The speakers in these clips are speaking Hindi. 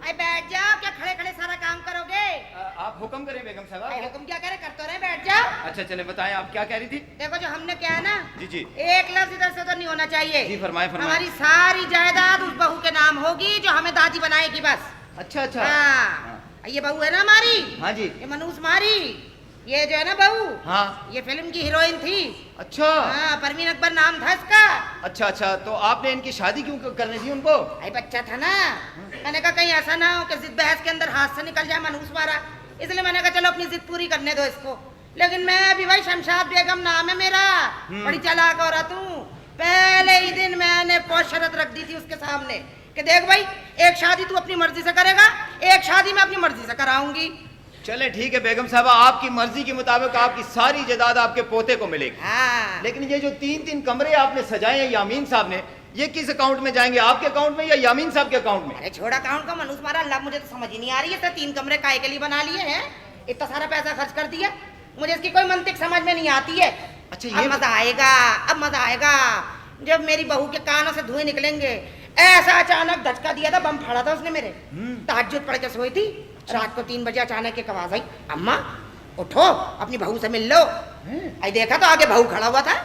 अरे बैठ जाओ, क्या खड़े खड़े सारा काम करोगे? आप हुक्म करें बेगम साहब। हुक्म क्या करे, कर तो रहे, बैठ जाओ। अच्छा चले बताएं, आप क्या कह रही थी? देखो जो हमने क्या है ना, जी जी एक लफ्ज इधर से तो नहीं होना चाहिए। जी फरमाए फरमाए। हमारी सारी जायदाद उस बहू के नाम होगी जो हमें दादी बनाएगी बस। अच्छा अच्छा हाँ, ये बहू है ना हमारी, हाँ जी ये मनूस मारी, ये जो है ना बहू, हाँ ये फिल्म की हीरोइन थी। अच्छा हाँ, परवीन अकबर नाम था इसका। अच्छा अच्छा, तो आपने इनकी शादी क्यों करनी थी उनको? अरे बच्चा था ना, मैंने कहा कहीं ऐसा ना हो कि जिद बहस के अंदर हाथ से निकल जाए मनूस मारा, इसलिए मैंने कहा चलो अपनी जिद पूरी करने दो इसको। लेकिन मैं अभी भाई शमशाद बेगम नाम है मेरा, बड़ी चालाक औरत हूँ। पहले ही दिन मैंने बहुत शर्त रख दी थी उसके सामने कि देख भाई, एक शादी तू अपनी मर्जी से करेगा, एक शादी मैं अपनी मर्जी से कराऊंगी। चले ठीक है बेगम साहब, आपकी मर्जी के मुताबिक आपकी सारी जायदाद आपके पोते को मिलेगी। हाँ। लेकिन ये जो 3-3 कमरे आपने सजाए हैं यामीन साहब ने, ये किस अकाउंट में जाएंगे, आपके अकाउंट में या यामीन साहब के अकाउंट में? अरे छोड़ा अकाउंट का मनूस मारा, अल्लाह मुझे तो समझ ही नहीं आ रही है। तो 3 कमरे काय के लिए बना लिए हैं, इतना सारा पैसा खर्च कर दिया, मुझे इसकी कोई मंतिक समझ में नहीं आती है। अच्छा अब मजा आएगा, अब मजा आएगा जब मेरी बहू के कानों से धुएं निकलेंगे। ऐसा अचानक धचका दिया था, बम फाड़ा था उसने मेरे। तहज्जुद पढ़ के सोई थी, रात को 3 बजे अचानक एक आवाज आई, अम्मा उठो अपनी बहू से मिल लो। आई देखा तो आगे बहू खड़ा हुआ था।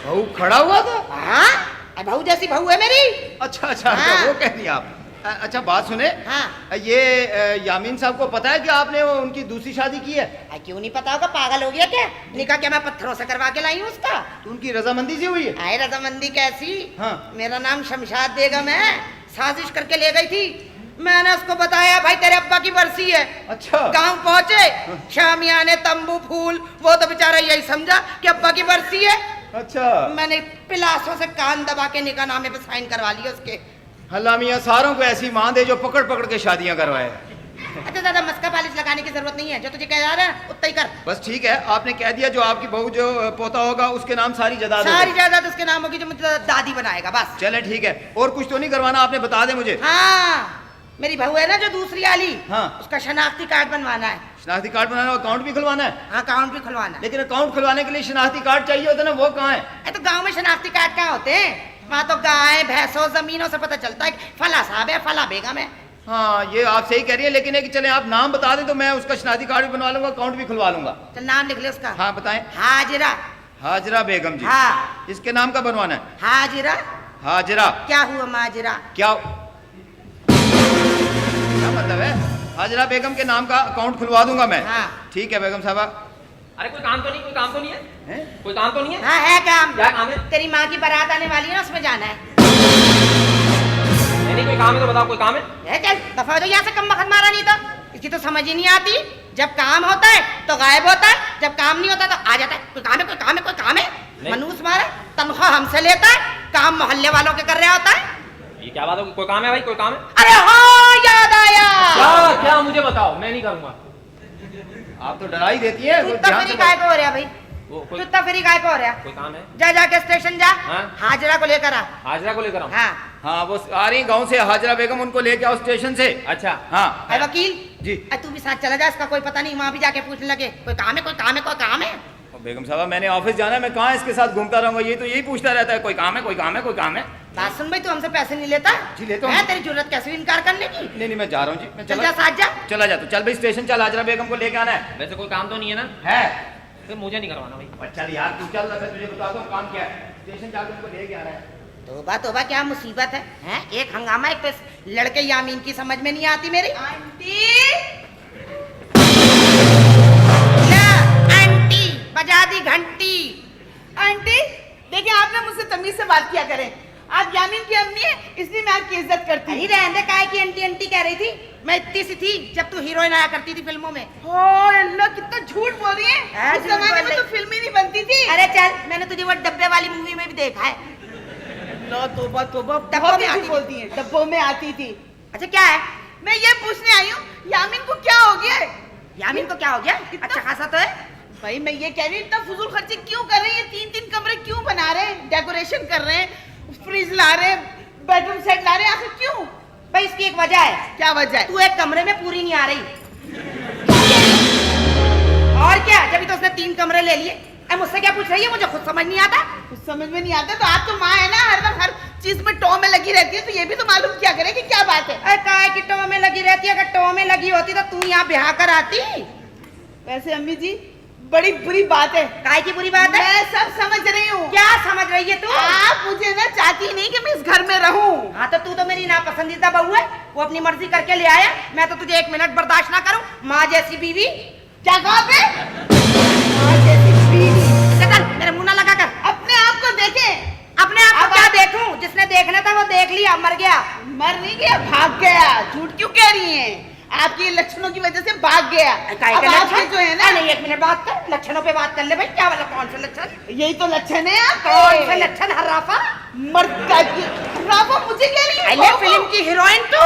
बहू खड़ा हुआ था? हाँ, बहू जैसी बहू है मेरी। अच्छा अच्छा हाँ। अच्छा, वो कह रही आप। अच्छा बात सुने, हाँ। ये यामीन साहब को पता है कि आपने वो उनकी दूसरी शादी की है? क्यों नहीं पता होगा, पागल हो गया क्या? निकाह क्या मैं पत्थरों से करवा के लाई हूँ उसका? तो उनकी रजामंदी से हुई है? आए रजामंदी कैसी? हाँ। मेरा नाम शमशाद बेगम है, साजिश करके ले गई थी। मैंने उसको बताया भाई तेरे अब्बा की बरसी है। अच्छा। गांव पहुंचे, शामियाने तंबू फूल, वो तो बेचारा यही समझा कि अब्बा की बरसी है। अच्छा। मैंने पिलासों से कान दबा के निकाह नामे पे साइन करवा लिए उसके। अल्लाह मियां सारों को ऐसी मां दे जो पकड़ पकड़ के शादियां करवाए। अच्छा दादा, मस्का पालिश लगाने की जरूरत नहीं है, जो तुझे कह जा रहा है उतना ही कर। बस ठीक है, आपने कह दिया जो आपकी बहू जो पोता होगा उसके नाम सारी जायदाद सारी होगी। जायदाद उसके नाम होगी जो मुझे दादी बनाएगा बस। चले ठीक है, और कुछ तो नहीं करवाना, आपने बता दे मुझे। हाँ, मेरी बहू है ना जो दूसरी वाली, हाँ। उसका शनाख्ती कार्ड बनवाना है। शनाख्ती कार्ड बनाना, अकाउंट भी खुलवाना है? हाँ, अकाउंट भी खुलवाना है। लेकिन अकाउंट खुलवाने के लिए शनाख्ती कार्ड चाहिए होता है ना, वो कहाँ है? तो गांव में शनाख्ती कार्ड कहाँ होते हैं? वहाँ तो गाय भैंसों जमीनों से पता चलता है कि फला साहब है, फला बेगम है। हाँ ये आप सही कह रही है, लेकिन एक चले आप नाम बता दें तो मैं उसका शनाख्ती कार्ड भी बनवा लूंगा, अकाउंट भी खुलवा लूंगा। चल नाम लिख ले उसका। हाँ बताएं। हाजिरा। हाजरा बेगम जी। हाँ। इसके नाम का बनवाना है? हाजिरा। हाजरा क्या हुआ माजरा? क्या मतलब है? हाजरा बेगम के नाम का अकाउंट खुलवा दूंगा मैं। हाँ। ठीक है बेगम साहबा। अरे कोई काम तो नहीं, कोई काम तो नहीं है? हैं? कोई काम तो नहीं है? हाँ है काम। क्या काम है? तेरी माँ की बारात आने वाली है ना, उसमें जाना है। नहीं कोई काम है तो बताओ, कोई काम है? चल दफा हो जाओ यहाँ से, कम वक्त मारा नहीं तो। इसकी तो समझ ही नहीं आती, जब काम होता है तो गायब होता है, जब काम नहीं होता तो आ जाता है। कोई काम है, कोई काम है, कोई काम है। मनूस मारा, तनख्वाह हमसे लेता है, काम मोहल्ले वालों के कर रहा होता है। ये क्या बात है? कोई काम है भाई, कोई काम है? अरे हाँ, याद आया। क्या क्या मुझे बताओ, मैं नहीं करूंगा। आप तो डरा ही देती है। तू इतना फ्री काय को हो रहा भाई? वो तू कोई इतना फ्री काय को हो रहा? कोई काम है? जा जाके स्टेशन जा, हाँ? हाजिरा को लेकर आ। हाजरा को लेकर आऊं? हाँ। हाँ वो आ रही गांव से हाजरा बेगम, उनको लेके आओ स्टेशन से। अच्छा हाँ। है वकील जी। तू भी साथ चला जा, इसका कोई पता नहीं, वहां भी जाके पूछने लगे कोई काम है, कोई काम है, कोई काम है। बेगम साहब मैंने ऑफिस जाना है, मैं कहाँ इसके साथ घूमता रहूंगा, ये तो यही पूछता रहता है कोई काम है, कोई काम है, कोई काम है। बात सुन भाई, तू हमसे पैसे नहीं लेता? जी लेता हूँ। है तेरी जरूरत कैसे इनकार करने की? नहीं नहीं मैं जा रहा हूँ जी, मैं चल जा, साथ जा। चला जा, तो चल भाई स्टेशन चल, हाजरा बेगम को लेके आना है। वैसे कोई काम तो नहीं है ना? है फिर मुझे नहीं करवाना भाई। चल यार तू चल, मैं तुझे बता दूं काम क्या है। स्टेशन जाकर उनको लेके आना है। तोबा तोबा, क्या मुसीबत है? हैं? एक हंगामा, एक पे लड़के यामीन की समझ में नहीं आती मेरी। आंटी ना, आंटी बजा दी घंटी। आंटी देखिए, आपने मुझसे तमीज से बात किया करें। आप यामीन की अम्मी है, इसलिए मैं आपकी इज्जत करती अरे हूँ। रहने दे, काहे की आंटी आंटी कह रही थी? मैं इतनी सी थी जब तू हीरोइन आया करती थी फिल्मों में। ओह अल्लाह, कितना झूठ बोल रही है। हाँ, उस झूठ जमाने बोल में तो रही। फिल्म ही नहीं बनती थी। अरे चल, मैंने तुझे वो डब्बे वाली मूवी में भी देखा है। लो तोबा तोबा, डब्बों बहुत में ही आती झूठ थी। बोलती है। डब्बों में आती थी। अच्छा क्या है? मैं ये पूछने आई हूँ, यामीन को क्या हो गया है? यामीन को क्या हो गया? अच्छा खासा तो है। भाई मैं ये कह रही हूँ, इतना फजूल खर्ची क्यों कर रहे हैं? 3-3 कमरे क्यों बना रहे हैं? डेकोरेशन कर रहे हैं, फ्रिज ला रहे हैं, बेडरूम सेट ला रहे हैं, आखिर क्यों? भाई इसकी एक वजह है। क्या वजह है? तू एक कमरे में पूरी नहीं आ रही। और क्या, जब तो उसने 3 कमरे ले लिए। अब मुझसे क्या पूछ रही है? मुझे खुद समझ नहीं आता। कुछ समझ में नहीं आता तो आप तो माँ है ना, हर वक्त हर चीज में टॉ में लगी रहती रहती है तो ये भी तो मालूम क्या करे कि क्या बात है। अरे काय की टो में लगी रहती है, अगर टो में लगी होती तो तू यहाँ ब्याह कर आती। वैसे अम्मी जी बड़ी बुरी बात है। काय की बुरी बात है? मैं सब समझ रही हूँ। क्या समझ रही है तू? आप मुझे ना चाहती नहीं कि मैं इस घर में रहूं। हाँ तो तू तो मेरी नापसंदीदा बहू है, वो अपनी मर्जी करके ले आया, मैं तो तुझे 1 मिनट बर्दाश्त ना करूं। माँ जैसी बीवी। क्या कहा पे? माँ जैसी बीवी। चल मेरे मुंह ना लगा कर। अपने आप को देखे। अपने आप को क्या देखूं? जिसने देखना था वो देख लिया, मर गया। मर नहीं गया, भाग गया। झूठ क्यों कह रही हैं? आपके लक्षणों की वजह से भाग गया। अब आपके जो है ना, नहीं 1 मिनट बात कर, लक्षणों पे बात कर ले भाई। क्या वाला कौन से लक्षण? यही तो लक्षण है आपके। कौन से लक्षण? हर्राफा मर्द का राफा मुझे कह रही है? अरे फिल्म की हीरोइन तू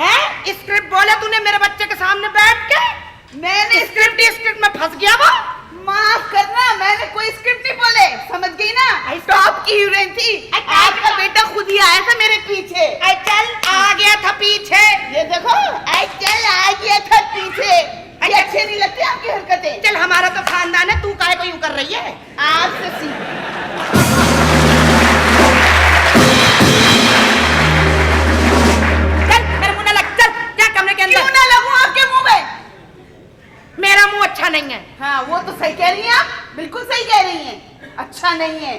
है? स्क्रिप्ट बोले तूने मेरे बच्चे के सामने बैठ के? मैंने स्क्रिप्ट में फंस गया वो। माफ करना, मैंने कोई स्क्रिप्ट नहीं बोले, समझ गई ना? टॉप की हीरोइन थी। आपका बेटा खुद ही आया था मेरे पीछे। आई चल आ गया था पीछे। ये देखो, आई चल आ गया था पीछे। ये अच्छे नहीं लगते आपकी हरकतें। चल हमारा तो खानदान है, तू काहे को यूं कर रही है? आपसे सीख। चल मेरे मुंह ना लग, चल क्या कमरे के क्यों अंदर। ना लगूं आपके मुंह में? मेरा मुंह अच्छा नहीं है। हाँ वो तो सही कह रही हैं आप, बिल्कुल सही कह रही हैं। अच्छा नहीं है।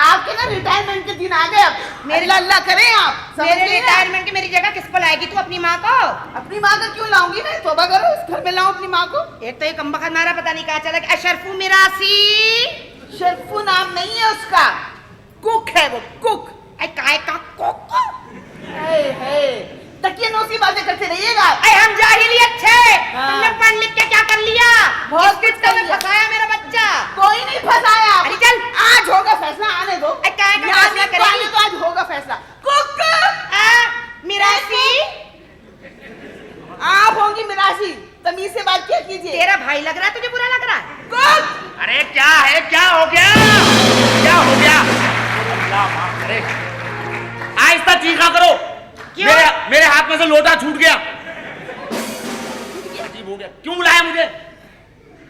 आपके ना रिटायरमेंट के दिन आ गए अब। मेरे अल्लाह करें आप। समझ मेरे गई ना? रिटायरमेंट की मेरी जगह किसको लाएगी तू? अपनी माँ को। अपनी माँ को क्यों लाऊंगी मैं? तौबा करो, इस घर में लाऊं अपनी माँ को। एक तो ये कमबख्त मारा पता नहीं कहाँ चला गया। अशरफू मिरासी। शरफू नाम नहीं है उसका, कुक है वो, कुक। आई काय का कोक। तकिए नोसी बातें करते रहिएगा आप। आई हम जाहिलियत छे। हाँ। तुमने पढ़ लिख के क्या कर लिया? बहुत किस कुछ कर में लिया। फंसाया मेरा बच्चा? कोई नहीं फंसाया। अरे चल। आज होगा फैसला, आने दो। अरे काय का यहाँ फैसला नहीं तो करेगी? आने दो, आज होगा फैसला। कुक मिरासी। आप होंगी मिरासी, तमीज से बात क्या कीजिए। तेरा भाई लग रहा है, तुझे बुरा लग रहा है? कुक अरे क्या है, क्या हो गया? क्या हो गया? अल्लाह माफ करे। आहिस्ता चीखा करो। क्यों? मेरे हाथ में से लोटा छूट गया। अजीब हो गया। क्यों बुलाया मुझे?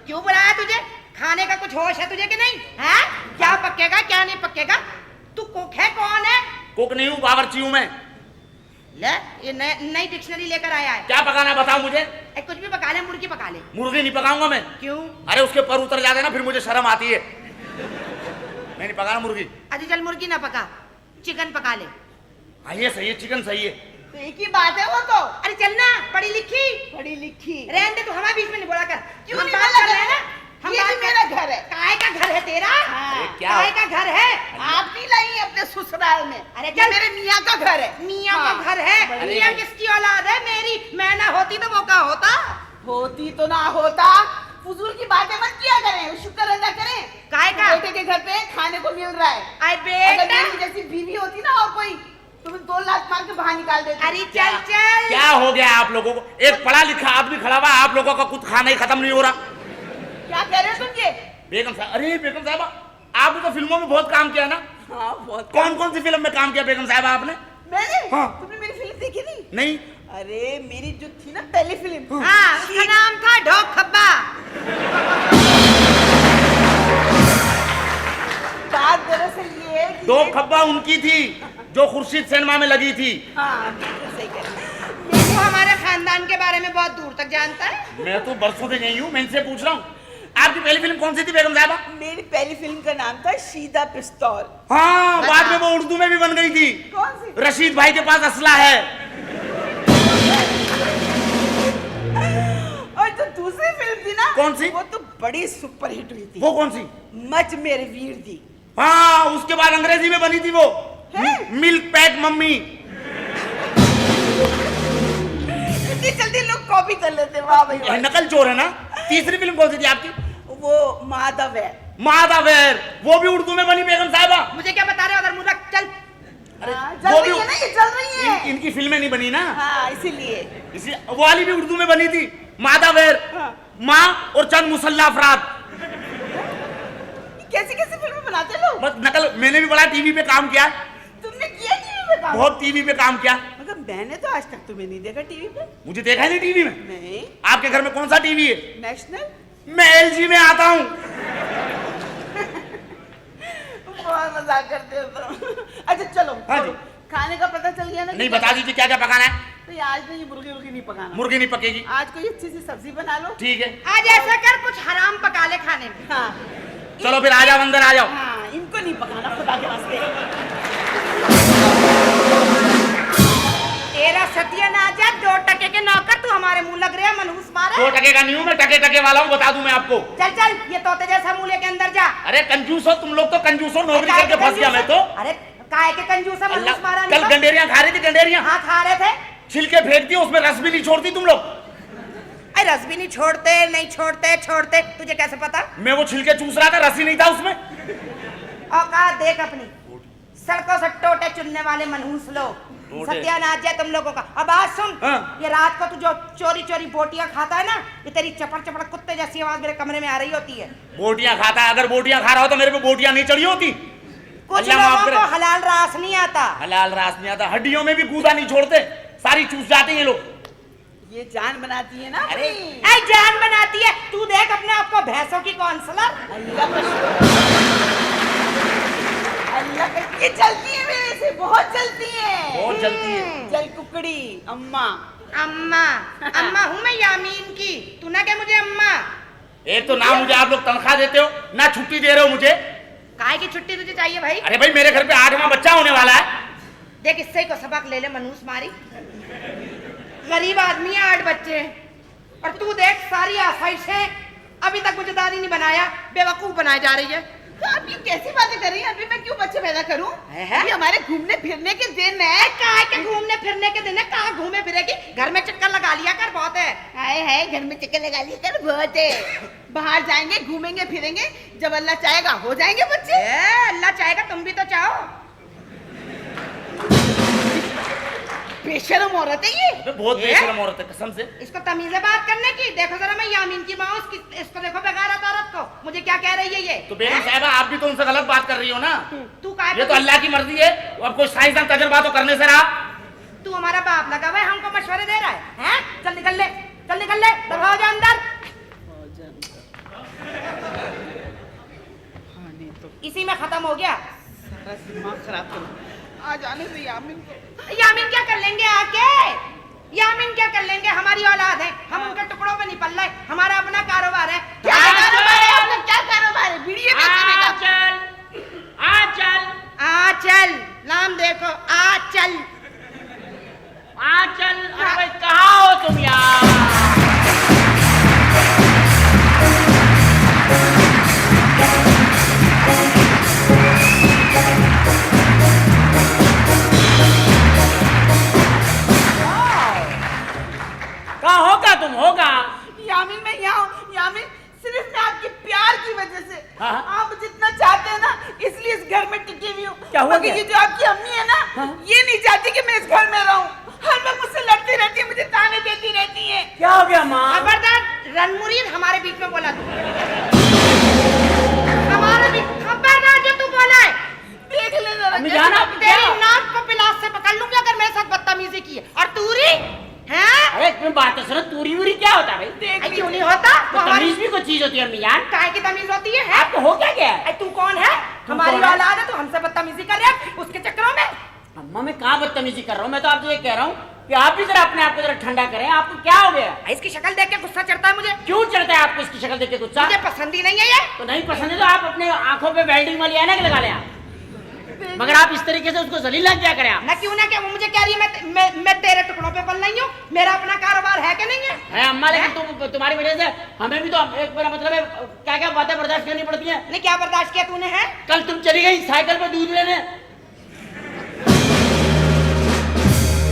क्यों बुलाया तुझे? खाने का कुछ होश है तुझे कि नहीं? है क्या पकेगा क्या नहीं पकेगा? तू कुक है? कौन है? कुक नहीं हूँ, बावर्ची हूँ मैं। ले ये नई डिक्शनरी लेकर आया है। क्या पकाना है बताओ मुझे। कुछ भी पका ले, मुर्गी पका ले। मुर्गी नहीं पकाऊंगा मैं। क्यों? अरे उसके पर उतर जाते ना, फिर मुझे शर्म आती है। मैं नहीं पकाना मुर्गी। अच्छा चल मुर्गी ना पका, चिकन पका ले। हाँ ये सही है, चिकन सही है। तो एक ही बात है वो तो। अरे चल ना, पढ़ी लिखी। पढ़ी लिखी। रहने दे, तू हमारे बीच में नहीं बोला कर। क्यों हम नहीं बात बोला कर रहे हैं कर? ना। हम ये बात भी कर- मेरा घर है। काय का घर है तेरा? हाँ। अरे क्या? काय का घर है? आप नहीं लाई अपने ससुराल में। अरे ये चल। मेरे मियाँ का घर है। मियाँ हाँ। का घर है। अरे मियाँ किसकी औलाद है? मेरी। मैं ना होती तो वो क्या होता? होती तो ना होता। फुजूल की बातें मत किया करें, शुक्र अदा करें। काय का? बेटे के घर पे खाने को मिल रहा है। अरे अगर बेटा। मेरी जैसी बीवी होती ना और कोई, तुम्हें 2 लाख मार के बाहर निकाल देती। अरे चल चल। क्या हो गया आप लोगों को? एक पढ़ा लिखा आदमी खड़ा हुआ, आप लोगों का कुछ खाना ही खत्म नहीं हो रहा। क्या कह रहे हो तुम ये? बेगम साहब, अरे बेगम साहबा, आपने तो फिल्मों में बहुत काम किया ना। हाँ बहुत। कौन कौन सी फिल्म में काम किया बेगम साहब आपने? मैंने? हाँ। तुमने मेरी फिल्म देखी नहीं? नहीं। अरे मेरी जो थी ना पहली फिल्म, हाँ उसका नाम था ढोक खब्बा। बात दरअसल ये है कि दो खब्बा उनकी थी जो खुर्शीद सिनेमा में लगी थी। हाँ बिल्कुल सही कह रहे हैं। वो हमारे खानदान के बारे में बहुत दूर तक जानता है। मैं तो बरसों से गई हूँ, मैं इनसे पूछ रहा हूँ, आपकी पहली फिल्म कौन सी थी बेगम साहबा? मेरी पहली फिल्म का नाम था शीदा पिस्तौल। हाँ, बाद में वो उर्दू में भी बन गई थी। कौन सी? रशीद भाई के पास असला है। और जो दूसरी फिल्म थी ना, कौन सी? वो तो बड़ी सुपरहिट हुई थी। वो कौन सी? मच मेरे वीर थी। हाँ, उसके बाद अंग्रेजी में बनी थी वो, है? Milk pack mummy. इतनी जल्दी लोग कॉपी कर लेते, वाह भाई वाह। नकल चोर है ना। तीसरी फिल्म कौन सी थी आपकी? वो माधव है। मादावेर, वो भी उर्दू में बनी बेगम साहबा। मुझे क्या बता रहे हो? अगर मुझे चल। चल वो रही भी- है ना, ये चल रही है। इनकी फिल्में नहीं बनी ना, हाँ इसीलिए। इसी वो वाली भी उर्दू में बनी थी। मादावेर, हाँ। माँ और चंद मुसल्ला अफराद। कैसी कैसी फिल्में बनाते लोग। बस नकल। मैंने भी बड़ा टीवी पे काम किया, तुमने किया टीवी पे काम? बहुत टीवी पे काम किया। मगर मैंने तो आज तक तुम्हें नहीं देखा टीवी पे। मुझे देखा ही नहीं टीवी में। नहीं। आपके घर में कौन सा टीवी है? नेशनल। मैं एलजी में आता हूँ। बहुत मजाक करते हो तुम। अच्छा चलो हाँ जी। खाने का पता चल गया ना? नहीं बता दीजिए क्या क्या पकाना है। तो ये आज नहीं, मुर्गी उर्गी नहीं पकाना। मुर्गी नहीं पकेगी। आज कोई अच्छी सी सब्जी बना लो। ठीक है आज ऐसा कर कुछ हराम पका ले खाने में। हाँ चलो फिर आ जाओ अंदर आ जाओ। हाँ, इनको नहीं पकाना खुदा के वास्ते। तेरा सत्यानाश है, 2 टके के नौकर तू हमारे मुंह लग रहे हैं, मनहूस मारे। 2 टके का नहीं हूँ मैं, टके टके वाला हूँ, बता दूं मैं आपको। चल चल, ये तोते जैसा मुंह लेके अंदर जा। अरे कंजूस हो तुम लोग, तो कंजूस हो, नौकरी करके फंस गया मैं तो। अरे काहे के कंजूस है, मनहूस मारा कल गंडेरियां खा रही थी, गंडेरियां। हाँ खा रहे थे। छिलके फेंक दी, उसमें रस भी नहीं छोड़ती तुम लोग। अरे रस भी नहीं छोड़ते, नहीं छोड़ते, छोड़ते तुझे कैसे पता? मैं वो छिलके चूस रहा था, रस ही नहीं था उसमें। औकात देख अपनी, सड़कों से टोटे चुनने वाले मनहूस लोग। सत्यानाश है तुम लोगों का। अब आज सुन, हाँ। ये रात को तू जो चोरी चोरी बोटियां खाता है ना, ये तेरी चपड़ चपड़ कुत्ते जैसी आवाज मेरे कमरे में आ रही होती है। बोटियां खाता है, अगर बोटियां खा रहा हो तो मेरे पे बोटियां नहीं चढ़ी होती। कुछ अल्लाह माफ लोगों करे। को हलाल रास नहीं आता। हलाल रास नहीं आता, हड्डियों में भी गूदा नहीं छोड़ते, सारी चूस जाते हैं ये लोग। ये जान बनाती है ना अरे, अपनी। ऐ जान बनाती है। तू देख अपने आप को भैंसों की काउंसलर। अल्लाह का ये चलती है मेरे से, बहुत चलती है, बहुत जलती है। जल कुकड़ी अम्मा। अम्मा अम्मा हूँ मैं यामीन की, तू ना क्या मुझे अम्मा। एक तो ना मुझे आप लोग तनख्वाह देते हो, ना छुट्टी दे रहे हो मुझे। काहे की छुट्टी तुझे चाहिए भाई? अरे भाई मेरे घर पे 8वां बच्चा होने वाला है। देख इससे को सबक ले ले, मनहूस मारी। गरीब आदमी है, 8 बच्चे हैं। और तू देख सारी आसाइशें, अभी तक मुझे दादी नहीं बनाया, बेवकूफ बनाए जा रही है। आप ये कैसी बातें कर रही हैं? अभी मैं क्यों बच्चे पैदा करूं? है? अभी हमारे घूमने फिरने के दिन है। कहा के घूमने फिरने के दिन है, कहाँ घूमे फिरेगी? घर में चक्कर लगा लिया कर, बहुत है। हाय हाय, घर में चक्कर लगा लिया कर, बहुत है। बाहर जाएंगे, घूमेंगे फिरेंगे, जब अल्लाह चाहेगा हो जाएंगे बच्चे। अल्लाह चाहेगा, तुम भी तो चाहो। बेशरम औरत है ये। बहुत बेशरम औरत है कसम से। इसको तमीज़ है बात करने की। देखो जरा, मैं यामीन की माँ हूँ, इसको देखो बेगारत औरत को, मुझे क्या कह रही है ये। तो बेगम साहिबा आप भी तो उनसे गलत बात कर रही हो ना। तू काहे ये तो अल्लाह की मर्जी है, अब कोई साइंसदान तजुर्बा तो करने से रहा। तू हमारा बाप लगा हुआ है, हमको मशवरे दे रहा है, हैं? चल निकल ले, चल निकल ले, दबाओ जा अंदर। इसी में खत्म हो गया। सारा दिमाग खराब करो। आ जाने से यामिन को। यामीन क्या कर लेंगे आके? यामीन क्या कर लेंगे? हमारी औलाद है, हम उनके टुकड़ों में नहीं पल रहे, हमारा अपना कारोबार है। क्या कारोबार है आपका? क्या कारोबार है? बीड़ियाँ बेचने का? आ चल, नाम देखो, आ चल। अरे भाई कहाँ हो तुम यार? कहाँ होगा तुम? होगा यामिन मैं यहाँ हूँ। यामिन सिर्फ मैं आपके प्यार की वजह से, हाँ। आप जितना चाहते हैं ना, इसलिए इस घर में टिकी हुई हूँ। क्या हुआ? मगर ये जो आपकी अम्मी है ना, ये नहीं चाहती कि मैं इस घर में रहूँ। हर वक्त मुझसे लड़ती रहती है, मुझे ताने देती रहती है। क्या हो गया माँ? खबरदार रनमुरीद हमारे बीच में बोला तू। हमारे बीच खबरदार जो तू बोला है। देख ले जरा। अम्मी जान, आप क्या? तेरी नाक को पिलास से पकड़ लूंगी अगर मेरे साथ बदतमीजी की है। और तूरी हैं? अरे तुम बात तो सुनो, तूरी वूरी क्या होता है भाई? देख ऐ ली। क्यों नहीं होता? तो तमीज भी कोई चीज होती है अम्मी जान। काहे की तमीज होती है, हैं? आपको हो क्या गया? ऐ तू कौन है? तू हमारी कौन है? औलाद है, तू हमसे बदतमीजी कर रहा है उसके चक्करों में। अम्मा मैं कहाँ बदतमीजी कर रहा हूँ? मैं तो आपसे ये कह रहा हूँ कि आप भी जरा अपने आप को जरा ठंडा करें। आपको क्या हो गया? इसकी शक्ल देख के गुस्सा चढ़ता है मुझे। क्यों चढ़ता है आपको इसकी शक्ल देख के गुस्सा? मुझे पसंद ही नहीं है ये। तो नहीं पसंद है तो आप अपने आंखों पे वेल्डिंग वाली ऐनक लगा लें आप। मगर आप इस तरीके से उसको जलील ना क्या करें आप। ना क्यों ना क्या, वो मुझे कह रही है मैं तेरे टुकड़ों पे पल नहीं हूँ। मेरा अपना कारोबार है कि नहीं है? है अम्मा, लेकिन तुम्हारी वजह से हमें भी तो एक मेरा मतलब है क्या क्या बातें बर्दाश्त करनी पड़ती हैं। नहीं क्या बर्दाश्त किया तूने, है? कल तुम चली गई साइकिल पे दूध लेने,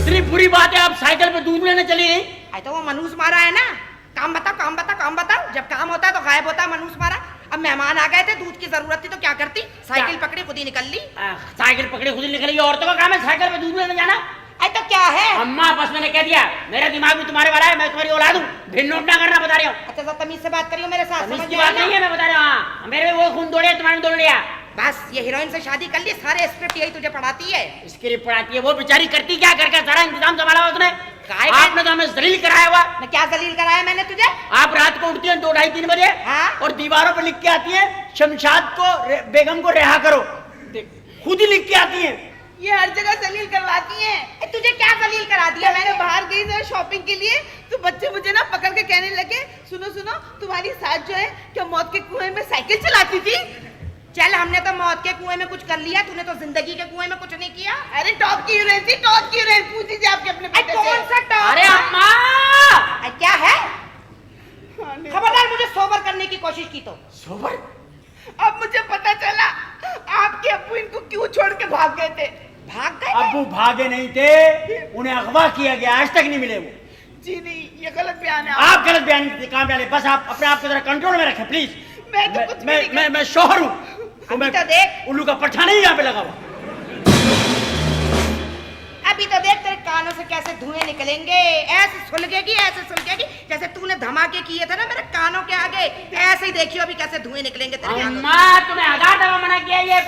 इतनी बुरी बात है, आप साइकिल पे दूध लेने चली गई। आई तो वो मनहूस मारा है ना। काम बताओ, काम बताओ, काम बताओ। जब काम होता है तो गायब होता है मनहूस मारा। अब मेहमान आ गए थे, दूध की जरूरत थी तो क्या करती? साइकिल पकड़ी खुद ही निकल ली। साइकिल पकड़ी खुद ही निकली। औरतों का काम है साइकिल पे दूध लेने जाना। आई तो क्या है? अम्मा बस मैंने कह दिया, मेरा दिमाग भी तुम्हारे वाला है, मैं तुम्हारी औलाद हूँ, भिन्न नोट ना करना बता रही हूँ। अच्छा तो तमीज से बात करियो मेरे साथ, समझ इसकी में बात आया नहीं ना? है, मैं बता रहा हूँ। हाँ, मेरे में वो खून दौड़े तुम्हारे में दौड़ लिया। बस ये हीरोइन से शादी कर ली, सारे स्क्रिप्ट यही तुझे पढ़ाती है। स्क्रिप्ट पढ़ाती है वो बेचारी, करती क्या करके सारा इंतजाम संभाला हुआ उसने। काहे आपने तो हमें जलील कराया हुआ। मैं क्या जलील कराया मैंने तुझे? आप रात को उठती हैं 2, 2:30, 3 बजे हाँ? और दीवारों पे लिख के आती हैं शमशाद को बेगम को रिहा करो। खुद ही लिख के आती हैं। ये हर जगह जलील करवाती हैं। तुझे क्या दलील करा दिया मैंने मैंने? बाहर गई जरा शॉपिंग के लिए तो बच्चे मुझे ना पकड़ के कहने लगे, सुनो सुनो तुम्हारी सास जो है क्या मौत के कुएं में साइकिल चलाती थी? चल हमने तो मौत के कुएं में कुछ कर लिया, तूने तो जिंदगी के कुएं में कुछ नहीं किया। अरे टॉप की हीरोइन थी, टॉप की हीरोइन। पूछ लीजिए आपके अपने बेटे से। कौन सा टॉप? अरे अम्मा, क्या है? हाँ, नहीं। खबरदार मुझे सोबर करने की कोशिश की तो। सोबर? अब मुझे पता चला आपके अब्बू इनको क्यों छोड़ के भाग गए थे। भाग गए? अब्बू भागे नहीं थे, उन्हें अगवा किया गया, आज तक नहीं मिले वो। जी नहीं, ये गलत बयान है। आप गलत बयान काम डाले, बस आप अपने आप को जरा कंट्रोल में रखें प्लीज। मैं तो कुछ भी नहीं कर- मैं शोहर हूँ, तो अभी मैं तो देख। उल्लू का पट्टा नहीं यहाँ पे लगा हुआ। अभी तो देख तेरे कानों से कैसे धुएं निकलेंगे, ऐसे सुलगेगी जैसे तूने धमाके किए थे ना मेरे कानों के आगे, ऐसे ही देखियो अभी कैसे धुएं निकलेंगे तेरे कानों से। अम्मा तुम्हें हजार दफा मना किया, ये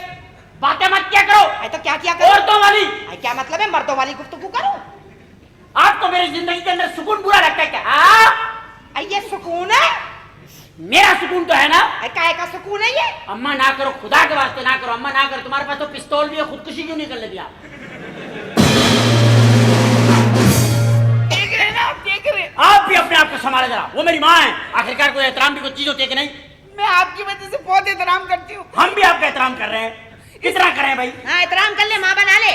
बातें मत क्या करो। अरे तो क्या किया करूं? औरतों वाली। अरे क्या मतलब है मर्दों वाली गुफ्तगू करूं? आपको मेरी जिंदगी के अंदर सुकून बुरा लगता है क्या? हाँ? अरे ये सुकून है? मेरा सुकून तो है ना। अरे काहे का सुकून है ये? अम्मा ना करो, खुदा के वास्ते ना करो अम्मा, ना करो। तुम्हारे पास तो पिस्तौल भी है, खुदकुशी क्यों नहीं कर लेती आप? देख रहे हैं ना आप, देख रहे हैं। आप भी अपने आप को संभाले जरा, वो मेरी माँ है, आखिरकार कोई एहतराम भी कोई चीज होती है कि नहीं? मैं आपकी वजह से बहुत एहतराम करती हूँ। हम भी आपका एहतराम कर रहे हैं, कितना करें भाई? हाँ एहतराम कर ले, माँ बना ले।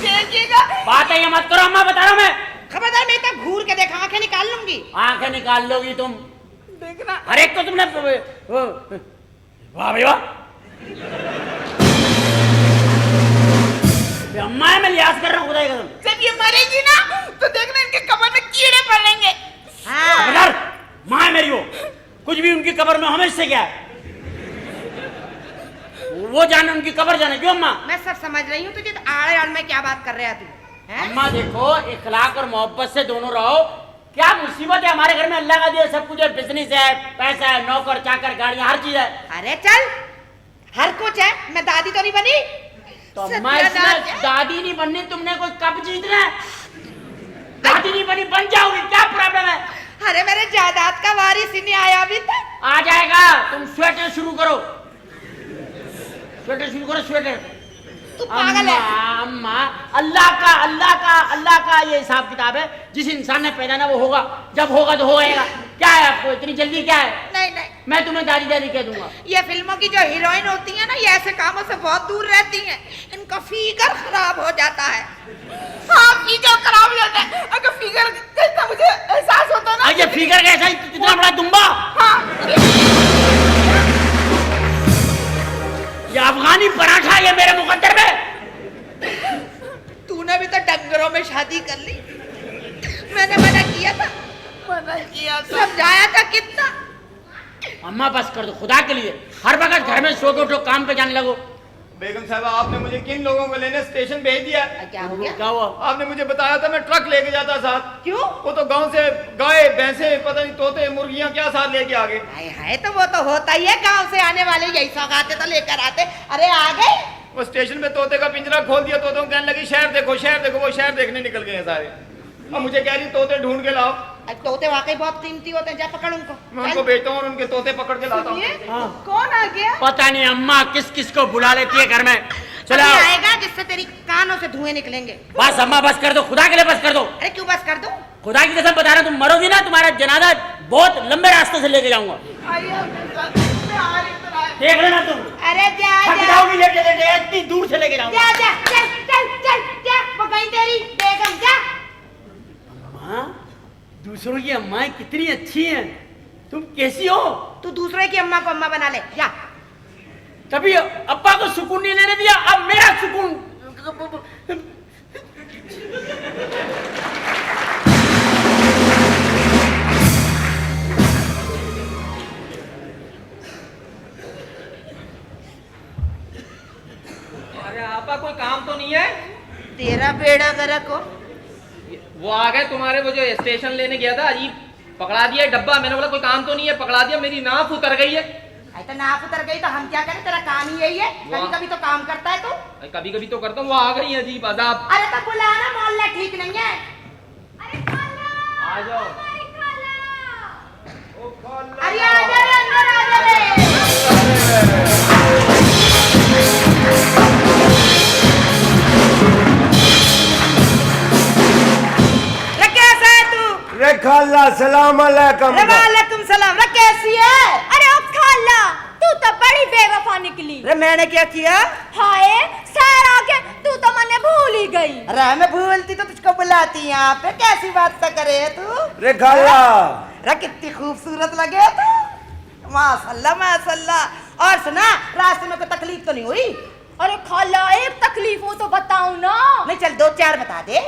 देखिएगा। बात है ये मत करो अम्मा, बता रहा हूँ मैं। खबरदार मैं तो घूर के देखा, आंखें निकाल लूंगी। आंखें निकाल लोगी तुम, देखना। हर एक को तुमने वाह भाई वाह। अम्मा है, मैं लिहाज कर रहा हूँ खुदा की कसम। जब ये मरेगी ना तो देखना इनके कमर में कीड़े पड़ेंगे। हाँ खबरदार, माँ है मेरी वो, कुछ भी उनकी कब्र में हमें से क्या है? वो जाने उनकी कब्र जाने, क्यों अम्मा? मैं सब समझ रही हूँ, तुझे आड़े आड़ में क्या बात कर रहा तू हैं? अम्मा देखो, इखलाक और मोहब्बत से दोनों रहो। क्या मुसीबत है हमारे घर में, अल्लाह का दिया सब कुछ है, बिजनेस है, पैसा है, नौकर चाकर गाड़ियां, हर चीज है। अरे चल, हर कुछ है, मैं दादी तो नहीं बनी। तो अम्मा इसमें दादी नहीं बननी, तुमने कोई कब जीतना है? दादी नहीं बनी, बन जाओगी, क्या प्रॉब्लम है? अरे मेरे जायदाद का वारिस ही नहीं आया अभी तक। आ जाएगा, तुम स्वेटर शुरू करो, स्वेटर शुरू करो, स्वेटर। तू पागल है। अम्मा, अल्लाह का ये हिसाब किताब है, जिस इंसान ने पैदा ना वो होगा, जब होगा तो होगा। क्या है आपको इतनी जल्दी, क्या है? नहीं नहीं, मैं तुम्हें दादी दादी कह दूंगा। ये फिल्मों की जो हीरोइन होती है ना, ये ऐसे कामों से बहुत दूर रहती हैं, इनका फिगर खराब हो जाता है। हाँ, फिगर खराब हो जाता है। अगर फिगर कैसा मुझे एहसास होता ना। ये फिगर कैसा है, कितना बड़ा दुम्बा? हाँ। ये अफगानी पराठा, ये मेरे मुकद्दर में। तूने भी तो डंगरों में शादी कर ली। मैंने मना किया था, समझाया था कितना। अम्मा बस कर दो खुदा के लिए, हर वक्त घर में सो के उठो, काम पे जाने लगो। बेगम साहबा, आपने मुझे किन लोगों को लेने स्टेशन भेज दिया? क्या हो गया? क्या हुआ? आपने मुझे बताया था मैं ट्रक लेके जाता साथ। क्यों? वो तो गांव से गाय भैंसे पता नहीं तोते मुर्गियां क्या साथ लेके आ गए। हाय हाय, तो वो तो होता ही है, गांव से आने वाले यही सौगाते तो लेकर आते। अरे आ गए। वो स्टेशन पे तोते का पिंजरा खोल दिया, तोतों को कहने लगी शहर देखो शहर देखो। वो शहर देखने निकल गए हैं सारे। अब मुझे कह रही तोते ढूंढ के लाओ। तोते वाकई बहुत कीमती होते हैं, जा पकड़ उनको। मैं उनको भेजता हूँ और उनके तोते पकड़ के लाता हूँ। सुनिए, कौन आ गया? पता नहीं अम्मा किस किस को बुला लेती है घर में। चलो अभी आएगा जिससे तेरी कानों से धुएं निकलेंगे। बस अम्मा बस कर दो, खुदा के लिए बस कर दो। अरे क्यों बस कर दूं? खुदा की कसम बता रहा हूं, तुम मरोगी ना, तुम्हारा जनाजा बहुत लंबे रास्ते से लेके जाऊंगा। आइए आपके साथ। मैं आ रही हूँ, तो आ रही हूँ। देख लेना तुम, अरे जा थक जा जाओगी लेटे लेटे, इतनी दूर से लेके जाऊंगा। जा जा, चल चल चल जा, वो गई तेरी बेगम, जा। अम्मा, दूसरों की अम्माएं कितनी अच्छी हैं, तुम कैसी हो? तू दूसरे की अम्मा को अम्मा बना ले, जा। कभी अब्बा को सुकून नहीं लेने दिया, अब मेरा सुकून। अरे आपा कोई काम तो नहीं है? तेरा बेड़ा गर्क हो। वो आ गए तुम्हारे, वो जो स्टेशन लेने गया था, अजीब पकड़ा दिया डब्बा। मैंने बोला कोई काम तो नहीं है, पकड़ा दिया। मेरी नाफ उतर गई है। तो नाप उतर गई तो हम क्या करें, तेरा काम ही यही है। कभी कभी तो काम करता है तू। कभी कभी तो करता हूँ। वो आ गई है अजीब अजाब। अरे तो बुला ना, मोहल्ला ठीक नहीं है। आ जाओ। अरे आ जा रे, अंदर आ जा रे। रे कैसा है तू? रे खाला सलाम अलैकुम। रे वालेकुम सलाम। रे कैसी है? अरे ओ खाला तू तो बड़ी बेवफा निकली। रे मैंने क्या किया? हाय सर आके तू तो मने भूल ही गई। अरे मैं भूलती तो तुझको बुलाती यहाँ पे, कैसी बात तो करे तू? रे खाला रे कितनी खूबसूरत लगे तू, माशाल्लाह माशाल्लाह। और सुना, रास्ते में कोई तकलीफ तो नहीं हुई? अरे खाला एक तकलीफ हो तो बताऊं ना। नहीं चल दो चार बता दे।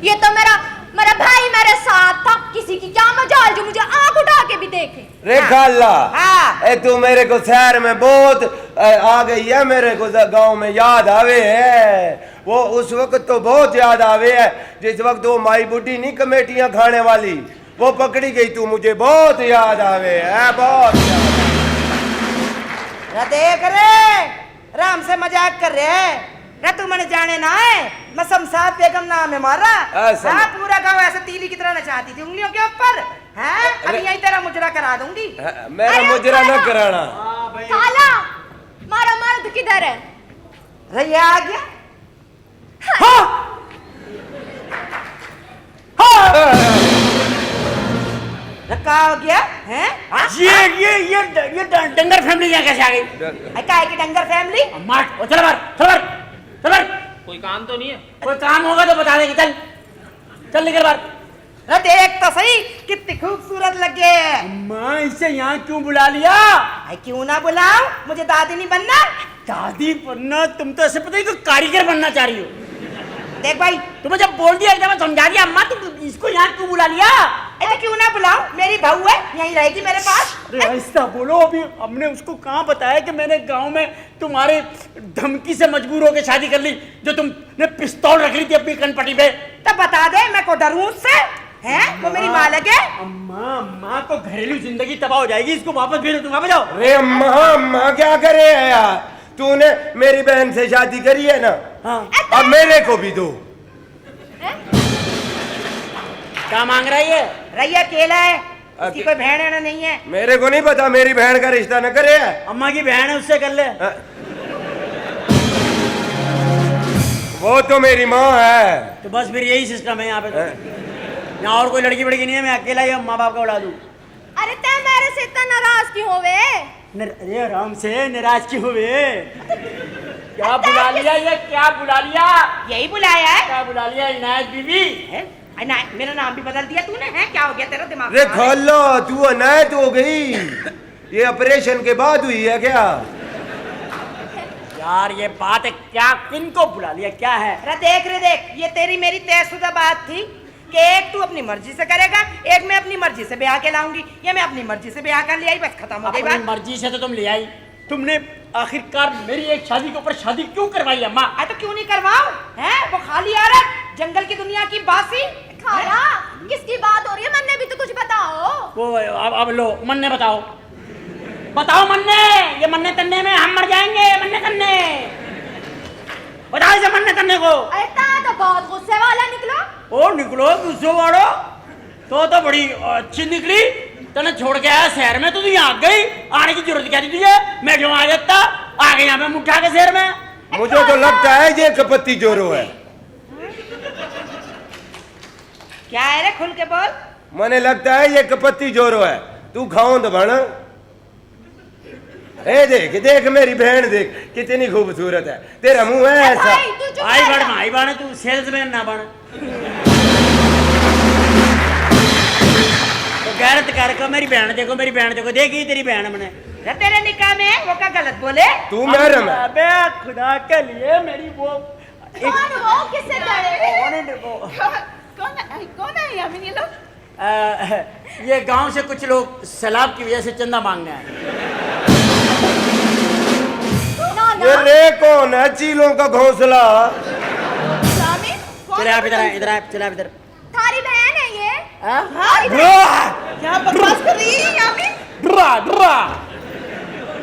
ये तो मेरा मेरा भाई मेरे साथ था, किसी की क्या मजाल जो मुझे आंख उठा के भी देखे। रे खाला हाँ। ए तू मेरे को शहर में बहुत आ गई है, मेरे को गांव में याद आवे है। वो उस वक्त तो बहुत याद आवे है जिस वक्त वो माई बुढ़ी नहीं कमेटियां खाने वाली, वो पकड़ी गई, तू मुझे बहुत याद आवे है, बहुत याद। रे देख रे, राम से मजाक कर रहे हैं। रे तू मैंने जाने ना है, मैं शमशाद बेगम नाम है मारा। ऐसा हाँ, पूरा गांव ऐसे तीली की तरह नचाती थी उंगलियों के ऊपर। हैं? अभी यहीं तेरा मुजरा करा दूंगी। मेरा अरे मुजरा न खाला। कराना। खाला मारा मर्द किधर है? रे ये आ गया। रे क्या हो गया? हैं? हाँ? ये डंगर फैमिली यहाँ कैसे आ गई? क्या है कि डंगर फैमिली? मार ओ, चल बार चल बार चल बार। कोई काम तो नहीं है? कोई काम होगा तो बता देंगे। चल चल निकल बार। रे देख तो सही कितनी खूबसूरत लगे। अम्मा इसे यहाँ क्यों बुला लिया? आई क्यों ना बुलाऊं, मुझे दादी नहीं बनना। दादी बनना? तुम तो ऐसे पता ही कारीगर बनना चाह रही हो। देख भाई, तुम्हें जब बोल दिया एकदम समझा दिया। अम्मा तुम इसको यहाँ क्यों बुला लिया? ऐसे क्यों ना बुलाऊं, मेरी बहू है, यहीं रहेगी मेरे पास। अरे ऐसा बोलो, अभी हमने उसको कहाँ बताया कि मैंने गांव में तुम्हारे धमकी से मजबूर होकर शादी कर ली, जो तुमने पिस्तौल रख ली थी अपनी कनपटी पे। तो बता दे, मैं को डरूं उससे? हैं? वो मेरी माँ लगे। अम्मा अम्मा को घरेलू जिंदगी तबाह हो जाएगी, इसको वापस भेजो। तुम वापस जाओ। रे अम्मा अम्मा क्या करे है यार, तूने मेरी बहन से शादी करी है ना, हाँ। अब मेरे को भी दो। क्या मांग रहा है ये? रैया अकेला है, उसकी कोई बहन है नहीं है। मेरे को नहीं पता, मेरी बहन का रिश्ता न करे है। अम्मा की बहन है, उससे कर ले। वो तो मेरी माँ है। तो बस फिर यही सिस्टम है यहाँ पे। यहाँ और कोई लड़की बड़की नहीं है, मैं अकेला ही माँ बाप का उड़ा दूँ। अरे तै मेरे से इतना नाराज क्यों होवे? अरे आराम से, नाराज क्यों हुए? क्या बुला लिया ये? क्या बुला लिया? यही बुलाया है। क्या बुला लिया इनायत बीवी? हैं? मेरा नाम भी बदल दिया तूने, हैं? क्या हो गया तेरा दिमाग? रे खाला तू अनायत हो गई, ये ऑपरेशन के बाद हुई है क्या? यार ये बात है क्या? किनको बुला लिया? क्या है? अरे देख रे देख, ये तेरी मेरी तयशुदा बात थी कि एक तू अपनी मर्जी से करेगा, एक मैं अपनी मर्जी से ब्याह के लाऊंगी। ये मैं अपनी मर्जी से ब्याह कर ले आई, बस खत्म हो गई अपनी बात। मर्जी से तो तुम ले आई, तुमने आखिरकार मेरी एक शादी के ऊपर शादी क्यों करवाई अम्मा? तो क्यों नहीं करवाऊं? हैं? वो खाली औरत, जंगल की दुनिया की बासी। खाला किसकी बात हो रही है? मन्ने भी तो कुछ बताओ। वो अब लो मन्ने बताओ, बताओ मन्ने। ये मन्ने तन्ने में हम मर जाएंगे। मन्ने तन्ने बताओ इसे, मन्ने तन्ने को। अरे ता तो बहुत गुस्से वाला निकलो। ओ निकलो गुस्से वालो, तो बड़ी अच्छी निकली। तने छोड़ के आया शहर में, तो तू यहाँ आ गई। आने की जरूरत क्या थी तुझे? मैं जो आ जाता, आ गई यहाँ पे मुठा के शहर में। मुझे तो लगता है ये कपत्ती जोरो है। क्या है रे, खुल के बोल। मने लगता है ये कपत्ती जोरो है। तू खाओ तो बन। ए देख देख मेरी बहन देख कितनी खूबसूरत है, तेरा मुंह है ऐसा। भाई तू चुप आई रह बड़ जा। माई बन, तू सेल्समैन ना बन। तो गैरत कर को मेरी बहन देखो, मेरी बहन देखो, देखी तेरी बहन मैंने। रे तेरे निकाह में वो क्या गलत बोले? तू महरम है। अबे खुदा के लिए मेरी वो कौन वो? किससे डरे? कौन है यामिन ये लोग? ये गांव से कुछ लोग सैलाब की वजह से चंदा मांगने आए। ना ये ना रे कौन है? चीलों का घोंसला। यामिन कौन चले आप है? इधर आए, इधर आए, चले आप इधर। थारी बहन है ये। क्या बकवास कर रही है यामिन? Draw draw.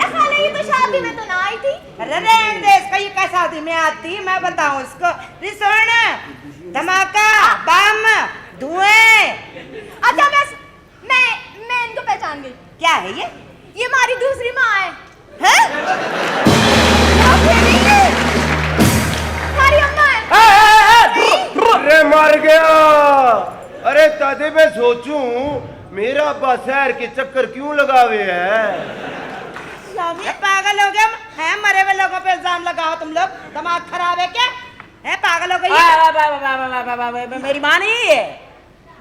खाला ये तो शादी में तो ना आई थी। अरे रहने दे इसका, ये क्या शादी में आती? मैं बताऊं इसको। रिसोन, धमाका, बम, धुएं। अच्छा मैं इनको पहचान गई। क्या है ये? ये हमारी दूसरी माँ है। हैं? आप कह रही हैं? हमारी अम्मा है। अरे मर गया। अरे तदे मैं सोचूं मेरा अब्बा शहर के चक्कर क्यों लगावे है। ये पागल हो गए हैं, मरे हुए लोगों पे इल्जाम लगाओ तुम लोग, दिमाग खराब है क्या? है पागल हो गई है? मेरी माँ नहीं है।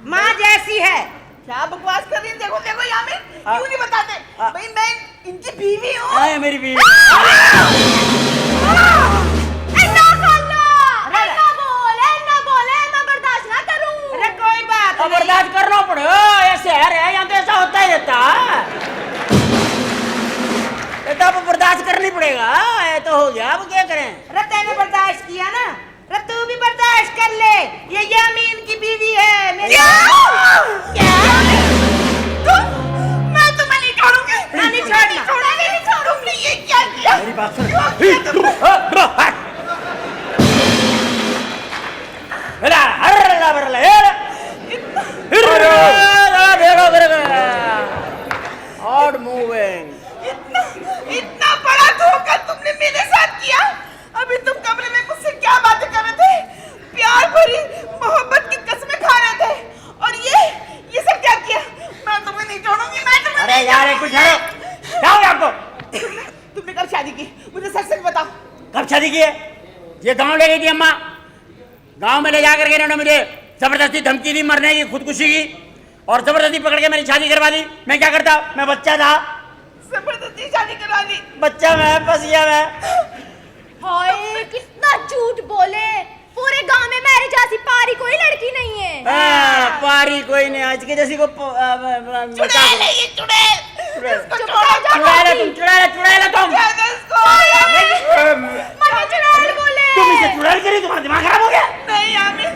माँ जैसी है। क्या बकवास कर रही है? देखो देखो यामिन, क्यों नहीं बताते? भाई मैं इनकी बीवी हूँ। मेरी बीवी। अरे कोई बात अब नहीं। बर्दाश्त करना पड़े। ये शहर है, यहाँ तो ऐसा होता ही रहता। ये तो अब बर्दाश्त करनी पड़ेगा। ये तो हो गया, अब क्या करें। अरे तैने बर्दाश्त किया ना, अरे तू भी बर्दाश्त कर ले। ये यामीन की बीवी है मेरी। क्या? मैं तुम्हें नहीं छोड़ूंगी। नहीं छोड़ना। नहीं छोड़ूंगी। ये क्या किया? मेरी बात सुन। इतना बड़ा धोखा तुमने मेरे साथ किया। अभी तुम कमरे में मुझसे क्या बातें कर रहे थे? प्यार भरी मोहब्बत की कस्में खा रहे थे, और ये सब क्या किया? मैं तुम्हें नहीं छोड़ूंगी। मैं तुम्हें अरे नहीं यार कुछ है क्या हो आपको। तुमने कब शादी की? मुझे सच सच बताओ। कब शादी की है? ये गांव ले गई थी अम्मा। गांव में ले जाकर के इन्होंने मुझे जबरदस्ती धमकी दी मरने की, खुदकुशी की, और जबरदस्ती पकड़ के मेरी शादी करवा दी। मैं क्या करता? मैं बच्चा था। जबरदस्ती शादी करवा दी। बच्चा मैं फंस गया मैं। हाय कितना झूठ बोले। पूरे गांव में मेरे जैसी पारी कोई लड़की नहीं है। पारी कोई नहीं। आज के जैसी को चुड़ैल है ये, चुड़ैल। इसको चुड़ैल तुम, चुड़ैल तुम। मम्मी चुड़ैल बोले। तुम इसे चुड़ैल करी, तुम्हारा दिमाग खराब हो गया। नहीं यामिन,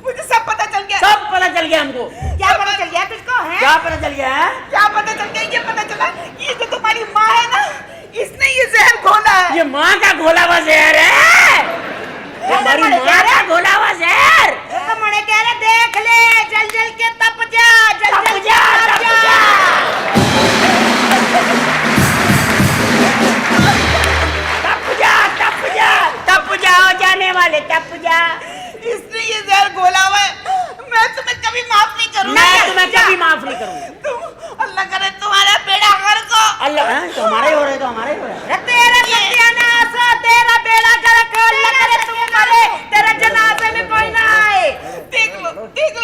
मुझे सब पता चल गया। सब पता चल गया हमको। क्या पता चल गया तुझको? है क्या पता चल गया है? क्या पता चल गया? ये पता चला ये जो तुम्हारी माँ है ना, इसने ये जहर घोला है। ये माँ का घोला हुआ जहर है। हमारी माँ का घोला हुआ जहर। तो मने कह रहे देख ले, जल जल के तप जा, जल जल के तप जा। तप जाओ जाने वाले, तप जा। इसने ये जहर घोला हुआ है। मैं तुम्हें कभी माफ नहीं करूंगा। मैं तुम्हें कभी माफ नहीं करूंगा। तुम अल्लाह करे तुम्हारा बेड़ा हर को। अल्लाह तो हमारा ही हो रहा है, तो हमारा ही हो रहा है। अरे तेरा सत्यानाश, तेरा बेड़ा गर्क, अल्लाह करे तू मरे, तेरे जनाजे में कोई ना आए। देख लो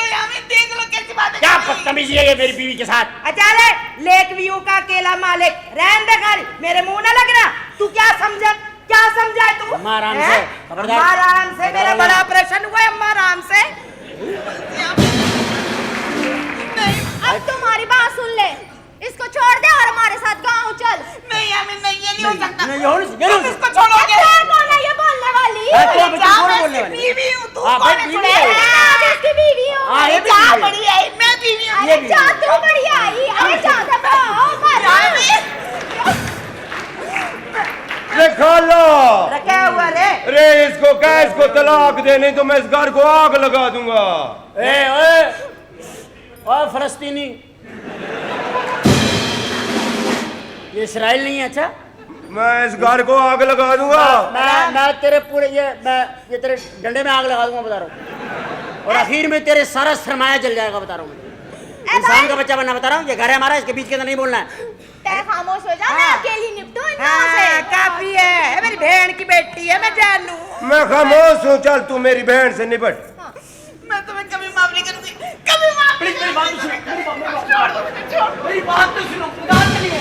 यामिन, देख लो कैसी बातें क्या कर रही है। बदतमीजी है ये मेरी बीवी के साथ। अचारे लेक व्यू का अकेला मालिक। रहन दे खाली, मेरे मुंह ना लगना। तू क्या समझा है तू? अम्मा आराम हैं? से, खबरदार। अम्मा आराम से, मेरा बड़ा ऑपरेशन हुआ है। अम्मा आराम से। अब तुम्हारी बात सुन ले, इसको छोड़ दे और हमारे साथ गांव चल। नहीं यामिन, नहीं, ये नहीं हो सकता। नहीं, ये हो नहीं सकता, ये नहीं हो तुम सकता। इसको छोड़ोगे? मैं कौन है ये बोलने वाली? हाँ, तो अब क्या कौन मैं बोलने इसकी वाली? बीवी हूँ, तू हाँ, कौन भाई है? बीवी चुड़ैल? है। मैं इसकी बीवी हूँ। हाँ, ये भी क्या बीवी है। बड़ी है? मैं बीवी हूँ। अरे जा तू बढ़िया आई। अरे जा दबा मरा। खा लो। क्या हुआ रे? अरे इसको क्या, इसको तलाक दे, नहीं तो मैं इस घर को आग लगा दूंगा। ओए फलस्तीनी, ये इसराइल नहीं है। अच्छा मैं इस घर को आग लगा दूंगा। मैं तेरे पूरे ये तेरे डंडे में आग लगा दूंगा, बता रहा हूँ। और आखिर में तेरे सारा सरमाया जल जाएगा, बता रहा हूँ। इंसान का बच्चा बनना, बता रहा हूँ। ये घर है हमारा, इसके बीच के अंदर नहीं बोलना है। तै खामोश हो जा, मैं अकेली निपटूं इन लोगों हाँ, से। काफी है, मेरी बहन की बेटी है, मैं जान लूं। मैं खामोश हूँ, चल तू मेरी बहन से निपट। मैं तुम्हें कभी माफ नहीं करूंगी, कभी माफ नहीं मेरी बात तो सुनो, करूंगी। मेरी बात तो सुनो, खुदा के लिए।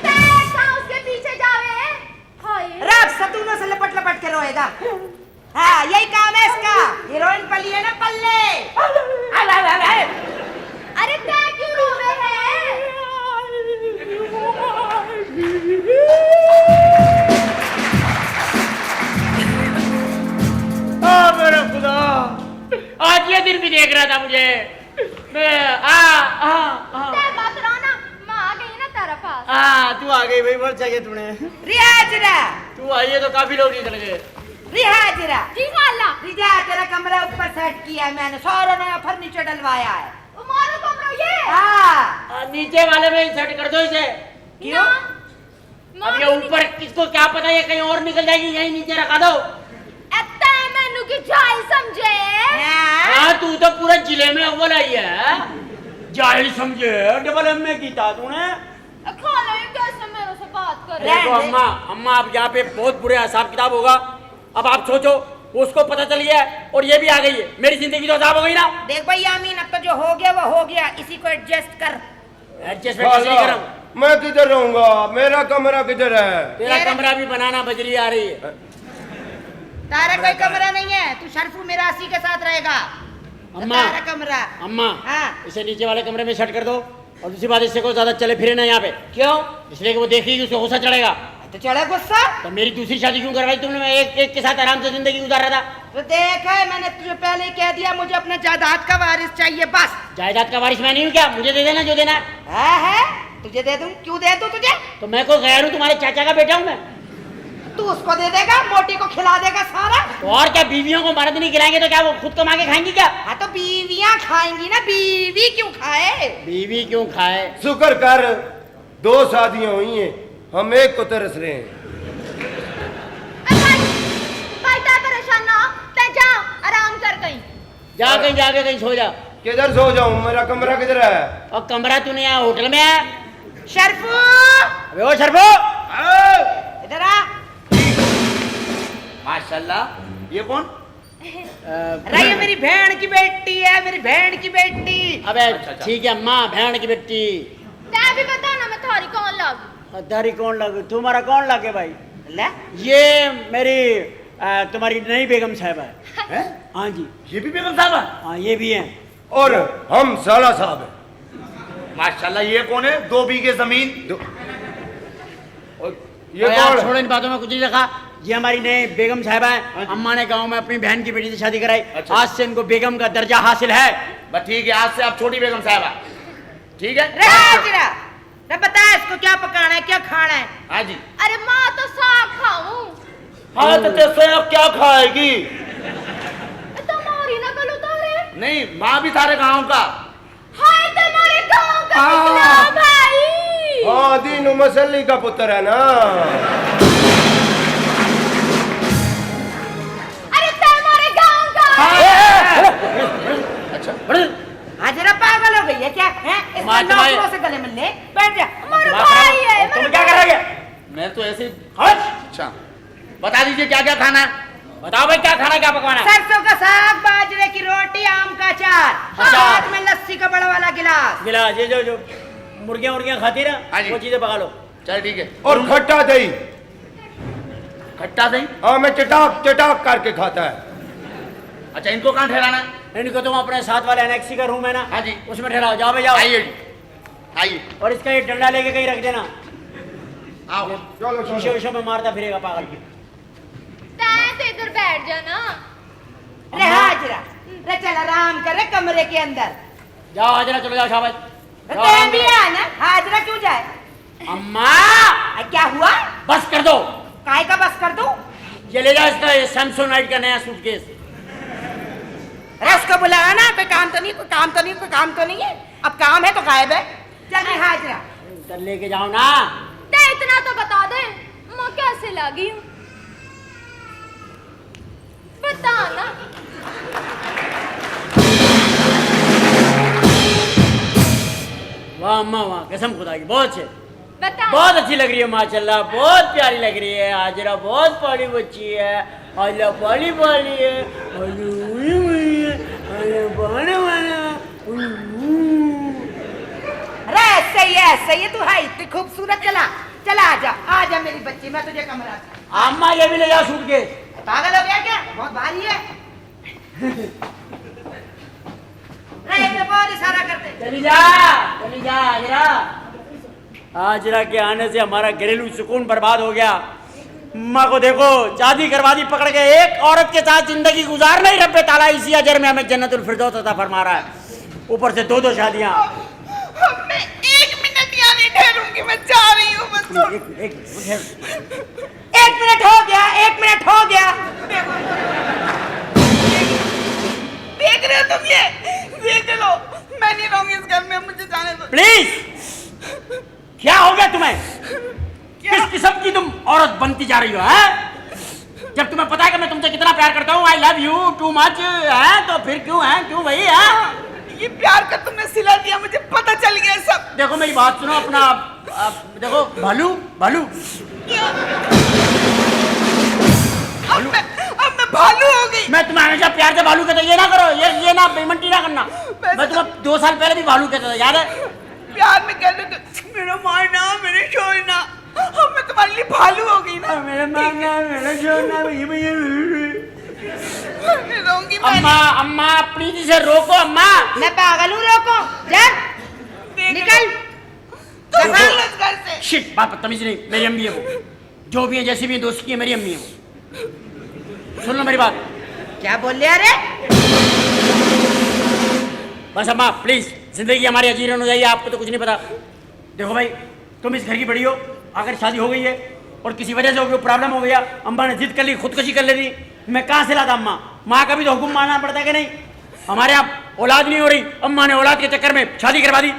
तै कहाँ उसके पीछे जावे? हाय रात सतूनों से लपट लपट के रोएगा। हाँ, यही काम है इसका। हीरोइन पली है ना, पल्ले। अरे तै क्यों रोवे है? मेरा खुदा, आज ये दिन भी देख रहा था मुझे। मैं तै मत रो ना, माँ आ गई ना तेरे पास। तू आ गई भाई, बहुत चाहिए तूने। रियाजरा, तू आई है तो काफी लोग निकल गए। रियाजरा, जी खाला, रिजा तेरा कमरा ऊपर सेट किया है मैंने, सारा नया फर्नीचर डलवाया है। तुम्हारा कमरा ये? हाँ, नीचे वाले में सेट कर दो इसे। क्यों? अब ये ऊपर किसको क्या पता, ये कहीं और निकल जाएगी, यहीं नीचे रखा दो। एत्ता मैनू की जाहिल समझे। हाँ, तू तो पूरे जिले में अव्वल आई है, जाहिल समझे। डबल एम में कीता तूने। खाला ये कैसे मेरे से बात कर रहे देखो अम्मा, अम्मा अब यहाँ पे बहुत बुरे हिसाब किताब होगा। अब आप सोचो, उसको पता चल गया है और ये भी आ गई है, मेरी जिंदगी तो अजाब हो गई ना। देख भाई यामीन, अब तो जो हो गया वो हो गया, इसी को एडजस्ट कर। एडजस्टमेंट कैसे नहीं करूं? मैं किधर रहूंगा? मेरा कमरा किधर है? तेरा कमरा भी बनाना बजरी आ रही है। तारा कोई कमरा नहीं है, तू शर्फू मिरासी के साथ रहेगा। अम्मा, तारा कमरा। अम्मा, हाँ। इसे नीचे वाले कमरे में सेट कर दो। और दूसरी बात, इससे को ज्यादा चले फिरे ना यहाँ पे। क्यों? इसलिए कि वो देखेगी, उसको गुस्सा चढ़ेगा। तो चढ़े गुस्सा। तो मेरी दूसरी शादी क्यों करवाई तुमने? मैं एक के साथ आराम से जिंदगी गुजार रहा था। तो देख है, मैंने तुझे पहले ही कह दिया, मुझे अपने जायदाद का वारिस चाहिए बस। जायदाद का वारिस मैं नहीं हूँ क्या? मुझे दे देना जो देना है। है? तुझे दे दूं? क्यों दे दूं तुझे? तो मैं कोई गैर हूँ? तुम्हारे चाचा का बेटा हूँ मैं। तू उसको दे देगा, मोटी को खिला देगा सारा। तो और क्या, बीवियों को मर्द नहीं खिलाएंगे तो क्या वो खुद कमा के खाएंगी क्या? हाँ तो बीवियां खाएंगी ना, बीवी क्यों खाए? बीवी क्यों खाए? शुक्र कर 2 शादियां हुई हैं, हम एक को तरस रहे हैं। भाई ता परेशान ना हो, ते जा आराम कर कहीं। जा कहीं, जाके कहीं सो जा। किधर सो जाऊं? मेरा कमरा किधर है? और कमरा तूने यहाँ होटल में है? शर्फू, अबे ओ शर्फो, इधर आ। माशाल्लाह, ये कौन? अरे ये मेरी बहन की बेटी है, मेरी बहन की बेटी। अबे ठीक है अम्मा, बहन की बेटी। ते भी बता ना, मैं थारी कौन लागू? दारी कौन लगे? तुम्हारा कौन लगे भाई? ले, ये मेरी तुम्हारी नई बेगम साहब है। हाँ जी, ये भी बेगम साहब है? हाँ ये भी हैं। और हम साला साहब हैं। माशाल्लाह, ये कौन है? 2 बीघे जमीन। और ये ये यार कौन? छोड़ो, इन बातों में कुछ नहीं रखा। ये हमारी नई बेगम साहबा है। अम्मा ने गांव में अपनी बहन की बेटी से शादी कराई। अच्छा। आज से इनको बेगम का दर्जा हासिल है। बस ठीक है, आज से आप छोटी बेगम साहब है, ठीक है? रहा जरा। रे बता इसको क्या पकाना है, क्या खाना है? हाँ जी। अरे माँ तो साग खाऊं। हाँ तो तेरे अब क्या खाएगी? तुम्हारी नकल उतारे। नहीं, माँ भी सारे गांव का। हाय तुम्हारे गांव का हाँ। निकला भाई। हाँ, दीनू मसल्ली का पुत्र है ना। अरे तुम्हारे गांव का। अच्छा, हाजरा पागल हो गई है क्या? हैं? इसको माँ, तुम्हारे- नौकरों से गले मिलने बैठ जा। हमारा भाई है। तुम क्या कर रहे हो? मैं तो ऐसे। हट! अच्छा, बता दीजिए क्या क्या खाना है? बताओ भाई, क्या खाना, क्या पकवाना है? सरसों का साग, बाजरे की रोटी, आम का अचार, अच्छा। साथ में लस्सी का बड़ा वाला गिलास। गिलास, ये जो मुर्गियां खाती ना, हाँ जी। वो चीजें पका लो। चल ठीक है। और खट्टा दही। खट्टा दही? हाँ, मैं चटाक चटाक करके खाता है। अच्छा, इनको कहाँ ठहराना है? इनको तुम अपने साथ वाले एनेक्सी का रूम है ना, हाँ जी। उसमें ठहराओ। जाओ भाई जाओ। आइए जी, आइए, और इसका ये डंडा लेके कहीं रख देना, आओ। चलो शीशे चलो। विशे में मारता फिरेगा पागल की। ते इधर बैठ जाना। रे हाजरा, रे चल आराम कर रे कमरे के अंदर। जाओ हाजरा, चलो जाओ शाबाश। रे जाओ, तेरे आराम भी करो। है ना, हाजरा क्यों जाए? अम्मा, क्या हुआ? बस कर दो। काय का बस कर दूं? ये ले जाओ इसका सैमसोनाइट का नया सूटकेस। अरे उसको बुलाया ना, कोई काम तो नहीं, कोई काम तो नहीं, कोई काम तो नहीं है। अब काम है तो गायब है। चल रे हाजरा। उधर लेके जाओ ना। ते इतना तो बता दे, मैं कैसे लगी हूँ? बता ना। वाह अम्मा वाह, कसम खुदा की, बहुत अच्छे, बता। बहुत अच्छी लग रही है माशाल्लाह, बहुत प्यारी लग रही है। हाजरा बहुत बड़ी बच्ची है, हाजरा बड़ी बड़ी है, हाजरा हुई हुई है, हाजरा बड़े बड़े। अरे सही है तू है इतनी खूबसूरत। चला चला, आजा मेरी बच्ची, मैं तुझे कमरा। अम्मा ये भी ले जाओ सूटकेस। पागल हो गया क्या? बहुत भारी है। रे एक बार इशारा करते। चली जा हाजरा। हाजरा के आने से हमारा घरेलू सुकून बर्बाद हो गया। अम्मा को देखो, शादी करवा दी पकड़ के, एक औरत के साथ जिंदगी गुजार नहीं, रब्बे ताला इसी अजर में हमें जन्नतुल फिरदौस अता फरमा रहा है। ऊपर से 2 शादियां। मैं 1 मिनट यहाँ नहीं ठहरूंगी, मैं जा रही हूँ बस। एक मिनट हो गया, 1 मिनट हो गया। देख रहे हो तुम ये? देख लो, मैं नहीं रहूंगी इस घर में, मुझे जाने दो। प्लीज, क्या हो गया तुम्हें? की तुम औरत बनती जा रही हो, है? जब तुम्हें पता है कि मैं तुमसे कितना प्यार करता हूँ, I love you too much, है? तो फिर क्यों है, क्यों भाई, है? ये प्यार का तुमने सिला दिया, मुझे पता चल गया सब। देखो मेरी बात सुनो, अपना देखो भालू भालू क्या? अब मैं भालू हो गई। मैं तुम्हें हमेशा प्यार से भालू कहता, ये ना करो, ये ना बेईमानी ना करना। मैं तुम्हें 2 साल पहले भी भालू कहता था, याद है? प्यार में कहते थे मेरा मारना, मेरे छोड़ना, अब मैं तुम्हारे लिए भालू हो गई ना। मेरा मारना, मेरा छोड़ना, मैं रहूंगी मैं अम्मा, अम्मा प्लीज इसे रोको अम्मा। मैं पागल हूँ, रोको जा, नहीं। निकल। तो निकल इस घर से। शिट, बात बदतमीज नहीं, मेरी अम्मी है वो, जो भी है जैसी भी है दोस्त की है, मेरी अम्मी है वो। सुन लो मेरी बात। क्या बोल रहे अरे? बस अम्मा प्लीज, जिंदगी हमारी अजीरन हो जाइए, आपको तो कुछ नहीं पता। देखो भाई, तुम इस घर की बड़ी हो, अगर शादी हो गई है और किसी वजह से कोई प्रॉब्लम हो गया, अम्मा ने जिद कर ली, खुदकुशी कर लेती, मैं कहाँ से लाता अम्मा? माँ का भी तो हुक्म मानना पड़ता है कि नहीं? हमारे यहाँ औलाद नहीं हो रही, अम्मा ने औलाद के चक्कर में शादी करवा दी।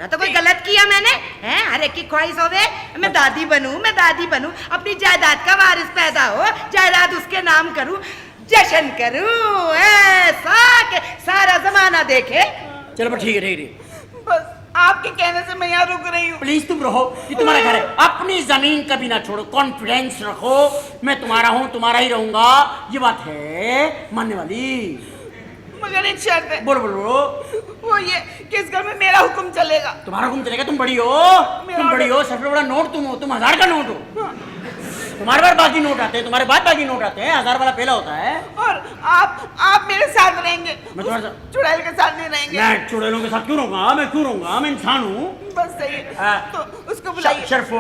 तो कोई गलत किया मैंने? हैं? हर एक की ख्वाहिश होवे मैं दादी बनूं, मैं दादी बनूं, अपनी जायदाद का वारिस पैदा हो, जायदाद उसके नाम करूं, जश्न करूं, ऐसा कि सारा जमाना देखे। चलो पर ठीक है, ठीक है, बस आपके कहने से मैं यहाँ रुक रही हूँ। प्लीज तुम रहो, ये तुम्हारा घर है, अपनी जमीन कभी ना छोड़ो, कॉन्फिडेंस रखो, मैं तुम्हारा हूँ, तुम्हारा ही रहूंगा, ये बात है मानने वाली। मगर एक शर्त है। बोलो बोलो। वो ये कि इस घर में मेरा हुक्म चलेगा। तुम्हारा हुक्म चलेगा? तुम बड़ी हो, तुम बड़ी हो, सबसे बड़ा नोट तुम हो, तुम 1000 का नोट हो। तुम्हारे पास बाकी नोट आते हैं, तुम्हारे पास बाकी नोट आते हैं, 1000 वाला पहला होता है। और आप मेरे साथ रहेंगे, मैं तुम्हारे साथ, चुड़ैल के साथ नहीं रहेंगे। मैं चुड़ैलों के साथ क्यों रहूंगा? मैं क्यों रहूंगा? मैं इंसान हूँ। बस सही है। हाँ। तो उसको बुलाइए। शर्फो,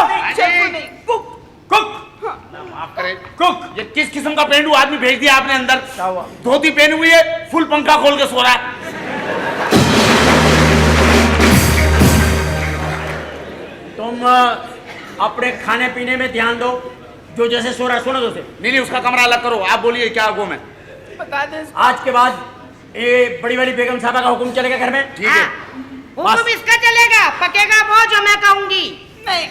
नहीं, शर्फू नहीं, कुक। कुक, माफ करें, कुक। ये किस किस्म का पेंडू आदमी भेज दिया आपने अंदर? क्या हुआ? धोती पहनी हुई है, फुल पंखा खोल के सो रहा है। तुम अपने खाने पीने में ध्यान दो, जो जैसे सो रहा है सोने दो उसे। नहीं, उसका कमरा अलग करो। आप बोलिए क्या हुक्म है? बता दे इसको। आज के बाद ये बड़ी वाली बेगम साहबा का हुक्म चलेगा घर में। ठीक है। हुक्म इसका चलेगा, पकेगा वो जो मैं कहूंगी। नहीं,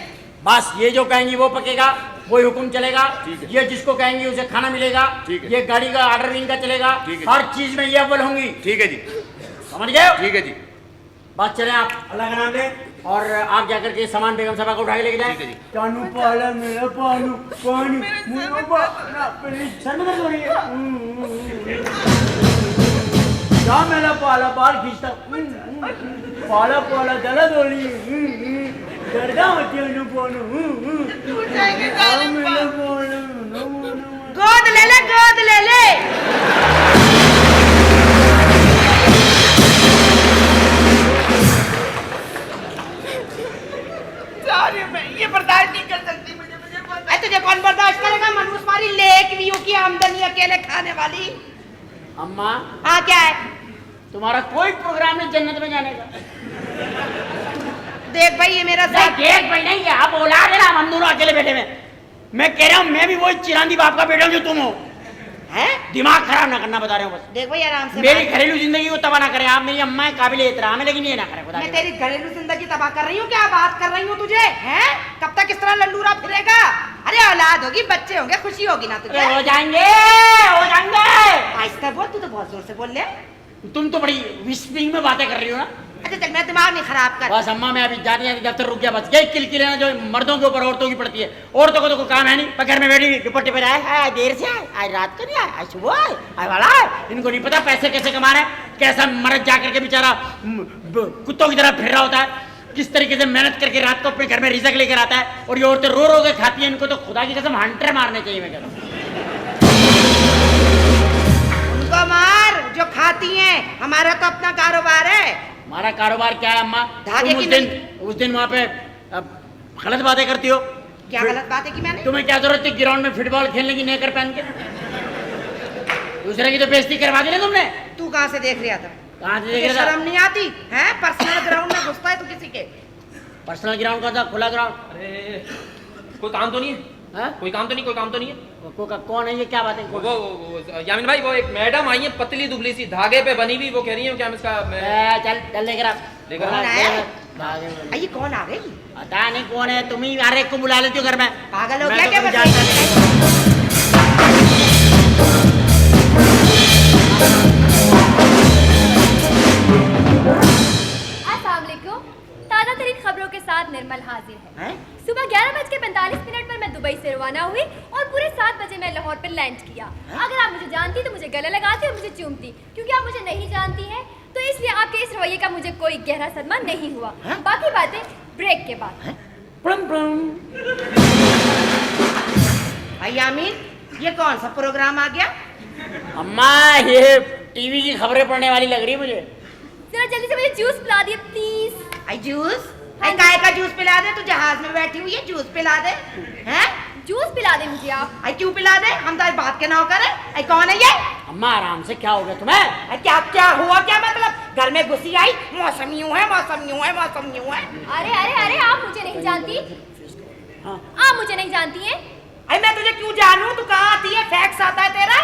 बस ये जो कहेंगी वो पकेगा, वही हुक्म चलेगा। ठीक है। ये जिसको कहेंगी उसे खाना मिलेगा। ठीक है। ये गाड़ी का ऑर्डर इनका चलेगा। ठीक है। हर चीज में ये अव्वल होंगी। ठीक है जी, समझ गए? ठीक है जी। बस चले, आप अल्लाह का नाम लें और आप जाकर के सामान बेगम साहबा को उठा के लेके जाएं। ठीक है जी। पानू पाला मेरा पानू पानू मेरा सर में दर्द हो रही है। जा मेरा पाला बाल खींचता, पाला पाला दर्द हो रही है, दर्दा होती है पानू। टूट जाएंगे जाने पर। गोद ले ले, गोद ले ले। जा रही हूँ मैं, ये बर्दाश्त नहीं कर सकती मुझे पता है। तुझे कौन बर्दाश्त करेगा? मनूस मारी लेक व्यू की आमदनी अकेले खाने वाली। अम्मा, हाँ क्या है? तुम्हारा कोई प्रोग्राम नहीं जन्नत में जाने का? देख भाई, ये मेरा साथ देख भाई नहीं है, आप औलाद है ना, हम दोनों अकेले बैठे में। मैं कह रहा हूँ मैं भी वही चिरांदी बाप का बेटा हूँ जो तुम हो। है। दिमाग खराब ना करना बता रहे हो बस। देख भाई आराम से मेरी बात। घरेलू जिंदगी को तबाह ना करें आप। मेरी अम्मा है, काबिल एहतराम है, लेकिन ये ना करें खुदा मैं के तेरी घरेलू जिंदगी तबाह कर रही हूँ? क्या बात कर रही हूँ तुझे? हैं? कब तक इस तरह लल्लूरा फिरेगा? अरे औलाद होगी, बच्चे होंगे, खुशी होगी ना तुझे? हो जाएंगे, हो जाएंगे। आहिस्ता बोल, तू तो बहुत जोर से बोल ले। तुम तो बड़ी विस्पिंग में बातें कर रही हो ना। अच्छा चल, मेरा दिमाग नहीं खराब कर। बस अम्मा, मैं अभी जाते जाते दफ्तर रुक गया, बस यही किलकिल ना जो मर्दों के ऊपर औरतों की पड़ती है। औरतों को तो कोई काम है नहीं, पर घर में बैठी दुपट्टे पे आए, देर से आए, आज रात को नहीं आए, आज सुबह आए, आज वाला आए। इनको नहीं पता पैसे कैसे कमाना है, कैसा मर्द जा करके बेचारा कुत्तों की तरह फिर रहा होता है, किस तरीके से मेहनत करके रात को अपने घर में रिजक लेकर आता है, और ये औरतें रो रो के खाती है। इनको तो खुदा की कसम हंटर मारने चाहिए। मैं कहता हूँ उनको मार जो खाती हैं, हमारा तो अपना कारोबार है। हमारा कारोबार क्या है अम्मा? धागे तुम की उस दिन वहाँ पे गलत बातें करती हो। क्या गलत बात है की मैंने? तुम्हें क्या जरूरत थी ग्राउंड में फुटबॉल खेलने की नेकर पहन के? दूसरे की तो बेइज्जती करवा दी ना तुमने। तू कहाँ से देख रहा था? कहाँ से तुझे देख रहा था? शर्म नहीं आती है? पर्सनल ग्राउंड में घुसता है तू किसी के? पर्सनल ग्राउंड का था, खुला ग्राउंड। अरे कोई काम तो नहीं है? हाँ? कोई काम तो नहीं, कोई काम तो नहीं है? कौन है ये? क्या बात है? वो यामिन भाई, वो एक मैडम आई है, पतली दुबली सी, धागे पे बनी हुई, वो कह रही है क्या हम इसका चल चल लेकर आप लेकर कौन आ- आया? धागे में। ये कौन आ गई? पता नहीं कौन है, तुम ही हर एक को बुला लेती हो घर में। पागल हो मैं गया तो क्या? कभी बताइए। जानता नहीं। अस्सलाम वालेकुम। ताज़ा तरीन खबरों के साथ निर्मल हाजिर है। सुबह 11:45 पर मैं दुबई से रवाना हुई और पूरे 7 बजे मैं लाहौर पर लैंड किया। अगर आप मुझे जानती तो मुझे गले लगाती और मुझे चूमती, क्योंकि आप मुझे नहीं जानती हैं तो इसलिए आपके इस रवैये का मुझे कोई गहरा सदमा नहीं हुआ। बाकी बातें ब्रेक के बाद। भाई आमीन, ये कौन सा प्रोग्राम आ गया? अम्मा ये टीवी की खबरें पढ़ने वाली लग रही है मुझे। जरा जल्दी से मुझे जूस पिला दिए प्लीज। I juice? आई काय का जूस पिला दे? तू जहाज में बैठी हुई है, जूस पिला दे। हैं? जूस पिला दे मुझे आप। आई क्यों पिला दे? हम तो बात के नौकर है। आई कौन है ये? अम्मा आराम से, क्या हो गया तुम्हें? आई क्या क्या हुआ? क्या मतलब? घर में घुसी आई, मौसम यूं है, मौसम यूं है, मौसम यूं है। अरे अरे अरे, आप मुझे नहीं जानती। हाँ। आप मुझे नहीं जानती हैं। आई मैं तुझे क्यों जानूं? तू कहाँ आती है? फैक्स आता है तेरा?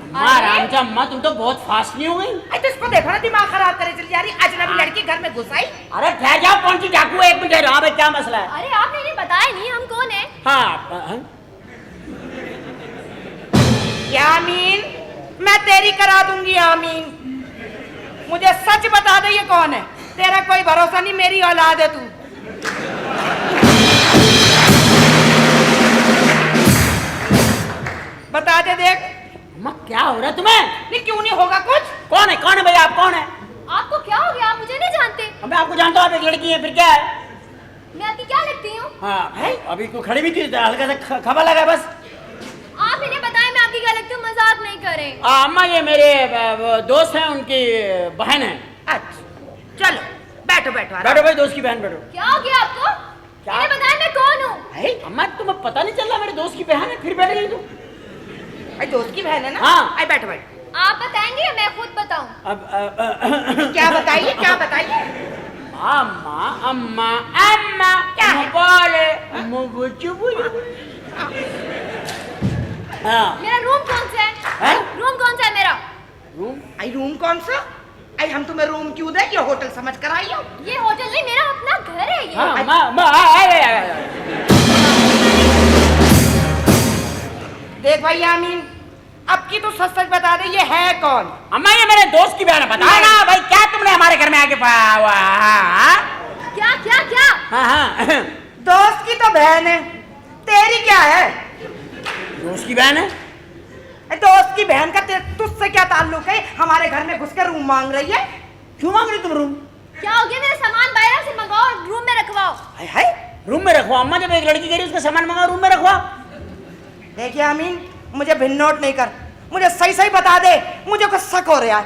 अम्मा आराम से, अम्मा तुम तो बहुत फास्ट नहीं हो गई। आई तो इसको देखो ना, दिमाग खराब करे चली जा रही। अजनबी लड़की घर में घुस आई। अरे ठहर जाओ, कौन सी डाकू है? एक मिनट ठहरो। हाँ भाई, क्या मसला है? अरे आपने इन्हें बताया नहीं हम कौन है। हाँ या आमीन, मैं तेरी करा दूंगी आमीन। मुझे सच बता दे ये कौन है? तेरा कोई भरोसा नहीं, मेरी औलाद है तू। बता दे देख। अम्मा क्या हो रहा है तुम्हें? नहीं क्यों नहीं होगा कुछ? कौन है भाई? आप कौन है? आपको क्या हो गया? आप मुझे नहीं जानते। मैं आपको जानता हूँ, आप एक लड़की है, फिर क्या है? मैं आपकी क्या लगती हूँ? हाँ है? अभी को खड़ी भी थी, हल्का सा खबर लगा बस। आप इन्हें बताएं मैं आपकी क्या लगती हूँ, मजाक नहीं करें। अम्मा ये मेरे वो दोस्त हैं, उनकी बहन है। अच्छा चलो बैठो बैठो आराम। बैठो भाई, दोस्त की बहन बैठो। क्या हो गया आपको? क्या? इन्हें बताएं मैं कौन हूँ। अम्मा तुम्हें पता नहीं चल रहा मेरे दोस्त की बहन है, फिर बैठ गई तुम? आई दोस्त की बहन है ना? हाँ। आई बैठो बैठो। आप बताएंगे या मैं खुद बताऊं? अब क्या बताइए, क्या बताइए? अम्मा अम्मा अम्मा क्या है? बोले हाँ मेरा रूम कौन सा है? रूम कौन सा है मेरा? रूम? आई रूम कौन सा? आई हम तुम्हें रूम क्यों दे? ये होटल समझ कर आई हो। ये होटल नहीं, मेरा अपना घर है ये। हाँ अम्मा देख भाई आमीन, अब की तू सच सच बता दे ये है कौन? अम्मा ये मेरे दोस्त की बहन है, बताओ ना भाई, क्या तुमने हमारे घर में आके पाया हुआ? क्या क्या क्या? हाँ दोस्त की तो बहन है, तेरी क्या है? दोस्त की बहन है? दोस्त की बहन का तुझसे क्या ताल्लुक है? हमारे घर में घुस कर रूम मांग रही है। क्यों मांग रही तुम रूम? क्या हो गया? मेरा सामान बाहर से मंगाओ और रूम में रखवाओ। हाय हाय, रूम में रखवा? अम्मा जब एक लड़की कह रही उसका सामान मंगा, रूम में रखवा? देखिए आमीन, मुझे भिन्नोट नहीं कर, मुझे सही सही बता दे, मुझे कुछ शक हो रहा है।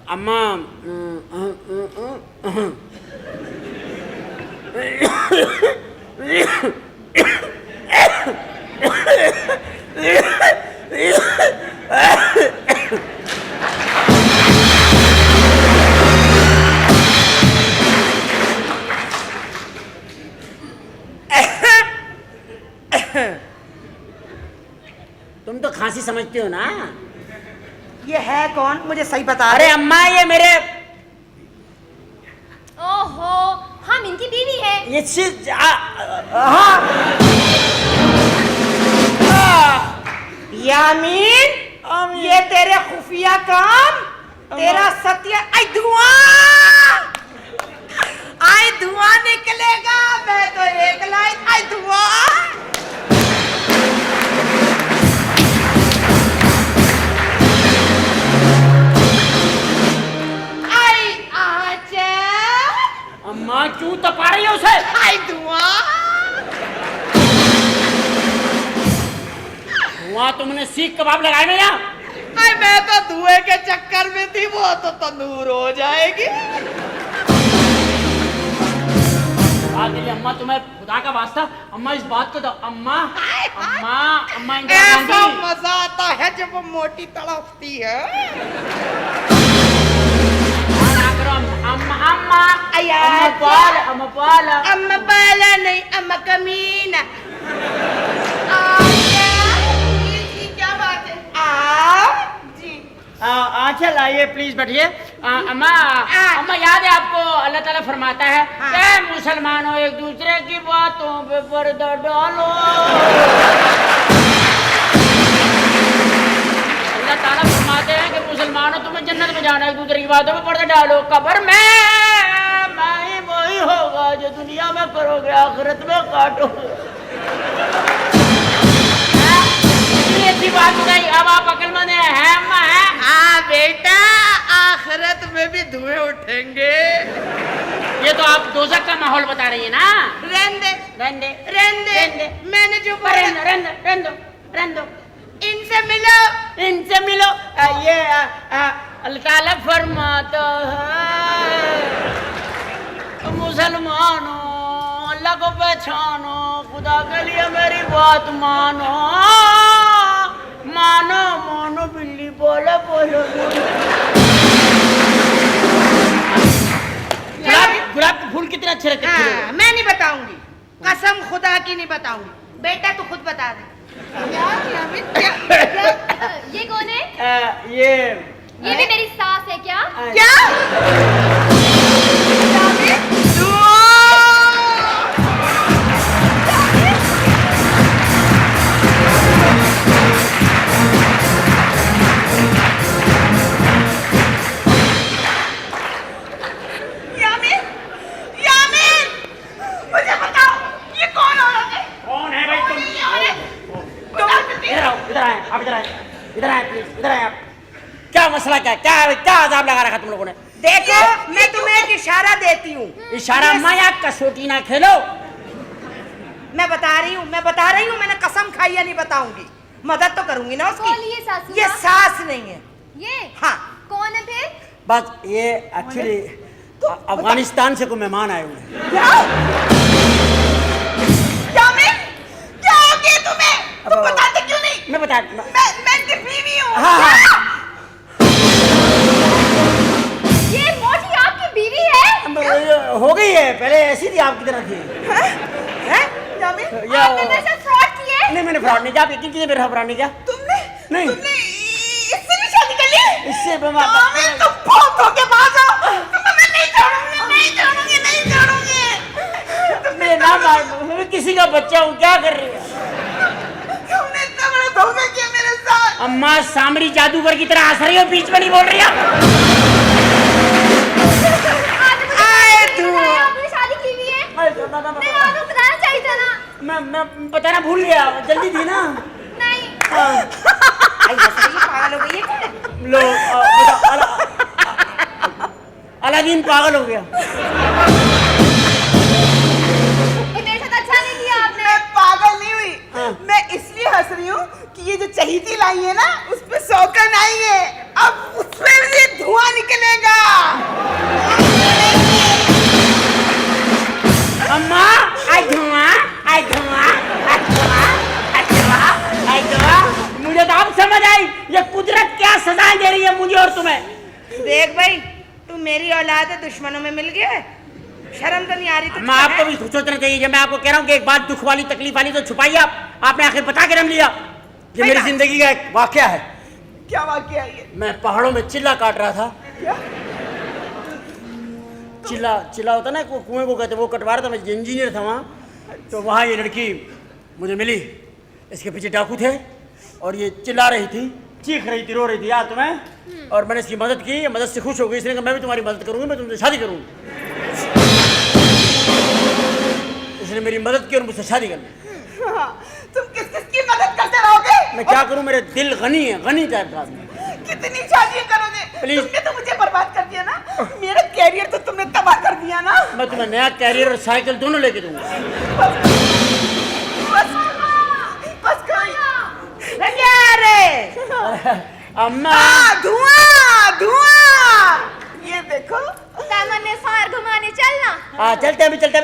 अम्मा तुम तो खांसी समझते हो ना? ये है कौन? मुझे सही बता अरे दे। अम्मा ये मेरे ओहो, हम इनकी बीवी है। ये चीज हाँ यामीन, ये तेरे खुफिया काम, तेरा सत्य। आई धुआं निकलेगा। मैं तो एक लाइन आई धुआं। आई आंचल। अम्मा क्यों तपा रही है उसे? आई धुआं। वहाँ तुमने सीख कबाब लगाए ना यहाँ? आई मैं तो धुएं के चक्कर में थी, वो तो तंदूर हो जाएगी। अम्मा तुम्हें खुदा का वास्ता, अम्मा इस बात को तो अम्मा अम्मा अम्मा ऐसा मजा आता है जब वो मोटी तड़पती है। अम्मा अम्मा अया अम्मा पाला अम्मा पाला नहीं, अम्मा कमीना। क्या बात है? आओ जी। अच्छा लाइए प्लीज बैठिए। अम्मा अम्मा याद है आपको अल्लाह ताला फरमाता है कि मुसलमानों एक दूसरे की बातों पे पर्दा डालो। अल्लाह ताला फरमाते हैं कि मुसलमानों तुम्हें जन्नत में जाना है, एक दूसरे की बातों पे पर्दा डालो। कब्र में मैं वही होगा जो दुनिया में करोगे आखिरत में काटोगे। अच्छी बात बताई, अब आप अकलमंद हैं अम्मा है? हाँ बेटा, आखिरत में भी धुएं उठेंगे। ये तो आप दोजख का माहौल बता रही है ना। रहने दे, मैंने जो रहने दो। इनसे मिलो। ये अल्लाह ताला फरमाता है मुसलमानों अल्लाह को पहचानो, खुदा के लिए मेरी बात मानो। मानो मानो बिल्ली बोलो। गुलाब के फूल कितने अच्छे लगते हैं। हाँ, मैं नहीं बताऊंगी, कसम खुदा की नहीं बताऊंगी। बेटा तू खुद बता दे। ये कौन है? ये भी मेरी सास है क्या? क्या? मुझे बताओ ये कौन औरत है? कौन है भाई तुम? इधर आए प्लीज, इधर आए आप। क्या मसला क्या आजाब लगा रखा तुम लोगों ने? देखो, मैं तुम्हें एक इशारा देती हूँ। इशारा माया कसौटी ना खेलो। मैं बता रही हूँ, मैंने कसम खाई है, नहीं बताऊंगी। मदद तो करूंगी ना उसकी। बोलिए सासू ये माँ। सास नहीं है। ये हाँ। कौन है फिर? बस ये एक्चुअली अफगानिस्तान से कोई मेहमान आए हुए हैं। क्या हो गया तुम्हें? तुम बताते क्यों नहीं? मैं बता मैं इनकी बीवी हूँ। हाँ। ये मोटी आपकी बीवी है? हो गई है, पहले ऐसी थी आपकी तरह थी। यामिन, आपने मेरे साथ फ्रॉड किए? नहीं मैंने फ्रॉड नहीं किया। आप यकीन कीजिए मेरा फ्रॉड नहीं किया। तुमने नहीं। इससे भी शादी कर ली? इससे यामिन, तुम बहुत धोखेबाज हो। मैं नहीं छोड़ूंगी। मैं ना मैं किसी का बच्चा हूँ, क्या कर रही है? तुमने इतना बड़ा धोखा किया मेरे साथ। अम्मा सामरी जादूगर की तरह हंस रही हो, बीच में नहीं बोल रही आप। आपने शादी की हुई है? नहीं, आपको बताना चाहिए था ना। मैं बताना भूल गया, जल्दी थी ना। नहीं। पागल हो गई है क्या? लो अलादीन पागल हो गया। मेरे साथ अच्छा नहीं किया आपने। मैं पागल नहीं हुई। मैं इसलिए हंस रही हूँ कि ये जो चहीती लाई है ना, उस पे सौकन आई है। अब उस पे भी धुआं निकलेगा। अम्मा आई धुआं। मुझे तो अब समझ आई ये कुदरत क्या सजाएं दे रही है मुझे और तुम्हें। देख भाई, तू मेरी औलाद है, दुश्मनों में मिल गया है। शर्म तो नहीं आ रही? अम्मा आपको भी सोचना चाहिए। जब मैं आपको कह रहा हूँ कि एक बात दुख वाली तकलीफ वाली तो छुपाई आपने आखिर बता के रम लिया। ये मेरी जिंदगी का एक वाकया है। क्या वाकया है ये? मैं पहाड़ों में चिल्ला काट रहा था। क्या? चिल्ला होता ना, कुएं को कहते, वो कटवा रहा था। मैं इंजीनियर था वहाँ। तो वहाँ ये लड़की मुझे मिली। इसके पीछे डाकू थे और ये चिल्ला रही थी, चीख रही थी, रो रही थी यार तुम्हें। और मैंने इसकी मदद की, मदद से खुश हो गई। इसने कहा मैं भी तुम्हारी मदद करूँगी, मैं तुमसे शादी करूँगी। इसने मेरी मदद की और मुझसे शादी कर ली। तुम किसकी मदद करते रहोगे? मैं क्या करूँ, मेरे दिल गनी है, गनी टाइप का आदमी। कितनी शादी करोगे? Please. तुमने तो मुझे बर्बाद कर दिया ना। मेरा कैरियर तो तुमने तबाह कर दिया ना। मैं तुम्हें नया कैरियर और साइकिल दोनों लेके दूंगा। बस करो। अम्मा धुआं। ये देखो। तमन्ने सार घुमाने चलना। चलते अभी चलते।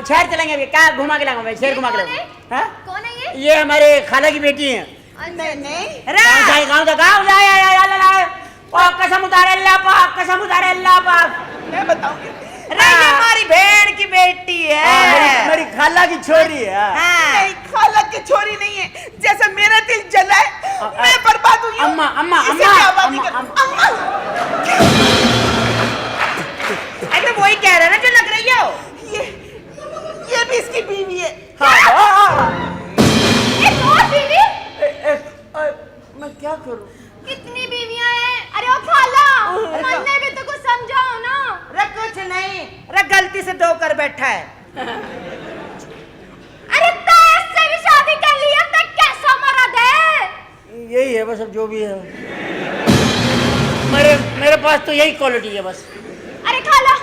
शहर चलेंगे अभी। क्या घुमा के लाऊंगा मैं? शहर घुमा के लाऊंगा। कौन है ये? ये हमारे खाला की बेटी है। नहीं। कसम उतारे अल्लाह पाक। मैं बताऊंगी। हमारी भेड़ की बेटी है। मेरी खाला की छोरी है। नहीं, खाला की छोरी नहीं है। जैसे मेरा दिल जला है, मैं बर्बाद हूँ, क्यों? अम्मा, अम्मा, इससे अम्मा, क्या बात अम्मा, कर- अम्मा। अम्मा अरे वही कह रहा है ना जो लग रही है वो। ये भी इसकी बीवी है। एक और बीवी? मैं क्या करूं? कितनी बीवियां हैं? अरे ओ खाला, मरने भी तो कुछ समझाओ ना। अरे कुछ नहीं, अरे गलती से 2 कर बैठा है। अरे तेज से भी शादी कर ली है, तक कैसा मर्द है? यही है बस, अब जो भी है। मेरे पास तो यही क्वालिटी है बस। अरे खाला,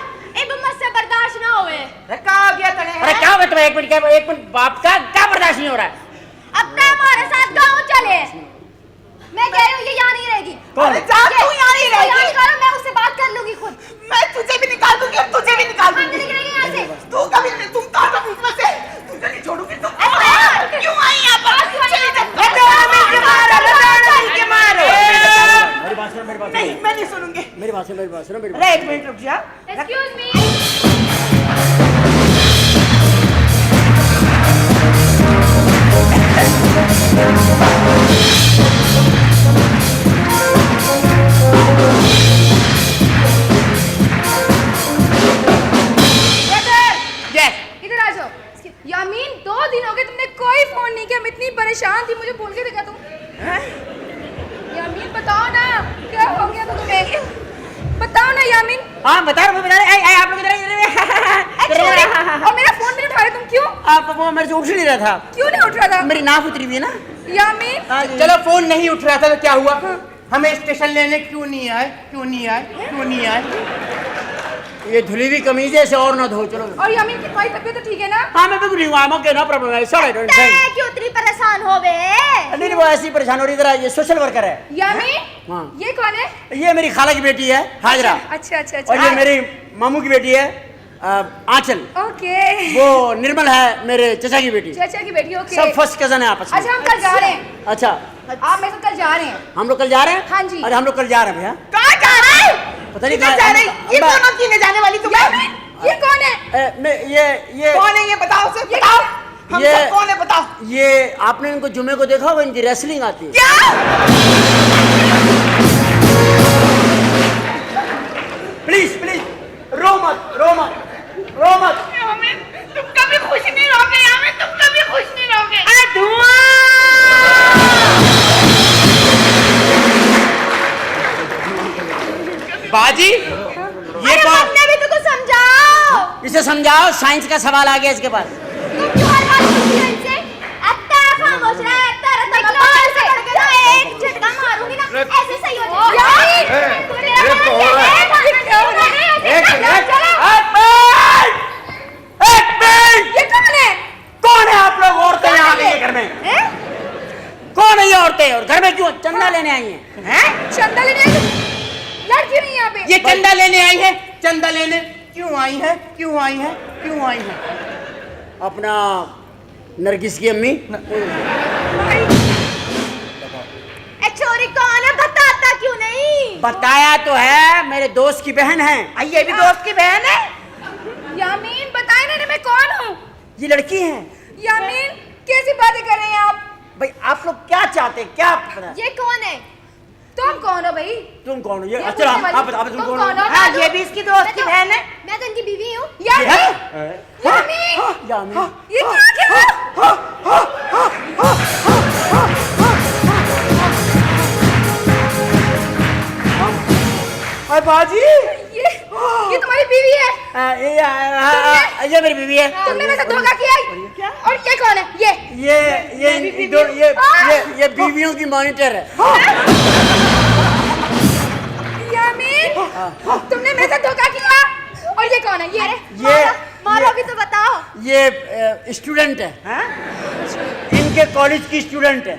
एक मुझसे बर्दाश्त ना होए। अरे कहा गया तने अरे क्या हुआ तुम्हें? एक मिनट बाप का क्या बर्दाश्त नहीं हो रहा है? अब तो हमारे साथ गाँव चले। मैं कह रही हूँ ये यहाँ नहीं रहेगी। कौन? अरे जा, तू यहाँ नहीं इसको रहेगी। करो, मैं उससे बात कर लूंगी खुद। मैं तुझे भी निकाल दूंगी और तुझे भी निकाल हम दूंगी। निकलेंगे यहाँ से। तू कभी नहीं, तुम कहाँ बीच में से? तुझे नहीं छोड़ूंगी तुम। अरे, क्यों आई यहाँ पर? चली जा। मेरी बात सुनो, मेरी बात नहीं, सुनो, मैं नहीं सुनूंगी। मेरी बात सुनो, मेरी बात सुनो, मेरी बात अरे 1 मिनट रुक जा। Excuse me. इधर आ जाओ। यामीन, 2 दिन हो गए तुमने कोई फोन नहीं किया, मैं इतनी परेशान थी, मुझे बोल के देखा तुम। यामीन बताओ ना, क्या हो गया था तुम्हें? बताओ ना यामीन। हाँ बता रहा हूँ, बता रहा हूँ। आप लोग इधर और मेरा फोन भी नहीं उठा रहे तुम, क्यों? आप वो मेरे से उठ नहीं रहा था। क्यों नहीं उठ रहा था? मेरी नाक उतरी हुई है ना। यामीन, चलो फोन नहीं उठ रहा था तो क्या हुआ? हमें स्टेशन लेने क्यों नहीं आए? क्यों नहीं आए? क्यों नहीं आए? ये धुली हुई कमीज है, इसे और ना धो। चलो। और यामीन की तुम्हारी तबीयत तो ठीक है ना? हाँ मैं बिल्कुल ठीक हूँ। ओके, नो प्रॉब्लम है। सॉरी, डोंट तै क्यों इतनी परेशान हो बे? नहीं, वो ऐसी परेशान हो रही। इधर ये सोशल वर्कर है। यामीन, हाँ। ये कौन है? ये मेरी खाला की बेटी है, हाजरा। अच्छा अच्छा और ये मेरी मामू की बेटी है, आंचल। ओके। वो निर्मल है, मेरे चचा की बेटी। चाचा की बेटी, ओके। सब फर्स्ट कजन है आपस में। अच्छा हम कल जा रहे हैं। अच्छा, आप मेरे साथ कल जा रहे हैं? हम लोग कल जा रहे हैं। हाँ जी। अरे हम लोग कल जा रहे हैं भैया। कहाँ जा रहा है? पता नहीं किधर जा रही? ये अम्मा- कौन होती है जाने वाली तुम? यामीन, ये कौन है? ये कौन है ये बताओ उसे, ये बताओ। कौन हम ये- सब कौन है बताओ? ये आपने इनको जुम्मे को देखा होगा, इनकी रेसलिंग आती है। क्या? प्लीज प्लीज, रो मत, रो मत, रो मत। यामीन, तुम कभी खुश नहीं रहोगे। यामीन, तुम कभी खुश नहीं रहोगे। बाजी ये अरे कौन? हमने भी तो कुछ समझाओ। इसे समझाओ, साइंस का सवाल आ गया इसके पास। तुम क्यों हर बात पूछती हो इनसे? अत्ता खामोश रहे, अत्ता रत्ता कपाल से पड़ गया, एक झटका मारूंगी ना, ऐसे सही हो जाएगा। यामीन, ये तो हो रहा है। ये कौन है? कौन है आप लोग? औरतें यहाँ आ गई है घर में। कौन है ये औरतें? और घर में क्यों चंदा लेने आई हैं? चंदा लेने आई हो? लड़की नहीं यहाँ पे। ये चंदा लेने आई है। चंदा लेने क्यों आई है? क्यों आई है? क्यों आई है? अपना नरगिस की अम्मी। छोरी कौन है? बताता क्यों नहीं? बताया तो है, मेरे दोस्त की बहन है। ये भी दोस्त की बहन है। यामीन बताए ना मैं कौन हूँ? ये लड़की है। यामीन कैसी बातें कर रहे हैं आप? भाई आप लोग क्या चाहते हैं? क्या पता? ये कौन है? तुम कौन हो भाई? तुम कौन हो? ये ये अच्छा, पूछने वाली- आप बताओ, तुम कौन हो? हाँ, ये भी इसकी दोस्त की बहन है। मैं तो इनकी बीवी हूँ। ये यामीन, है? यामीन, यामीन। ये क्या क्या? अरे बाजी, ये तुम्हारी बीवी है? ये मेरी बीवी है। तुमने मेरे साथ धोखा किया? क्या? और ये कौन है? ये बीवियों की मॉनिटर है। यामीन, तुमने मेरे साथ धोखा किया? और ये कौन है? ये मारोगी तो बताओ। ये स्टूडेंट है, इनके कॉलेज की स्टूडेंट है।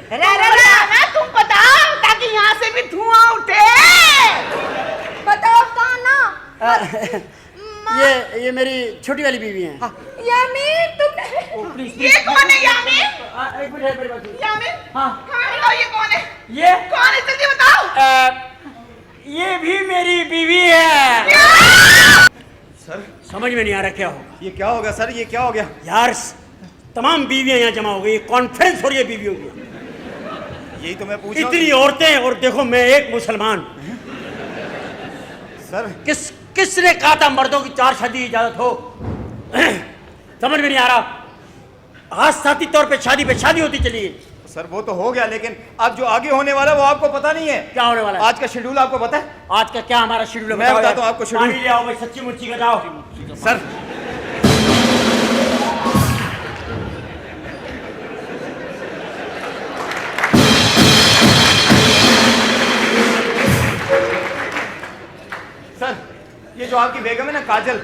तुम बताओ ताकि यहाँ से भी धुआं उठे। बताओ कौन ना? ये मेरी छोटी वाली बीवी है। यामीन तुमने ये कौन है यामीन? एक मिनट, मेरी बात सुनो। यामीन, हाँ, हाँ बताओ ये कौन है? ये कौन है जल्दी बताओ। ये भी मेरी बीवी है। सर समझ में नहीं आ रहा क्या होगा ये क्या हो गया सर? ये क्या हो गया? यार। तमाम बीवियां यहाँ जमा हो गई, कॉन्फ्रेंस हो रही है बीवियों की। यही तो मैं पूछ रहा हूँ। इतनी औरतें और देखो मैं एक मुसलमान। सर किसने कहा था मर्दों की 4 शादी की इजाजत हो? समझ में नहीं आ रहा। आज साथी तौर पे शादी होती चली है। सर वो तो हो गया, लेकिन अब जो आगे होने वाला है वो आपको पता नहीं है। क्या होने वाला है? आज का शेड्यूल आपको पता है? आज का क्या हमारा शेड्यूल है? मैं बताता हूँ आपको शेड्यूल। पानी ले आओ भाई, सच्ची मुच्ची का जाओ। सर सर ये जो आपकी बेगम है ना काजल,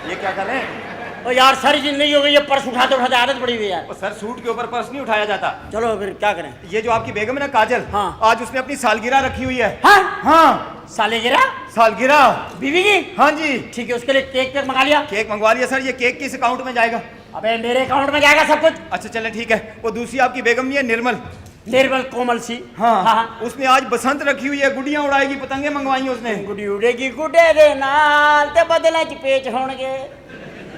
ये क्या कर रहे हैं? और यार सारी जिंदगी हो गई है पर्स उठाते उठाते आदत पड़ी हुई है यार। और सर सूट के ऊपर पर्स नहीं उठाया जाता। चलो फिर क्या करें? ये जो आपकी बेगम है ना काजल, हाँ। आज उसने अपनी सालगिरह रखी हुई है। हाँ हाँ सालगिरह सालगिरह बीवी की। हाँ जी। ठीक है, उसके लिए केक मंगा लिया। केक मंगवा लिया सर। ये केक किस अकाउंट में जाएगा? अबे मेरे अकाउंट में जाएगा सब कुछ। अच्छा चले ठीक है। वो दूसरी आपकी बेगम नहीं है निर्मल? निर्मल कोमल सी। हाँ, उसने आज बसंत रखी हुई है, गुड़ियां उड़ाएगी, पतंगे मंगवाई उसने। गुड़ी उड़ेगी गुडे दे नाल ते बदले च पेच होणगे।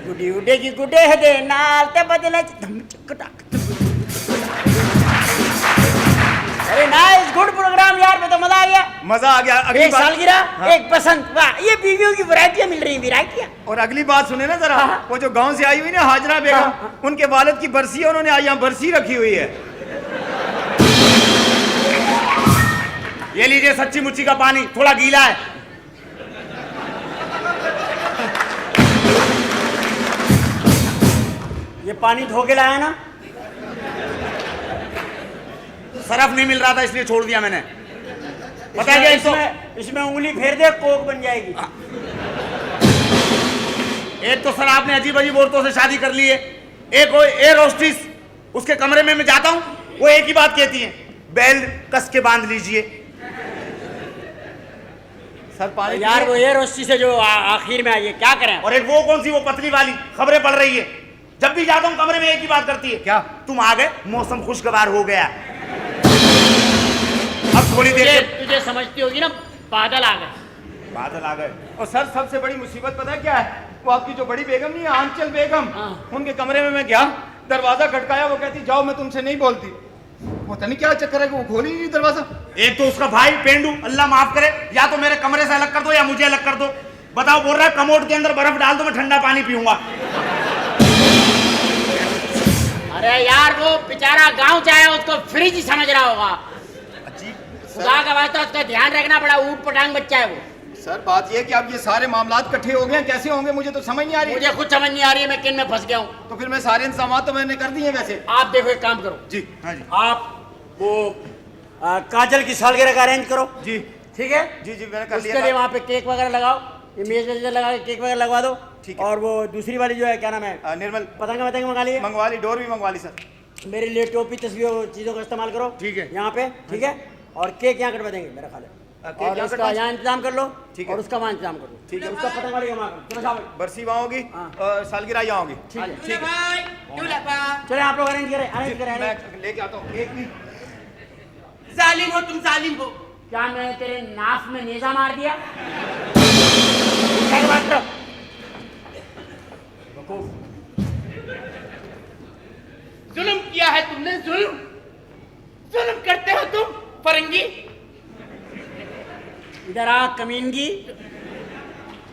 गुड़ी उड़ेगी गुडे दे नाल ते बदले च धम चक टक। अरे नाइस, गुड प्रोग्राम यार, में तो मजा आ गया। मजा आ गया। एक सालगिरह, एक बसंत, वाह ये बीवियों की वैरायटियां मिल रही, वैरायटियां। और अगली बात सुने ना जरा, हाँ। वो जो गांव से आई हुई ना हाजरा बेगम, उनके वालिद की बरसी है, उन्होंने आज यहाँ बरसी रखी हुई है। ये लीजिए सच्ची मुच्ची का पानी, थोड़ा गीला है। ये पानी धो के लाया ना? सरफ नहीं मिल रहा था इसलिए छोड़ दिया मैंने। पता है क्या इसमें उंगली फेर दे, कोक बन जाएगी। एक तो सर आपने अजीब अजीब औरतों से शादी कर ली है। एक वो एयर होस्टिस, उसके कमरे में मैं जाता हूँ, वो एक ही बात कहती है, बेल्ट कस के बांध लीजिए। सर पानी यार वो एयर होस्टिस से जो आखिर में आई है, क्या करें? और एक वो कौन सी, वो पतली वाली खबरें पढ़ रही है। जब भी जाता हूँ कमरे में एक ही बात करती है, क्या? तुम आ गए, मौसम खुशगवार हो गया। अब थोड़ी देर तुझे समझती होगी ना, बादल आ गए। बादल आ गए। और सर सबसे बड़ी मुसीबत पता है क्या है? वो आपकी जो बड़ी बेगम नहीं है आंचल बेगम, उनके कमरे में मैं गया, दरवाजा खटकाया, वो कहती जाओ मैं तुमसे नहीं बोलती। पता नहीं क्या चक्कर है कि वो खोल ही नहीं दरवाजा। एक तो उसका भाई पेंडू, अल्लाह माफ करे, या तो मेरे कमरे से अलग कर दो या मुझे अलग कर दो। बताओ, बोल रहा है कमोड के अंदर बर्फ डाल दो, मैं ठंडा पानी पीऊंगा। अरे यार वो बेचारा गांव से आया, उसको फ्रिज समझ रहा होगा। खुदा का वास्ता उसका ध्यान रखना, बड़ा ऊट पटांग बच्चा है वो। सर बात ये है कि अब ये सारे मामलात इकट्ठे हो गए हैं, कैसे होंगे मुझे तो समझ नहीं आ रही। मुझे कुछ समझ नहीं आ रही है, मैं किन में फंस गया हूँ। तो फिर मैं सारे इंतजाम तो मैंने कर दिए वैसे। आप देखो, एक काम करो जी। हाँ जी। आप वो काजल की सालगिरह का अरेंज करो। जी ठीक है जी जी मैंने कर उसके लिया लिए था। वहाँ पे केक वगैरह लगाओ, ये मेज वेज लगा के केक वगैरह लगवा दो। ठीक है। और वो दूसरी वाली जो है, क्या नाम है, निर्मल पतंग मंगा लिए। मंगवा ली, डोर भी मंगवा ली सर। मेरे लिए टोपी तस्वीरों चीज़ों का इस्तेमाल करो। ठीक है। यहाँ पे, ठीक है। और केक यहाँ कटवा देंगे मेरा ख्याल है। केक और यहाँ उसका कटवा- यहाँ इंतजाम कर लो। ठीक है। और उसका वहाँ इंतजाम कर लो। ठीक है। उसका पतंग वाली वहाँ करो। चलो जाओ। बरसी वहाँ होगी हाँ। और सालगिरह यहाँ होगी। ठीक है। ठीक है चले आप लोग अरेंज करें, अरेंज करें। मैं लेके आता हूँ केक भी। जालिम हो तुम, जालिम हो। क्या मैंने तेरे नाक में नेजा मार दिया? क्या बात करो? जुल्म किया है तुमने, जुल्म जुल्म करते हो तुम फरंगी। इधर आओ कमीनगी,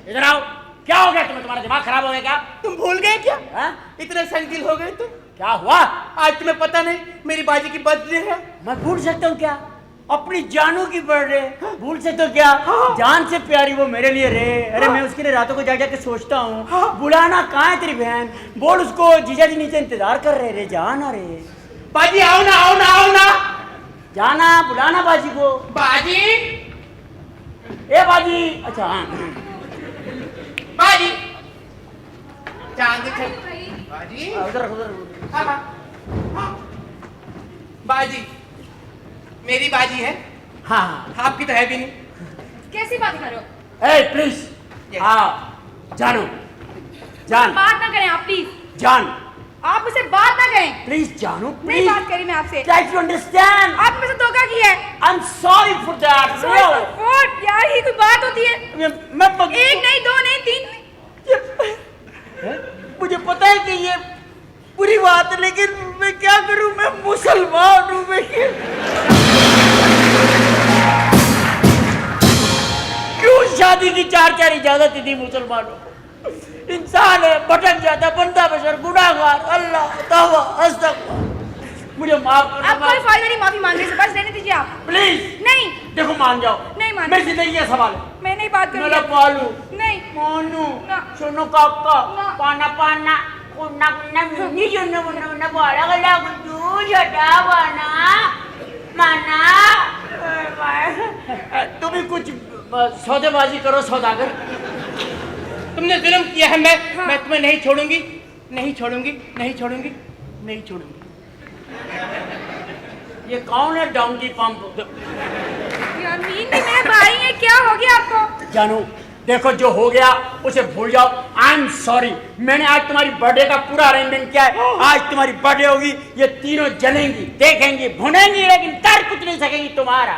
इधर आओ। क्या हो गया तुम्हें? तुम्हारा दिमाग खराब हो गया क्या? तुम भूल गए क्या? हाँ? इतने संगीन हो गए तुम। क्या हुआ? आज तुम्हें पता नहीं मेरी बाजी की बर्थडे है। मैं भूल सकता हूँ क्या? अपनी जानू की बर्थडे भूल सकता हूँ क्या? जान से प्यारी वो मेरे लिए रे। अरे मैं उसके लिए रातों को जा जाके सोचता हूँ, बुलाना कहाँ है तेरी बहन? बोल उसको जीजा जी नीचे इंतजार कर रहे रे, जाना रे। बाजी आओ ना, आओ ना, आओ ना। जाना, बुलाना बाजी को। बाजी, ए बाजी। अच्छा हाँ, बाजी, चांद छल। बाजी, उधर उधर। हाँ, हाँ। बाजी मेरी बाजी है। हाँ हाँ। आपकी तो है भी नहीं। कैसी बात कर रहे हो? ए प्लीज हाँ, जानो, जान, बात ना करें आप प्लीज। जान, आप मुझसे बात ना करें। प्लीज जानो, नहीं प्लीज बात करी मैं आपसे। Try to understand. आप मुझसे धोखा किया है। I am sorry for that. Sorry for what? यार ये कोई बात होती है? मैं एक नहीं, दो नहीं, तीन नहीं। मुझे पता है कि ये बुरी बात है, लेकिन मैं क्या करूं? मैं मुसलमान हूं। मैं शादी की 4 इजाजत थी मुसलमानों। इंसान है, भटक जाता, बंदा बशर, गुनाहगार, अल्लाह तौबा अस्तगफुर, मुझे माफ कर आप कोई फायदा नहीं माफी मांगने से, बस रहने दीजिए आप। प्लीज। नहीं देखो मान जाओ, नहीं मान, मेरी जिंदगी का सवाल है, मैं नहीं बात मेरा करूंगी। पालू नहीं मोनू ना। सुनो काका ना। पाना पाना कुन्ना कुन्ना मिन्नी जुन्ना मुन्ना मुन्ना बाड़ा गला कुन्नू छटा बाना माना। तुम ही कुछ सौदेबाजी करो सौदागर। तुमने जुल्म किया है, मैं तुम्हें नहीं छोड़ूंगी, नहीं छोड़ूंगी, नहीं छोड़ूंगी, नहीं छोड़ूंगी। ये कौन है डोंकी पंप? यामीन भी मेरे भाई है, क्या हो गया आपको? जानू देखो जो हो गया उसे भूल जाओ। आई एम सॉरी, मैंने आज तुम्हारी बर्थडे का पूरा अरेंजमेंट किया है। आज तुम्हारी बर्थडे होगी, ये तीनों जलेंगी, देखेंगी, भुनेंगी, लेकिन कर कुछ नहीं सकेंगी तुम्हारा।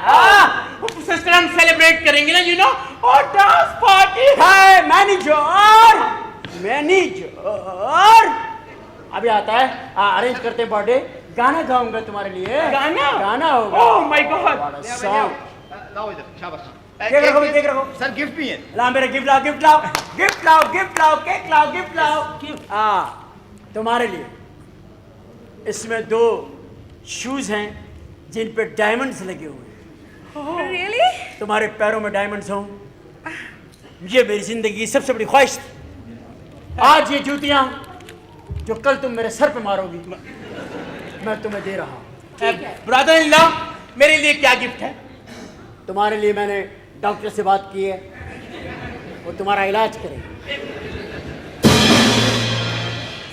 सिस्टर हम सेलिब्रेट करेंगे ना, यू नो, और डांस पार्टी। है मैनेजर, मैनेजर अभी आता है, अरेंज करते हैं बर्थडे। गाना गाऊंगा तुम्हारे लिए। गाना होगा। ओह माय गॉड। सॉन्ग लाओ इधर, शाबाश। केक रखो, केक रखो। सर गिफ्ट भी है। ला मेरे गिफ्ट लाओ, गिफ्ट लाओ, गिफ्ट लाओ, गिफ्ट लाओ, केक लाओ, गिफ्ट लाओ। तुम्हारे लिए इसमें 2 शूज हैं जिन पे डायमंड्स लगे हुए हैं। रियली? तुम्हारे पैरों में डायमंड्स हों, ये मेरी जिंदगी की सबसे बड़ी ख्वाहिश थी। आज ये जूतियां जो कल तुम मेरे सर पे मारोगी, मैं तुम्हें दे रहा हूं। ब्रदर इन लॉ, मेरे लिए क्या गिफ्ट है? तुम्हारे लिए मैंने डॉक्टर से बात की है, वो तुम्हारा इलाज करेगा।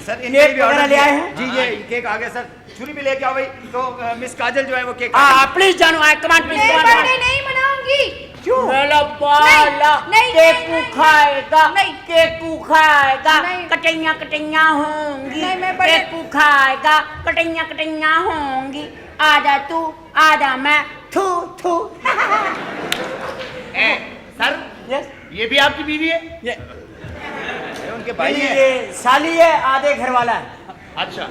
सर केक इनके भी वगैरह ऑर्डर ले आए हैं? जी, ये केक आ गया सर। छुरी भी लेके आओ भाई। तो मिस काजल जो है वो केक प्लीज जानू, कमांड प्लीज, नहीं बर्थडे नहीं मनाऊंगी। क्यों? मेरा बाला नहीं, केक नहीं, खाएगा, नहीं। केक खाएगा, नहीं। कटैया कटैया होंगी, नहीं, मैं बर्थडे- केक खाएगा, कटैया कटैया होंगी। आजा तू, आजा मैं, थू थू। सर यस, ये भी आपकी बीवी है? ये उनके भाई है। ये साली है, आधे घर वाला है। अच्छा,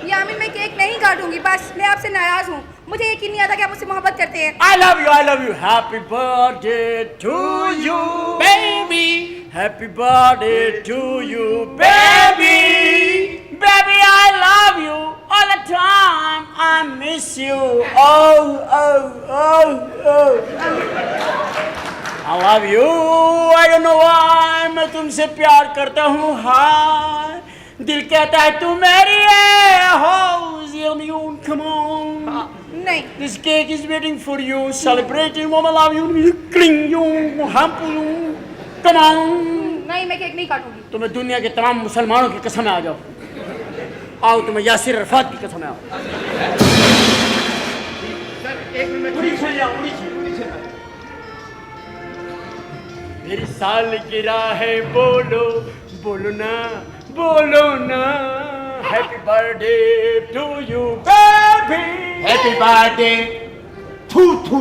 यामीन मैं केक नहीं काटूंगी, बस मैं आपसे नाराज हूँ। मुझे यकीन नहीं आता कि आप मुझसे मोहब्बत करते हैं। I love you, I love you. Happy birthday to you, baby. Happy birthday to you, baby. Baby, I love you all the time. I miss you. Oh, oh, oh, oh. I love you. I don't know why. मैं तुमसे प्यार करता हूँ। हाँ, दिल कहता है तू मेरी है। How's you? Come on. नहीं This cake is waiting for you, celebrating, mama love you, cling you, humble you, come on. नहीं, मैं केक नहीं काटूंगी। तुम्हें दुनिया के तमाम मुसलमानों की कसम आ जाओ। आओ तुम्हें यासिर अरफात की कसम आओ। सर 1 मिनट उड़ी चल जाओ, उड़ी चल। मेरी सालगिरह है, बोलो बोलो ना, बोलो ना। Happy birthday to you, baby. Happy birthday थू थू।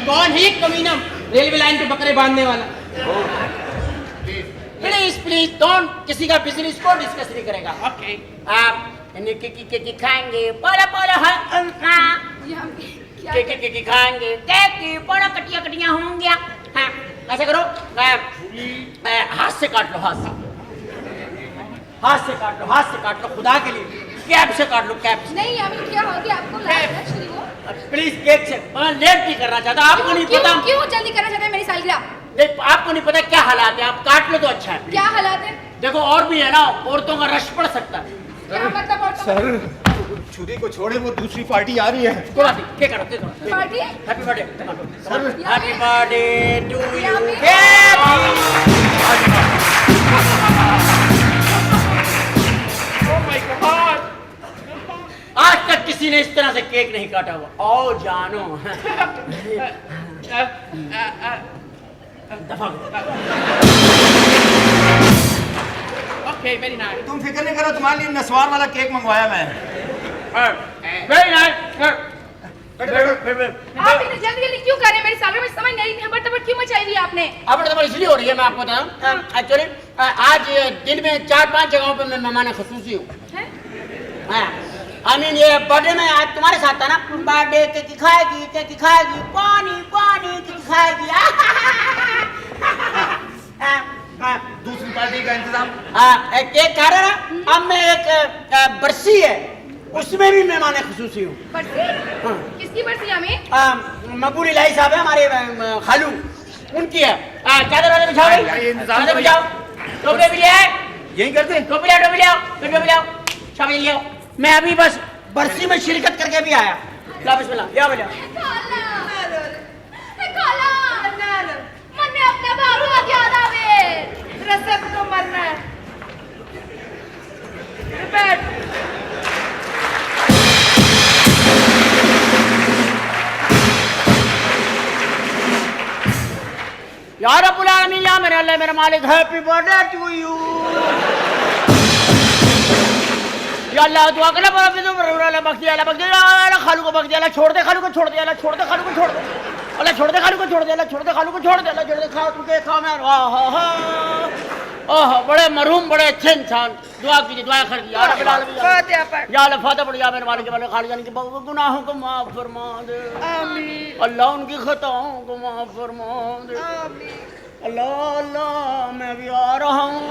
कौन है ये कमीना रेलवे लाइन पे बकरे बांधने वाला? प्लीज प्लीज डोंट, किसी का बिजनेस को डिस्कस नहीं करेगा। ओके। आप के खाएंगे, बोलो बोलो हाँ, क्या के खाएंगे, केक बोलो, कटिया कटिया होंगे। हाँ, ऐसे करो, हाथ से काट लो, हाथ से, हाथ से काट लो, हाथ से काट लो, खुदा के लिए। कैप से काट लो, कैप से। नहीं यामीन क्या हो गया आपको? प्लीज केक से। मैं लेट नहीं करना चाहता, आपको नहीं पता। क्यों जल्दी करना चाहते हैं मेरी सालगिरह? आपको नहीं पता क्या हालात है, आप काट लो तो अच्छा है। क्या हालात है? देखो और भी है ना, औरतों का रश पड़ सकता है। क्या मतलब औरतों का? सर छुरी को छोड़े, वो दूसरी पार्टी आ रही है। कोई बात नहीं, केक काटो, केक काटो। Party? Happy birthday. Sir happy birthday to you, oh my God. आज तक किसी ने इस तरह से केक नहीं काटा हुआ। आओ जानो। दफा ओके, वेरी नाइस। तुम फिक्र नहीं करो, तुम्हारे लिए नस्वार वाला केक मंगवाया मैं। Very nice. आप इतनी जल्दी जल्दी क्यों कर रहे हैं? मेरी सालगिरह में समझ नहीं, हबड़ क्यों मचाई हुई है आपने? अब तो इसलिए हो रही है, मैं आपको बताऊं। एक्चुअली आज दिन में 4-5 जगहों पे मैं मेहमान खसूसी हूँ। हैं? हाँ, आमीन। ये बर्थडे में आज तुम्हारे साथ था ना, बर्थडे केक खाएगी, पानी केक खाएगी। दूसरी पार्टी का इंतजाम। केक खा रहा ना। अब मैं एक बरसी है, उसमें भी मेहमान खुसूसी हूँ। बरसी? किसकी बरसी यामीन? मकबूल इलाही साहब है हमारे खालू, उनकी है। चादर वाले बिछाओ, चादर बिछाओ, टोपी भी ले आए, यही करते। टोपी लाओ, शामिल ले आओ। मैं अभी बस बरसी में शिरकत करके भी आया। ला बिस्मिल्लाह, या बेटा। खाला मन्ने अपने बाबू का याद आवे। रसक तो मरना है। बैठ। या रब्बुल आलमीन, या मेरे अल्लाह मेरा मालिक, हैप्पी बर्थडे टू यू। या अल्लाह दुआ करना पड़ा फिर अल्लाह बख्श दिया, अल्लाह खालू को बख्श दिया, अल्लाह छोड़ दे खालू को, छोड़ दे अल्लाह, छोड़ दे खालू को, छोड़ दे अल्लाह, छोड़ दे खालू को, छोड़ दे अल्लाह, छोड़ दे खालू को, छोड़ दे अल्लाह, छोड़ दे खाओ तुम के खाओ मैं। ओह बड़े मरहूम, बड़े अच्छे इंसान। दुआ कीजिए, दुआ कर दिया। फातिहा पढ़। या अल्लाह फातिहा पढ़, या मेरे मालिक वाले खाली जान के गुनाहों को माफ फरमा दे। आमीन। अल्लाह उनकी खताओं को माफ फरमा दे। आमीन। अल्लाह मैं भी आ रहा हूँ।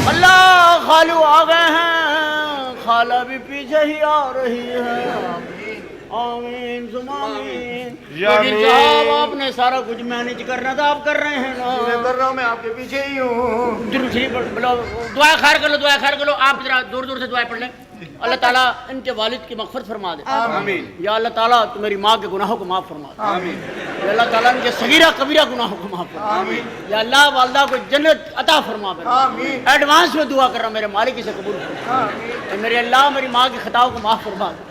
अल्लाह खालू आ गए हैं, खाला भी पीछे ही आ रही है। आमीन सुमा आमीन। वकील साहब आपने सारा कुछ मैनेज करना था, आप कर रहे हैं ना? मैं कर रहा हूँ, मैं आपके पीछे ही हूँ। दुरूद शरीफ बोलो, दुआ खैर कर लो, दुआ खैर कर लो। आप जरा दूर दूर से दुआ पढ़ लें। अल्लाह ताला इनके वालिद की मग़फ़िरत फरमा दे। आमीन। या अल्लाह ताला तू मेरी माँ के गुनाहों को माफ़ फरमा दे। आमीन। या अल्लाह ताला इनके सगीरा कबीरा गुनाहों को माफ़ फरमा दे। या अल्लाह वालदा को जन्नत अता फरमा दे। आमीन। एडवांस में दुआ कर रहा हूँ, मेरे मालिक इसे कबूल फरमा। मेरे अल्लाह मेरी माँ की खताओं को माफ़ फरमा दे।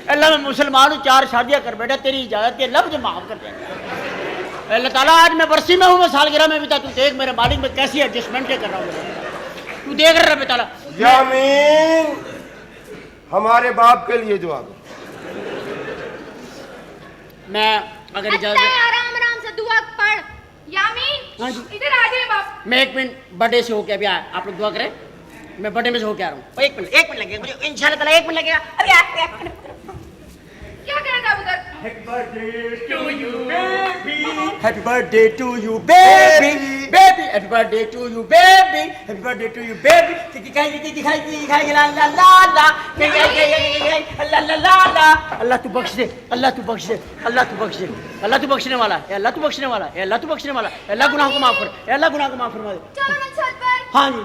अल्लाह मैं मुसलमान हूँ, 4 शादियाँ कर बैठा, तेरी इजाज़त के लफ्ज़ माफ़ कर दे। अल्लाह ताला आज मैं बरसी में हूँ, मैं सालगिरह में भी था, तू देख मेरे मालिक में कैसी एडजस्टमेंट कर रहा हूँ, तू देख रहा है ताला। यामीन, हमारे बाप के लिए दुआ करो। मैं अगर इजाज़त आराम आराम से दुआ पढ़। यामीन हाँ जी। इधर आ जाए बाप। मैं 1 मिनट बर्थडे से होके अभी आया, आप लोग दुआ करें। मैं बर्थडे में से होके आ रहा हूँ। 1 मिनट लगेगा मुझे, इंशाल्लाह ताला 1 मिनट लगेगा। अरे यार क्या कह रहा था उधर? Happy birthday to you baby, happy birthday to you baby, happy birthday to you baby, happy birthday to you baby. दिखाई ला ला ला ला, ला ला ला ला। अल्लाह तू बख्श दे, अल्लाह तू बख्श दे, अल्लाह तू बख्श दे, अल्लाह तू बख्शने वाला है, अल्लाह तू बख्शने वाला है, अल्लाह तू बख्शने वाला है। अल्लाह गुनाह को माफ कर, अल्लाह गुनाह को माफ फरमा दे। चलो ना छत पर। हाँ जी।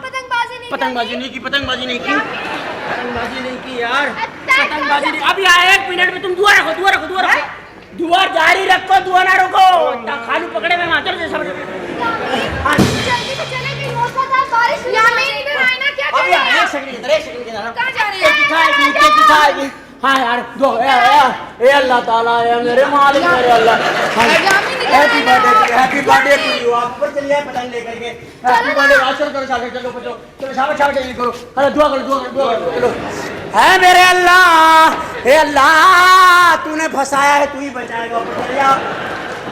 पतंगबाजी नहीं की, पतंगबाजी नहीं की, पतंगबाजी नहीं की यार, पतंगबाजी नहीं। अभी आया 1 मिनट में, तुम दुआ रखो, दुआ रखो, दुआ रखो, दुआ जारी रखो, दुआ ना रोको। खालू पकड़े में माचर जैसा। जल्दी से चले, कहीं मौसम था, बारिश। यामीन इधर आए ना, क्या कर अभी रहे हैं? एक सेकंड के अंदर कहाँ जा रहे हैं? दिखाएगी। हाँ यार दो ए अल्लाह ताला है मेरे मालिक, मेरे Allah. Happy birthday to you. आप ऊपर चलिए पतंग लेकर के। Happy birthday. चलो चलो चलो चलो चलो चलो, शाबाश शाबाश, जल्दी करो। अरे दुआ करो, दुआ करो, दुआ करो, चलो। है मेरे अल्लाह, हे अल्लाह तूने फंसाया है, तू ही बचाएगा।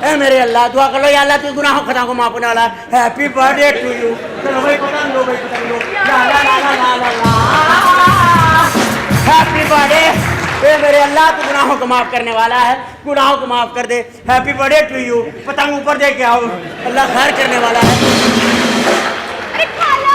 ए मेरे अल्लाह दुआ कर लो, या अल्लाह तू गुनाहों खता को माफ करने वाला है। Happy birthday to you. चलो भाई पतंग लो, भाई पतंग लो। ला ला ला ला ला ला। Happy birthday. ए मेरे अल्लाह तू गुनाहों को माफ करने वाला है, गुनाहों को माफ कर दे। Happy birthday to you. पतंग ऊपर दे के आओ, अल्लाह खैर करने वाला है। अरे खाला,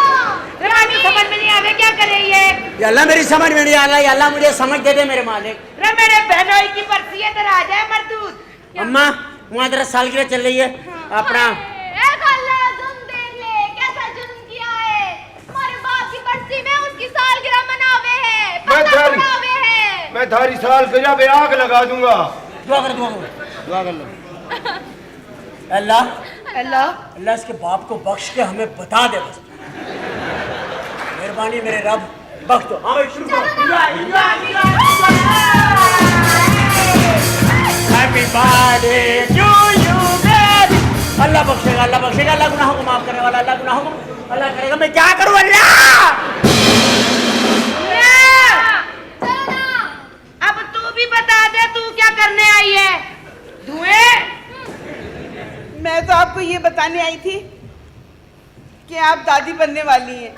समझ में नहीं आ रहा क्या करे ये। या अल्लाह मेरी समझ में नहीं आ रहा, या अल्लाह मुझे समझ दे दे मेरे मालिक। रे मेरे बहनोई की बरसी है, तेरा आ जाए मरदूद। अम्मा वहाँ तेरा सालगिरह चल रही है अपना। ए खाला तुम देख ले कैसा जुल्म किया है। हमारे बाप की बरसी में उसकी सालगिरह मनावे है, पतंग उड़ावे है। मैं थारी सालगिरह पे आग लगा दूंगा। दुआ कर, दुआ कर, दुआ कर लो। अल्लाह अल्लाह अल्लाह इसके बाप को बख्श के हमें बता दे बस। मेहरबानी मेरे रब, बख्श दो। हाँ भाई शुरू करो। Happy birthday to you baby. Allah बख्शेगा, अल्लाह बख्शेगा, अल्लाह गुनाहों को माफ करने वाला, अल्लाह गुनाहों को अल्लाह करेगा। मैं क्या करूँ अल्लाह? चलो ना। अब तू भी बता दे तू क्या करने आई है। धुएं मैं तो आपको ये बताने आई थी कि आप दादी बनने वाली हैं।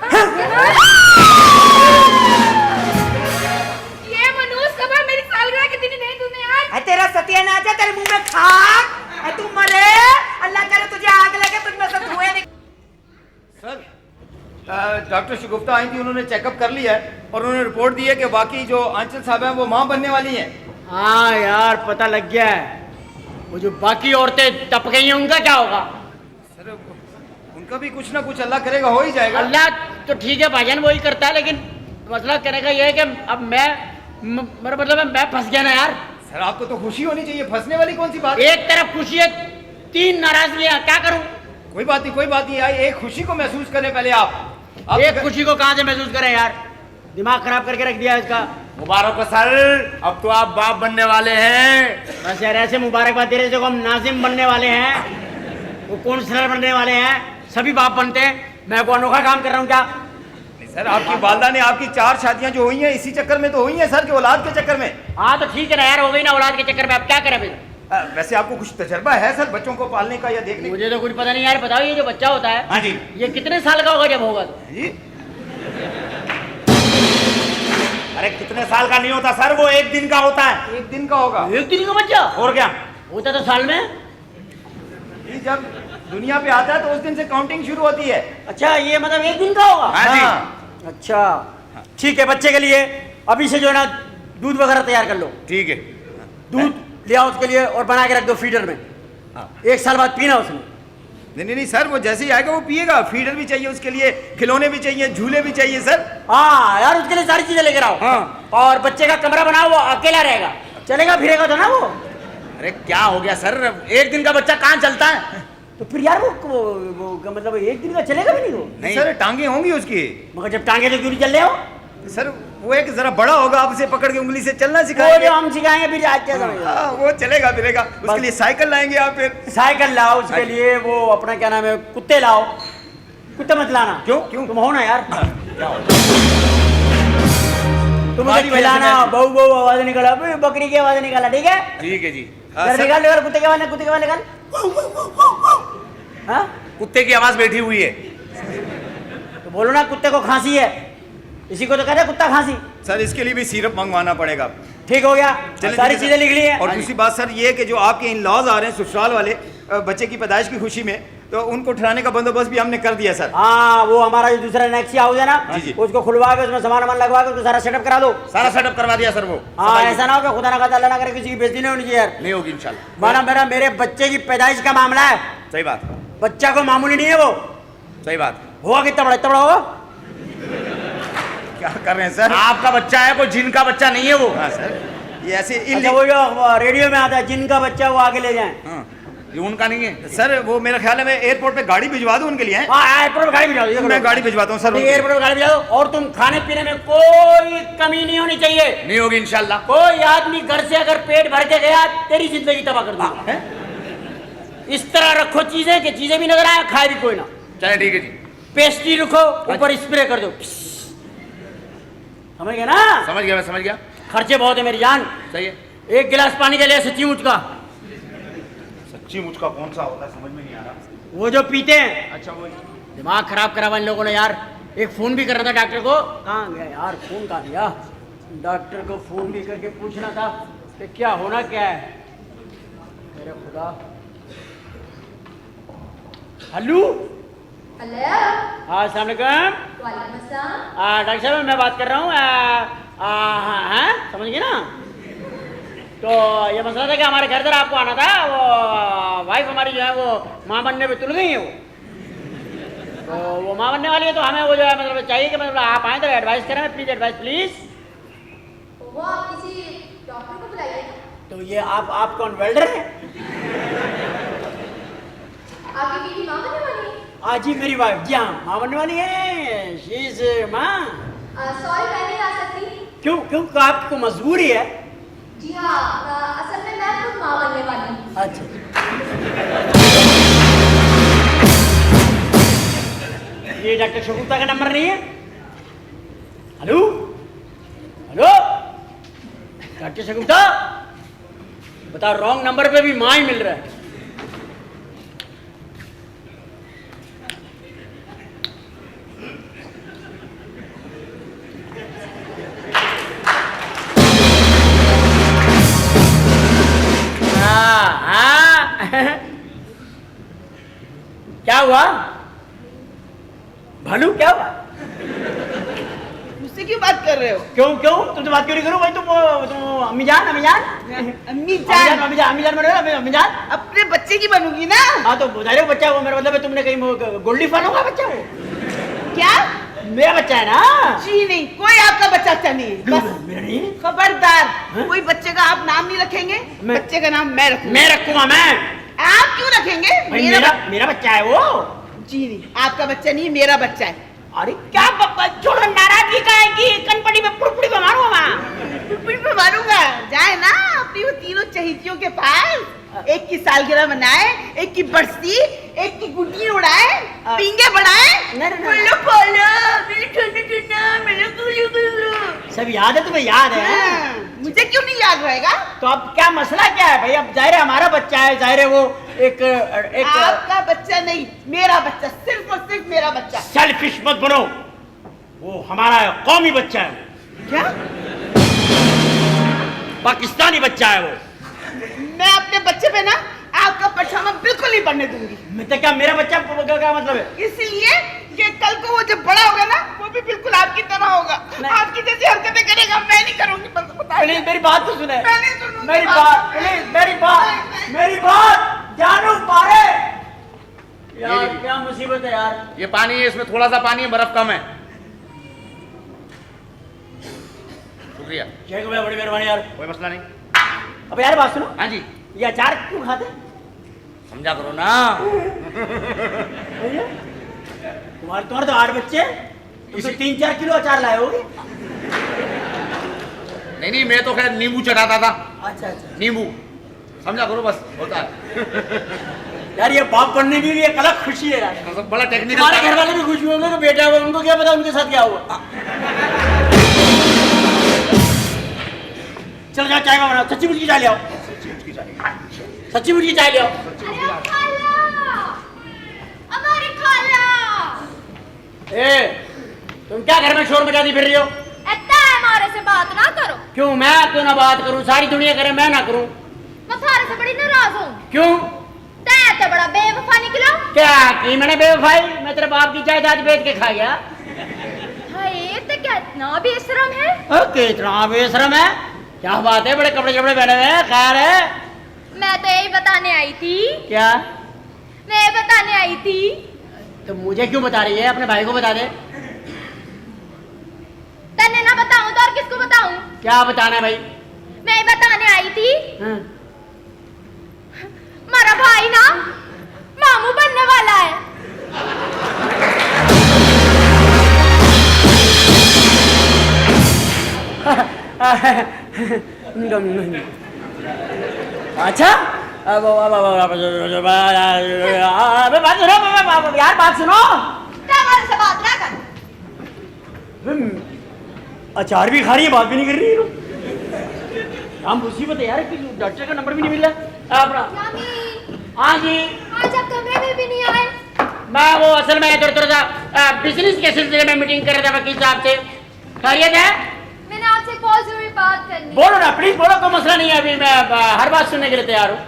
शगुफ्ता आई थी, उन्होंने चेकअप कर लिया है और उन्होंने रिपोर्ट दी है कि बाकी जो आंचल साहब हैं वो माँ बनने वाली हैं। हाँ यार पता लग गया है। वो जो बाकी औरतें टप गई हैं उनका क्या होगा? सर उनका भी कुछ ना कुछ अल्लाह करेगा, हो ही जाएगा। अल्लाह तो ठीक है भाईजान, वही करता है, लेकिन मसला कहने का ये है कि अब मेरा मतलब है मैं फंस गया ना यार। सर आपको तो खुशी होनी चाहिए, फंसने वाली कौन सी बात? एक तरफ खुशी है, 3 नाराजगियां, क्या करूं? कोई बात नहीं, कोई बात नहीं। आई एक खुशी को महसूस करें पहले आप एक खुशी को कहां से महसूस करें यार? दिमाग खराब करके रख दिया इसका। मुबारक हो सर, अब तो आप बाप बनने वाले हैं। बस यार ऐसे मुबारकबाद दे रहे थे, हम नाजिम बनने वाले हैं, वो काउंसलर बनने वाले हैं, सभी बाप बनते हैं। मैं को अनोखा काम कर रहा हूँ क्या? सर आपकी वालदा ने आपकी 4 शादियां जो हुई हैं इसी चक्कर में तो हुई हैं सर, कि औलाद के चक्कर में। हाँ तो ठीक है ना यार, हो गई ना औलाद के चक्कर में, अब क्या करें फिर? वैसे आपको कुछ तजर्बा है सर बच्चों को पालने का या देखने का? मुझे तो कुछ पता नहीं यार। बताओ ये जो बच्चा होता है, हाँ जी, ये कितने साल का होगा जब होगा? जी अरे कितने साल का नहीं होता सर, वो 1 दिन का होता है। 1 दिन का होगा। 1 दिन का बच्चा? और क्या होता तो साल में। जी, जब दुनिया पे आता है तो उस दिन से काउंटिंग शुरू होती है। अच्छा ये मतलब 1 दिन का होगा? हाँ जी। अच्छा ठीक है, बच्चे के लिए अभी से जो है ना दूध वगैरह तैयार कर लो। ठीक है। दूध ले आओ उसके लिए और बना के रख दो फीडर में। हाँ। 1 साल बाद पीना उसमें। नहीं सर, वो जैसे ही आएगा वो पिएगा। फीडर भी चाहिए उसके लिए, खिलौने भी चाहिए, झूले भी चाहिए सर। हाँ यार उसके लिए सारी चीजें लेकर आओ। हाँ। और बच्चे का कमरा बनाओ, वो अकेला रहेगा, चलेगा फिरेगा तो ना वो। अरे क्या हो गया सर, 1 दिन का बच्चा कहाँ चलता है? तो फिर यार वो मतलब 1 दिन का चलेगा भी नहीं वो? नहीं सर, टांगे होंगी उसकी। मगर जब टांगे तो क्यों नहीं चल रहे हो? सर वो एक जरा बड़ा होगा, आप उसे पकड़ के उंगली से चलना वो सिखाएंगे। जो हम सिखाएंगे फिर आज क्या समझ? हाँ, वो चलेगा फिरेगा। उसके लिए साइकिल लाएंगे आप फिर। साइकिल लाओ उसके लिए, वो अपना क्या नाम है, कुत्ते लाओ। कुत्ते मत लाना। क्यों? तुम हो ना यार। तुम हमारी मुझे वजह से खिलाना, कैसे? बहु बहु आवाज निकाला, बकरी की आवाज निकाला, ठीक है? ठीक है जी। यार निकाल निकाल, कुत्ते के आवाज निकाल। हाँ कुत्ते की आवाज बैठी हुई है। तो बोलो ना कुत्ते को खांसी है, इसी को तो कहते हैं कुत्ता खांसी। सर इसके लिए भी सिरप मंगवाना पड़ेगा। ठीक हो गया, चलिए, सारी ठीक है चीजें सर। लिख ली है। और दूसरी बात सर ये कि जो आपके इन लॉज आ रहे हैं ससुराल वाले बच्चे की पैदाइश की खुशी में, तो उनको ठहराने का बंदोबस्त भी हमने कर दिया सर। हाँ वो हमारा जो दूसरा नेक्सी हाउस है ना, जी, जी। उसको खुलवा के उसमें सामान लगवा के उसको सारा सेटअप करा दो। सारा सेटअप करवा दिया सर वो। हाँ ऐसा ना हो कि खुदा ना खास्ता अल्लाह ना करे किसी की बेइज्जती नहीं होनी चाहिए यार। नहीं होगी इंशाल्लाह। माना मेरे बच्चे की पैदाइश का मामला है, सही बात, बच्चा को मामूली नहीं है वो। सही बात। होगा कितना बड़ा होगा? क्या कर रहे हैं सर? आपका बच्चा है, कोई जिन का बच्चा नहीं है वो। हाँ सर, ये ऐसे अच्छा वो जो रेडियो में आता है जिनका बच्चा वो आगे ले जाए। हाँ, ये उनका नहीं है सर। वो मेरा ख्याल है मैं एयरपोर्ट पे गाड़ी भिजवा दूं उनके लिए। हैं? हाँ एयरपोर्ट गाड़ी भिजवा दो। मैं गाड़ी भिजवाता हूँ सर उनके लिए। एयरपोर्ट गाड़ी भिजवा दो। और तुम खाने पीने में कोई कमी नहीं होनी चाहिए। नहीं होगी इंशाल्लाह। कोई आदमी घर से अगर पेट भर के गया तेरी जिंदगी तबाह कर दूंगा। हैं? इस तरह रखो चीजें कि चीजें भी नजर आए, खाए भी कोई ना। चले ठीक है जी। पेस्ट्री रखो, ऊपर स्प्रे कर दो। समझ गए ना? समझ गया, मैं समझ गया। खर्चे बहुत है मेरी जान। सही है। 1 गिलास पानी के लिए सच्ची मुझ का, सच्ची मुझका कौन सा होता है समझ में नहीं आ रहा। वो जो पीते हैं। अच्छा वो दिमाग खराब करा इन लोगों ने यार। एक फोन भी करना था डॉक्टर को, कहाँ गया यार, फोन कहाँ दिया? डॉक्टर को फोन भी करके पूछना था कि क्या होना क्या है। मेरे खुदा। हेलो हेलो हाँ अस्सलाम वालेकुम। वालेकुम अस्सलाम। डॉक्टर साहब मैं बात कर रहा हूँ। हाँ समझ गए ना? तो ये मसला था कि हमारे घर पर आपको आना था। वो वाइफ हमारी जो है वो माँ बनने पे तुल गई है वो। तो वो माँ बनने वाली है, तो हमें वो जो है मतलब चाहिए कि मतलब आप आए तो एडवाइस करें, प्लीज एडवाइस प्लीज। वो आप किसी डॉक्टर को बुलाइए। तो ये आप कौन वेल्डर है? आपकी बीवी माँ बनने वाली है? आज ही मेरी वाइफ जी हाँ माँ बनने वाली है। शी इज माँ। सॉरी मैं नहीं आ सकती। क्यों आपको मजबूरी है? जी हाँ असल में मैं खुद माँ बनने वाली हूँ। अच्छा ये डॉक्टर शगुफ्ता का नंबर नहीं है? हेलो हेलो डॉक्टर शगुफ्ता, बताओ रॉन्ग नंबर पे भी माँ ही मिल रहा है। क्या हुआ भालू, क्या हुआ? मुझसे क्यों बात कर रहे हो? क्यों क्यों तुमसे बात क्यों नहीं करूं भाई? तुम अम्मी जान अम्मी जान अम्मी जान बने अम्मी जान। अपने बच्चे की बनूंगी ना। हाँ तो बता रहे हो बच्चा वो, मेरा मतलब है तुमने कहीं गोल्डी फॉल होगा बच्चा वो? क्या? मेरा बच्चा है ना? जी नहीं, कोई आपका बच्चा नहीं है। बस मेरा नहीं है? खबरदार, हाँ? कोई बच्चे का आप नाम नहीं रखेंगे। बच्चे का नाम मैं रखूंगा। मैं रखूंगा मैं। आप क्यों रखेंगे? मेरा बच्चा है वो। जी नहीं, आपका बच्चा नहीं है, मेरा बच्चा है। अरे क्या छोड़ो, नाराजगी का है कि कनपटी में पुड़पुड़ी में मारूंगा मैं मारूंगा। जाए ना अपनी वो तीनों चहेतियों के पास, एक की सालगिरह मनाए, एक की बरसी, एक की गुड्डी उड़ाए, पींगे बढ़ाए। बोलो बोलो, मेरे छोटे छोटे, मेरे गुल्लू गुल्लू। सब याद है तुम्हें? याद है? मुझे क्यों नहीं याद रहेगा? तो अब क्या मसला क्या है भाई? अब जाहिर है हमारा बच्चा है, जाहिर है वो एक आपका बच्चा नहीं, मेरा बच्चा, सिर्फ और सिर्फ मेरा बच्चा। सेल्फिश मत बनो, वो हमारा कौमी बच्चा है। क्या? पाकिस्तानी बच्चा है वो। मैं अपने बच्चे पे ना आपका पछामा बिल्कुल नहीं बनने दूंगी। मैं तो क्या, मेरा बच्चा क्या मतलब है? इसलिए कि कल को वो जब बड़ा होगा ना, वो भी बिल्कुल आपकी तरह होगा, आपकी जैसी हरकतें करेगा। मैं नहीं करूंगी। प्लीज मेरी बात तो सुने। मैं नहीं सुनूंगी। मेरी बात प्लीज, मेरी बात जानू पारे। यार क्या मुसीबत है यार। ये पानी है, इसमें थोड़ा सा पानी है, बर्फ कम है। शुक्रिया। शेख भैया बड़ी मेहरबानी यार। कोई मसला नहीं। अब यार बात सुनो। हाँ जी। ये अचार क्यों खाते? समझा करो ना। तुम्हारे तो 8 बच्चे, तुम तो 3-4 किलो अचार लाए होगे। नहीं, मैं तो खैर नींबू चढ़ाता था। अच्छा। नींबू, समझा करो, बस होता है। यार ये बाप बनने की भी एक अलग खुशी है यार। मतलब बड़ा टेक्निकल। हमारे घर वाले भी खुश होंगे कि बेटा हुआ, उनको क्या पता उनके साथ क्या हुआ। चलो जाओ चाय बनाओ, सच्ची मुझकी चाय ले आओ। सच्ची मुझकी चाय ले आओ। हमारी खाला। ए, तुम क्या घर में शोर मचाती फिर रही हो? इतना हमारे से बात ना करो। क्यों मैं क्यों ना बात करूं? सारी दुनिया करे, मैं ना करूं? मैं थारे से बड़ी नाराज हूँ। क्यों? तो बड़ा बेवफा निकलो। क्या की मैंने बेवफाई? मैं तेरे बाप की जायदाद बेच के खा गया। हाय, तो क्या इतना बेशरम है? कितना बेशरम है? क्या बात है, बड़े कपड़े पहने हुए हैं। खैर है, मैं तो यही बताने आई थी। क्या? मैं ये बताने आई थी। तो मुझे क्यों बता रही है? अपने भाई को बता दे। तन्ने ना बताऊं तो और किसको बताऊं? क्या बताना है भाई? मैं ये बताने आई थी, हाँ। हमारा भाई ना मामू बनने वाला है। अच्छा, यार बात सुनो। हमारे से बात ना कर। अचार भी खा रही है, बात भी नहीं कर रही है। हम मुसीबत है यार कि डॉक्टर का नंबर भी नहीं मिल रहा अपना। हाँ जी। आज आप कमरे में भी नहीं आए। मैं वो असल में थोड़ा सा बिजनेस के सिलसिले में मीटिंग कर रहा था वकील साहब से। खैरियत है? मैंने आपसे बहुत जरूरी बात करनी है। बोलो ना प्लीज, बोलो, कोई मसला नहीं है। अभी मैं हर बात सुनने के लिए तैयार हूँ।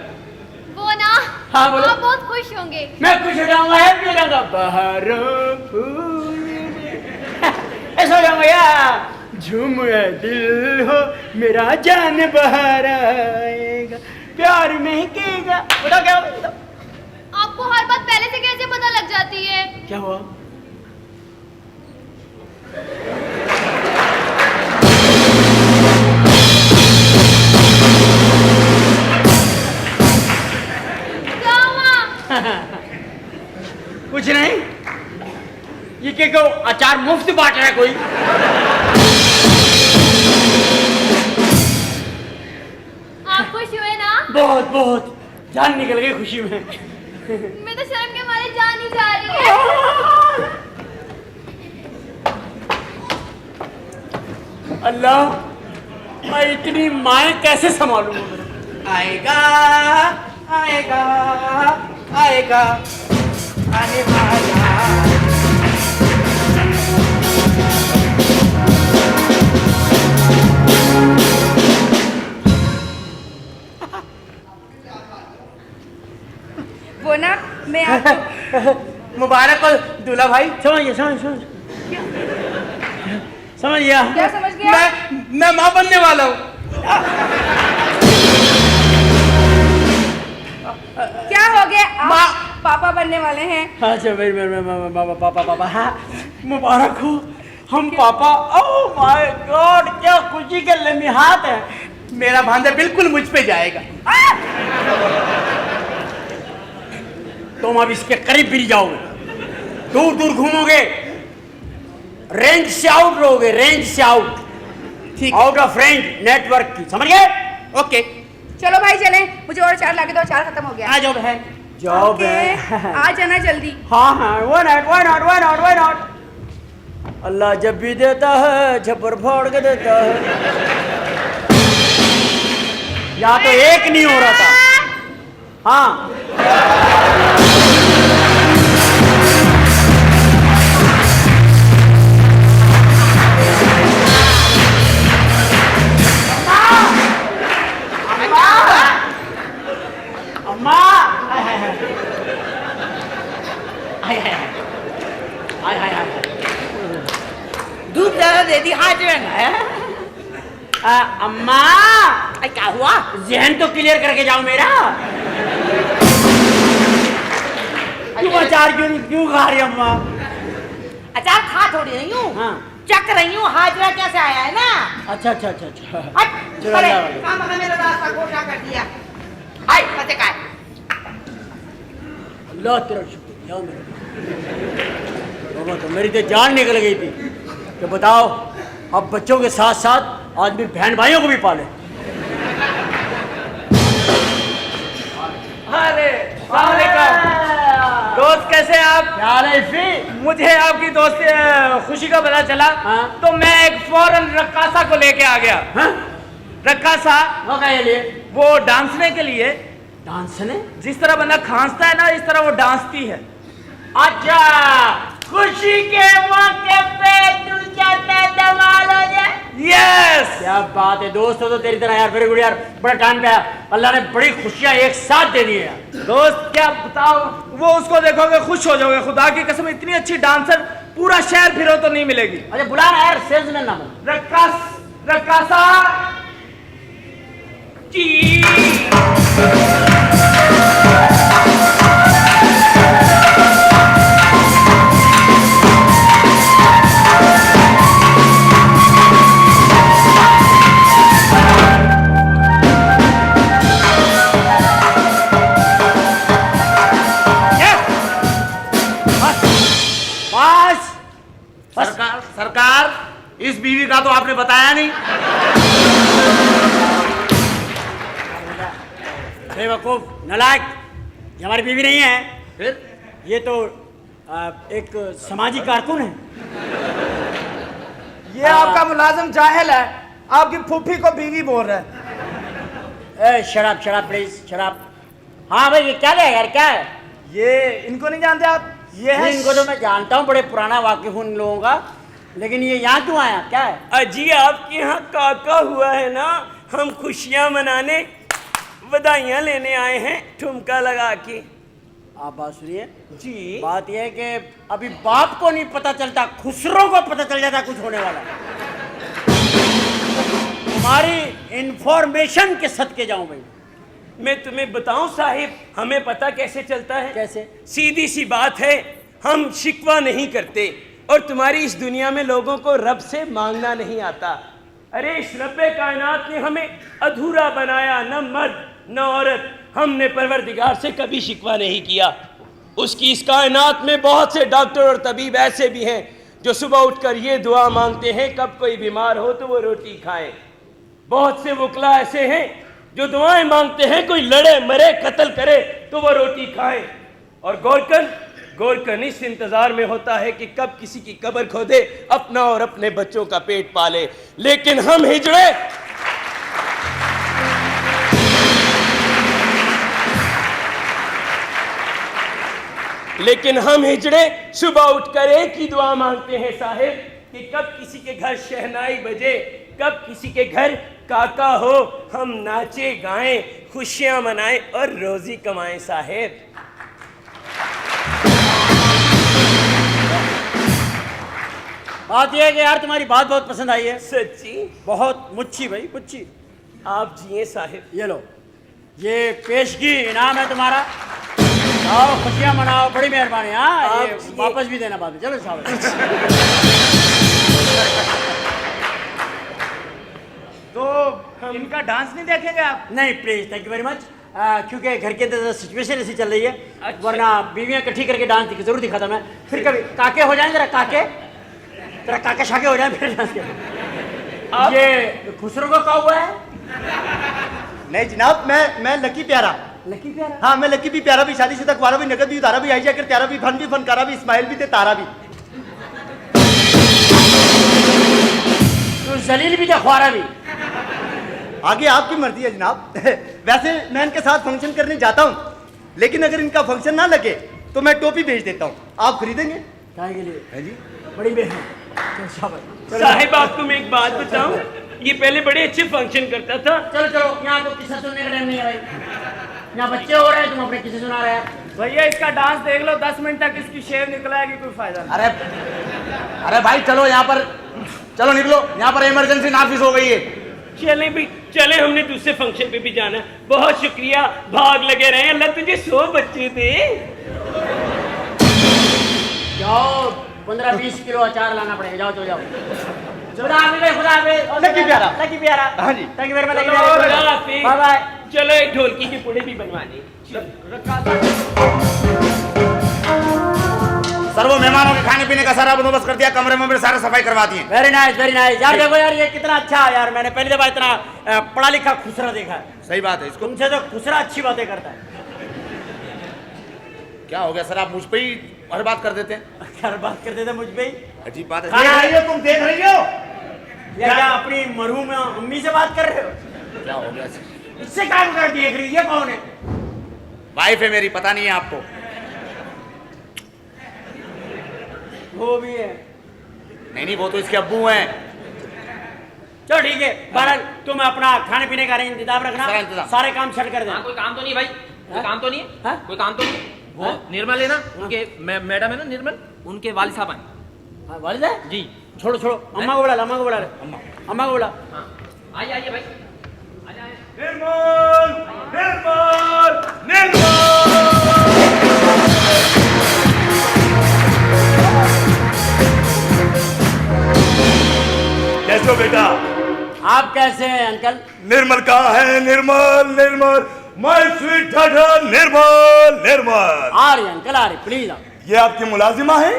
वो ना, हाँ बोलो। आप बहुत खुश होंगे। मैं खुश हो जाऊंगा, हैप्पी हो जाऊंगा। बहारों फूल ऐसा हो जाऊंगा यार। झूम दिल हो मेरा, जान बहार आएगा, प्यार महकेगा। बताओ क्या हुआ? आपको हर बात पहले से कैसे पता लग जाती है? क्या हुआ? क्या हुआ? कुछ नहीं। ये क्या अचार मुफ्त बांट रहा है कोई? आप खुश हुए ना? बहुत बहुत, जान निकल गई खुशी में। मैं तो शर्म के मारे जान ही जा रही है। अल्लाह, मैं इतनी माएँ कैसे संभालूंगा? आएगा आएगा आएगा आने वाला। वो ना मैं आपको मुबारक हो दूल्हा भाई। समझ समझ गया? क्या समझ गया? मैं माँ बनने वाला हूँ। क्या हो गया? आप पापा बनने वाले हैं? अच्छा मेरे पापा हाँ मुबारक हो, हम पापा। ओह माय गॉड, क्या खुशी के लम्हात है। मेरा भांजा बिल्कुल मुझ पे जाएगा। तुम अब इसके करीब भी नहीं जाओगे, दूर दूर घूमोगे, रेंज से आउट रहोगे, रेंज से आउट, ठीक, आउट ऑफ रेंज नेटवर्क की, समझ गए? ओके। चलो भाई चलें, मुझे और चार लाके दो, चार खत्म हो गया। आ जाओ बहन। जाओ ओके, बहन। आ जाना जल्दी। हाँ हाँ, why not? अल्लाह जब भी देता है झपर फोड़ के देता है। या तो एक नहीं हो रहा था। हाँ अम्मा, धूप ज्यादा दे दी हाजन। अम्मा क्या हुआ? जहन तो क्लियर करके जाओ मेरा। क्यों अचार क्यों खा रही अम्मा? अचार खा थोड़ी रही हूँ, हाँ चक रही हूँ हाजरा कैसे आया है ना। अच्छा। हट, चलो, अरे, जाओ। काम का मेरा रास्ता खोटा कर दिया। हाय मजे का है। अल्लाह तेरा शुक्र या मेरा बाबा, तो मेरी तो जान निकल गई थी कि बताओ अब बच्चों के साथ साथ आदमी बहन भाइयों को भी पाले। अरे दोस्त, कैसे आप? क्या हाल है इफ़ी? मुझे आपकी दोस्त खुशी का पता चला, हाँ? तो मैं एक फौरन रक्कासा को लेके आ गया। हाँ? रक्कासा वो क्या लिए? वो डांसने के लिए, डांस ने? जिस तरह बंदा खांसता है ना, इस तरह वो डांसती है। अच्छा, खुशी के मौके पे तू चाहता धमाल हो जाए। यस, क्या बात है दोस्त, हो तो तेरी तरह यार, वेरी गुड यार, बड़ा टाइम पे आया। अल्लाह ने बड़ी खुशियां एक साथ दे दी है यार। दोस्त क्या बताओ, वो उसको देखोगे खुश हो जाओगे। खुदा की कसम, इतनी अच्छी डांसर पूरा शहर फिरो तो नहीं मिलेगी। अच्छा बुला ना यार, सेल्समैन नाम है। रक्कासा जी। सरकार, इस बीवी का तो आपने बताया नहीं। बेवकूफ, नालायक, ये हमारी बीवी नहीं है। फिर ये तो एक समाजी कारकुन है। ये आपका मुलाजिम जाहिल है, आपकी फूफी को बीवी बोल रहा है। शराब प्लीज, शराब। हाँ भाई, ये क्या है यार, क्या है ये इनको नहीं जानते आप? ये है इनको तो मैं जानता हूँ, बड़े पुराना वाकिफ हूँ इन लोगों का, लेकिन ये यहाँ क्यों आया, क्या है? अजी आपके यहाँ काका हुआ है ना, हम खुशियाँ मनाने बधाइयाँ लेने आए हैं ठुमका लगा के। आप बात सुनिए जी। बात यह है कि अभी बाप को नहीं पता चलता, खुसरो को पता चल जाता कुछ होने वाला। तुम्हारी इंफॉर्मेशन के सदके जाऊं भाई। मैं तुम्हें बताऊं साहिब, हमें पता कैसे चलता है? कैसे? सीधी सी बात है, हम शिकवा नहीं करते, और तुम्हारी इस दुनिया में लोगों को रब से मांगना नहीं आता। अरे इस रब्बे कायनात ने हमें अधूरा बनाया, न मर्द न औरत। हमने परवरदिगार से कभी शिकवा नहीं किया। उसकी इस कायनात में बहुत से डॉक्टर और तबीब ऐसे भी हैं जो सुबह उठकर ये दुआ मांगते हैं, कब कोई बीमार हो तो वो रोटी खाए। बहुत से वकला ऐसे हैं जो दुआएं मांगते हैं, कोई लड़े मरे कत्ल करे तो वो रोटी खाए। और गोरकन इस इंतजार में होता है कि कब किसी की कब्र खोदे, अपना और अपने बच्चों का पेट पाले। लेकिन हम हिजड़े सुबह उठकर एक ही दुआ मांगते हैं साहिब, कि कब किसी के घर शहनाई बजे, कब किसी के घर काका हो, हम नाचे गाएं, खुशियां मनाएं और रोजी कमाएं साहिब। बात यह है कि यार तुम्हारी बात बहुत पसंद आई है, सच्ची? बहुत मुच्छी भाई मुच्छी। आप जिए साहिब। ये लो, ये पेशगी इनाम है तुम्हारा, आओ खुशियाँ मनाओ, बड़ी मेहरबानी। हाँ ये आप ये- वापस भी देना बाद में, चलो शाबाश। तो इनका डांस नहीं देखेंगे आप? नहीं please, thank you very much, क्योंकि घर के अंदर सिचुएशन ऐसी चल रही है, वरना बीवियां इकट्ठी करके डांस जरूर दिखाता मैं। फिर कभी काके हो जाए, जरा काके शाके हो जाए फिर डांस के। ये खुसरो का हुआ है? नहीं जनाब, मैं लकी प्यारा। लकी प्यारा? हाँ मैं लकी भी प्यारा भी, शादीशुदा कुंवारा भी, नगद भी, उतारा भी, आई जाकर प्यारा भी, फनकारा भी, इस्माइल भी थे, तारा भी। तो जलील भी थे, ख्वारा भी। आगे आपकी मर्जी है जनाब। वैसे मैं इनके साथ फंक्शन करने जाता हूँ, लेकिन अगर इनका फंक्शन ना लगे तो मैं टोपी भेज देता हूँ, आप खरीदेंगे? काय के लिए? है जी, बड़ी मेहरबानी। शाबाश। साहिब आपको मैं एक बात बताऊं, ये पहले बड़े अच्छे फंक्शन करता था। चलो चलो, यहाँ तो किस्सा सुनने का टाइम नहीं है भाई, यहाँ बच्चे हो रहे हैं, तुम अपने किस्से सुना रहे हैं। भैया इसका डांस देख लो, 10 मिनट तक इसकी शेव निकलाएगी, कोई फायदा नहीं। अरे भाई चलो यहाँ पर, चलो निकलो, यहाँ पर इमरजेंसी नाफिज हो गई है। चले भी चले, हमने दूसरे फंक्शन पे भी जाना है। बहुत शुक्रिया, भाग लगे रहे। अल्लाह तुझे 100 बच्चे दे। जाओ 15-20 किलो अचार लाना पड़ेगा, जाओ चलो जाओ। खुदा हाफिज़। लकी प्यारा। लकी प्यारा। हाँ जी। Thank you very much. खुदा हाफिज़। Bye bye. चलो एक ढोलकी के पुड़े भी बनवा दे। सर वो मेहमानों के खाने पीने का सारा बंदोबस्त कर दिया, कमरे में सारा सफाई करवा दी है। Very nice very nice. यार देखो यार, ये कितना अच्छा यार, मैंने पहली दफा इतना पढ़ा लिखा खुसरा देखा है। सही बात है। इसको तुमसे तो खुसरा अच्छी बातें करता है। क्या हो गया सर, आप मुझ पे ही हर बात कर देते हैं। हर बात करते थे मुझ पे ही। अजीब बात है। खाना- देख रही हो तुम, देख रही हो या क्या अपनी मरहूम अम्मी से बात कर रहे हो? क्या हो गया? इससे काम कर देख रही है, कौन है? वाइफ है मेरी, पता नहीं है आपको? वो भी है। नहीं वो तो इसके अब्बू हैं। चलो ठीक है, बहरहाल तुम अपना खाने पीने का इंतजाम रखना, सारा इंतजाम। सारे काम सेट कर हाँ देना। कोई काम तो नहीं भाई, कोई काम तो नहीं है? हाँ? कोई काम तो नहीं? वो निर्मल है ना, उनके मैडम है ना निर्मल, उनके वालिद साहब आए। हाँ, वालिद है? जी। छोड़ो छोड़ो, अम्मा को बुला लो, अम्मा को बुला लो, अम्मा को बुला। हाँ आइए आइए भाई, आइए आइए। निर्मल, निर्मल, निर्मल। कैसे हो बेटा? आप कैसे हैं अंकल? निर्मल कहाँ है? निर्मल, निर्मल, माय स्वीट ठाठा, निर्मल, निर्मल। आ रही अंकल, आ रही, प्लीज आओ। ये आपकी मुलाजिमा है?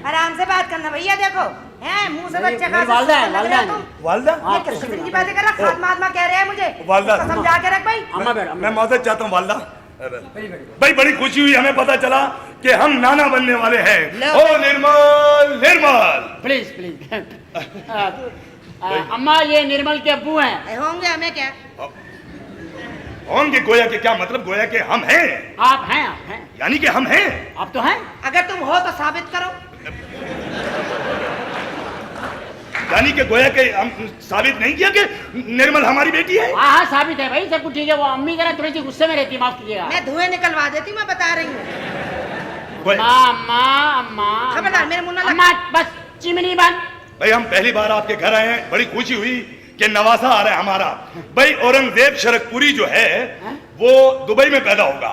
आराम से बात करना भैया, देखो हैं मुंह से बच्चे मेरी वालदा है, वालदा है। वालदा? ये किस किस्म की बातें कर रहा? खात्मा आत्मा कह रहे हैं मुझे, वालदा। इसको समझा के रख भाई। अम्मा बैठ, मैं माजरत चाहता हूँ वालदा। भाई बड़ी खुशी हुई, हमें पता चला कि हम नाना बनने वाले हैं। ओ निर्मल, निर्मल। Please please. अम्मा ये निर्मल के अब्बू हैं। होंगे, हमें क्या? होंगे गोया के क्या मतलब? गोया के हम हैं, आप हैं, आप हैं, यानी कि हम हैं। आप तो हैं। अगर तुम हो तो साबित करो। यानी कि गोया के हम साबित नहीं किया कि निर्मल हमारी बेटी है। हाँ हाँ साबित है भाई, सब कुछ ठीक है। वो अम्मी जरा थोड़ी सी गुस्से में रहती है, माफ कीजिएगा। मैं धुएं निकलवा देती, मैं बता रही हूँ। अम्मा अम्मा खबरदार मेरे मुंह ना लग। अम्मा बस चिमनी बंद। भाई हम पहली बार आपके घर आए हैं, बड़ी खुशी हुई कि नवासा आ रहा है हमारा। भाई औरंगजेब शरकपुरी जो है वो दुबई में पैदा होगा।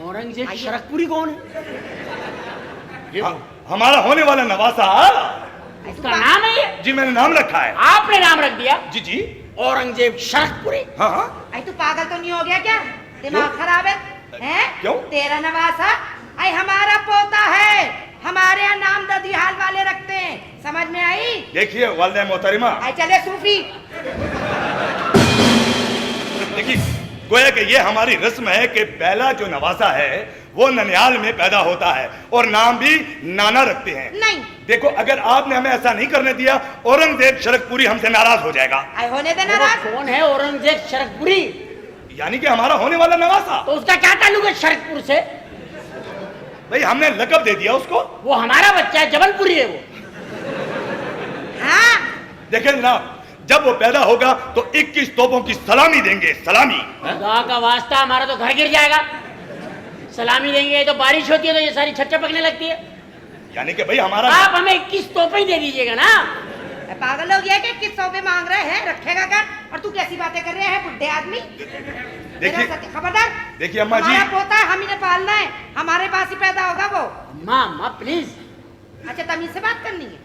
औरंगजेब शरकपुरी कौन है? हमारा होने वाला नवासा। उसका नाम है ये? जी मैंने नाम रखा है। आपने नाम रख दिया? जी जी। औरंगजेब शरकपुरी। हाँ हाँ। आई तू पागल तो नहीं हो गया क्या? दिमाग खराब है? हैं? क्यों? तेरा नवासा आई हमारा पोता है, हमारे यहाँ नाम ददिहाल वाले रखते हैं, समझ में आई? देखिए वालिदा मोहतरिमा, आई चले सूफी। देखिए गोया कि ये हमारी रस्म है कि पहला जो नवासा है वो ननिहाल में पैदा होता है और नाम भी नाना रखते हैं। नहीं। देखो अगर आपने हमें ऐसा नहीं करने दिया, औरंगजेब शरकपुरी हमसे नाराज हो जाएगा। आई होने दे नाराज। कौन है औरंगजेब शरकपुरी? यानी कि हमारा होने वाला नवासा। तो उसका क्या ताल्लुक है शरकपुर से? भाई हमने लकब दे दिया उसको। वो हमारा बच्चा है, जबलपुरी है वो। हाँ। देखें जनाब, जब वो पैदा होगा तो 21 तोपों की सलामी देंगे, सलामी। खुदा का वास्ता, हमारा तो घर गिर जाएगा। सलामी देंगे तो बारिश होती है तो ये सारी छत चपकने लगती है। यानी कि भाई हमारा आप हमें 21 तोपें दे दीजिएगा ना। पागल हो गया कि 2100 पे मांग रहे हैं, रखेगा क्या? और तू कैसी बातें कर रहे हैं बुढ़े आदमी? देखिए खबरदार। देखिए अम्मा जी, हमारा पोता है, हम इन्हें पालना है, हमारे पास ही पैदा होगा वो। अम्मा प्लीज। अच्छा तमीज से बात करनी है?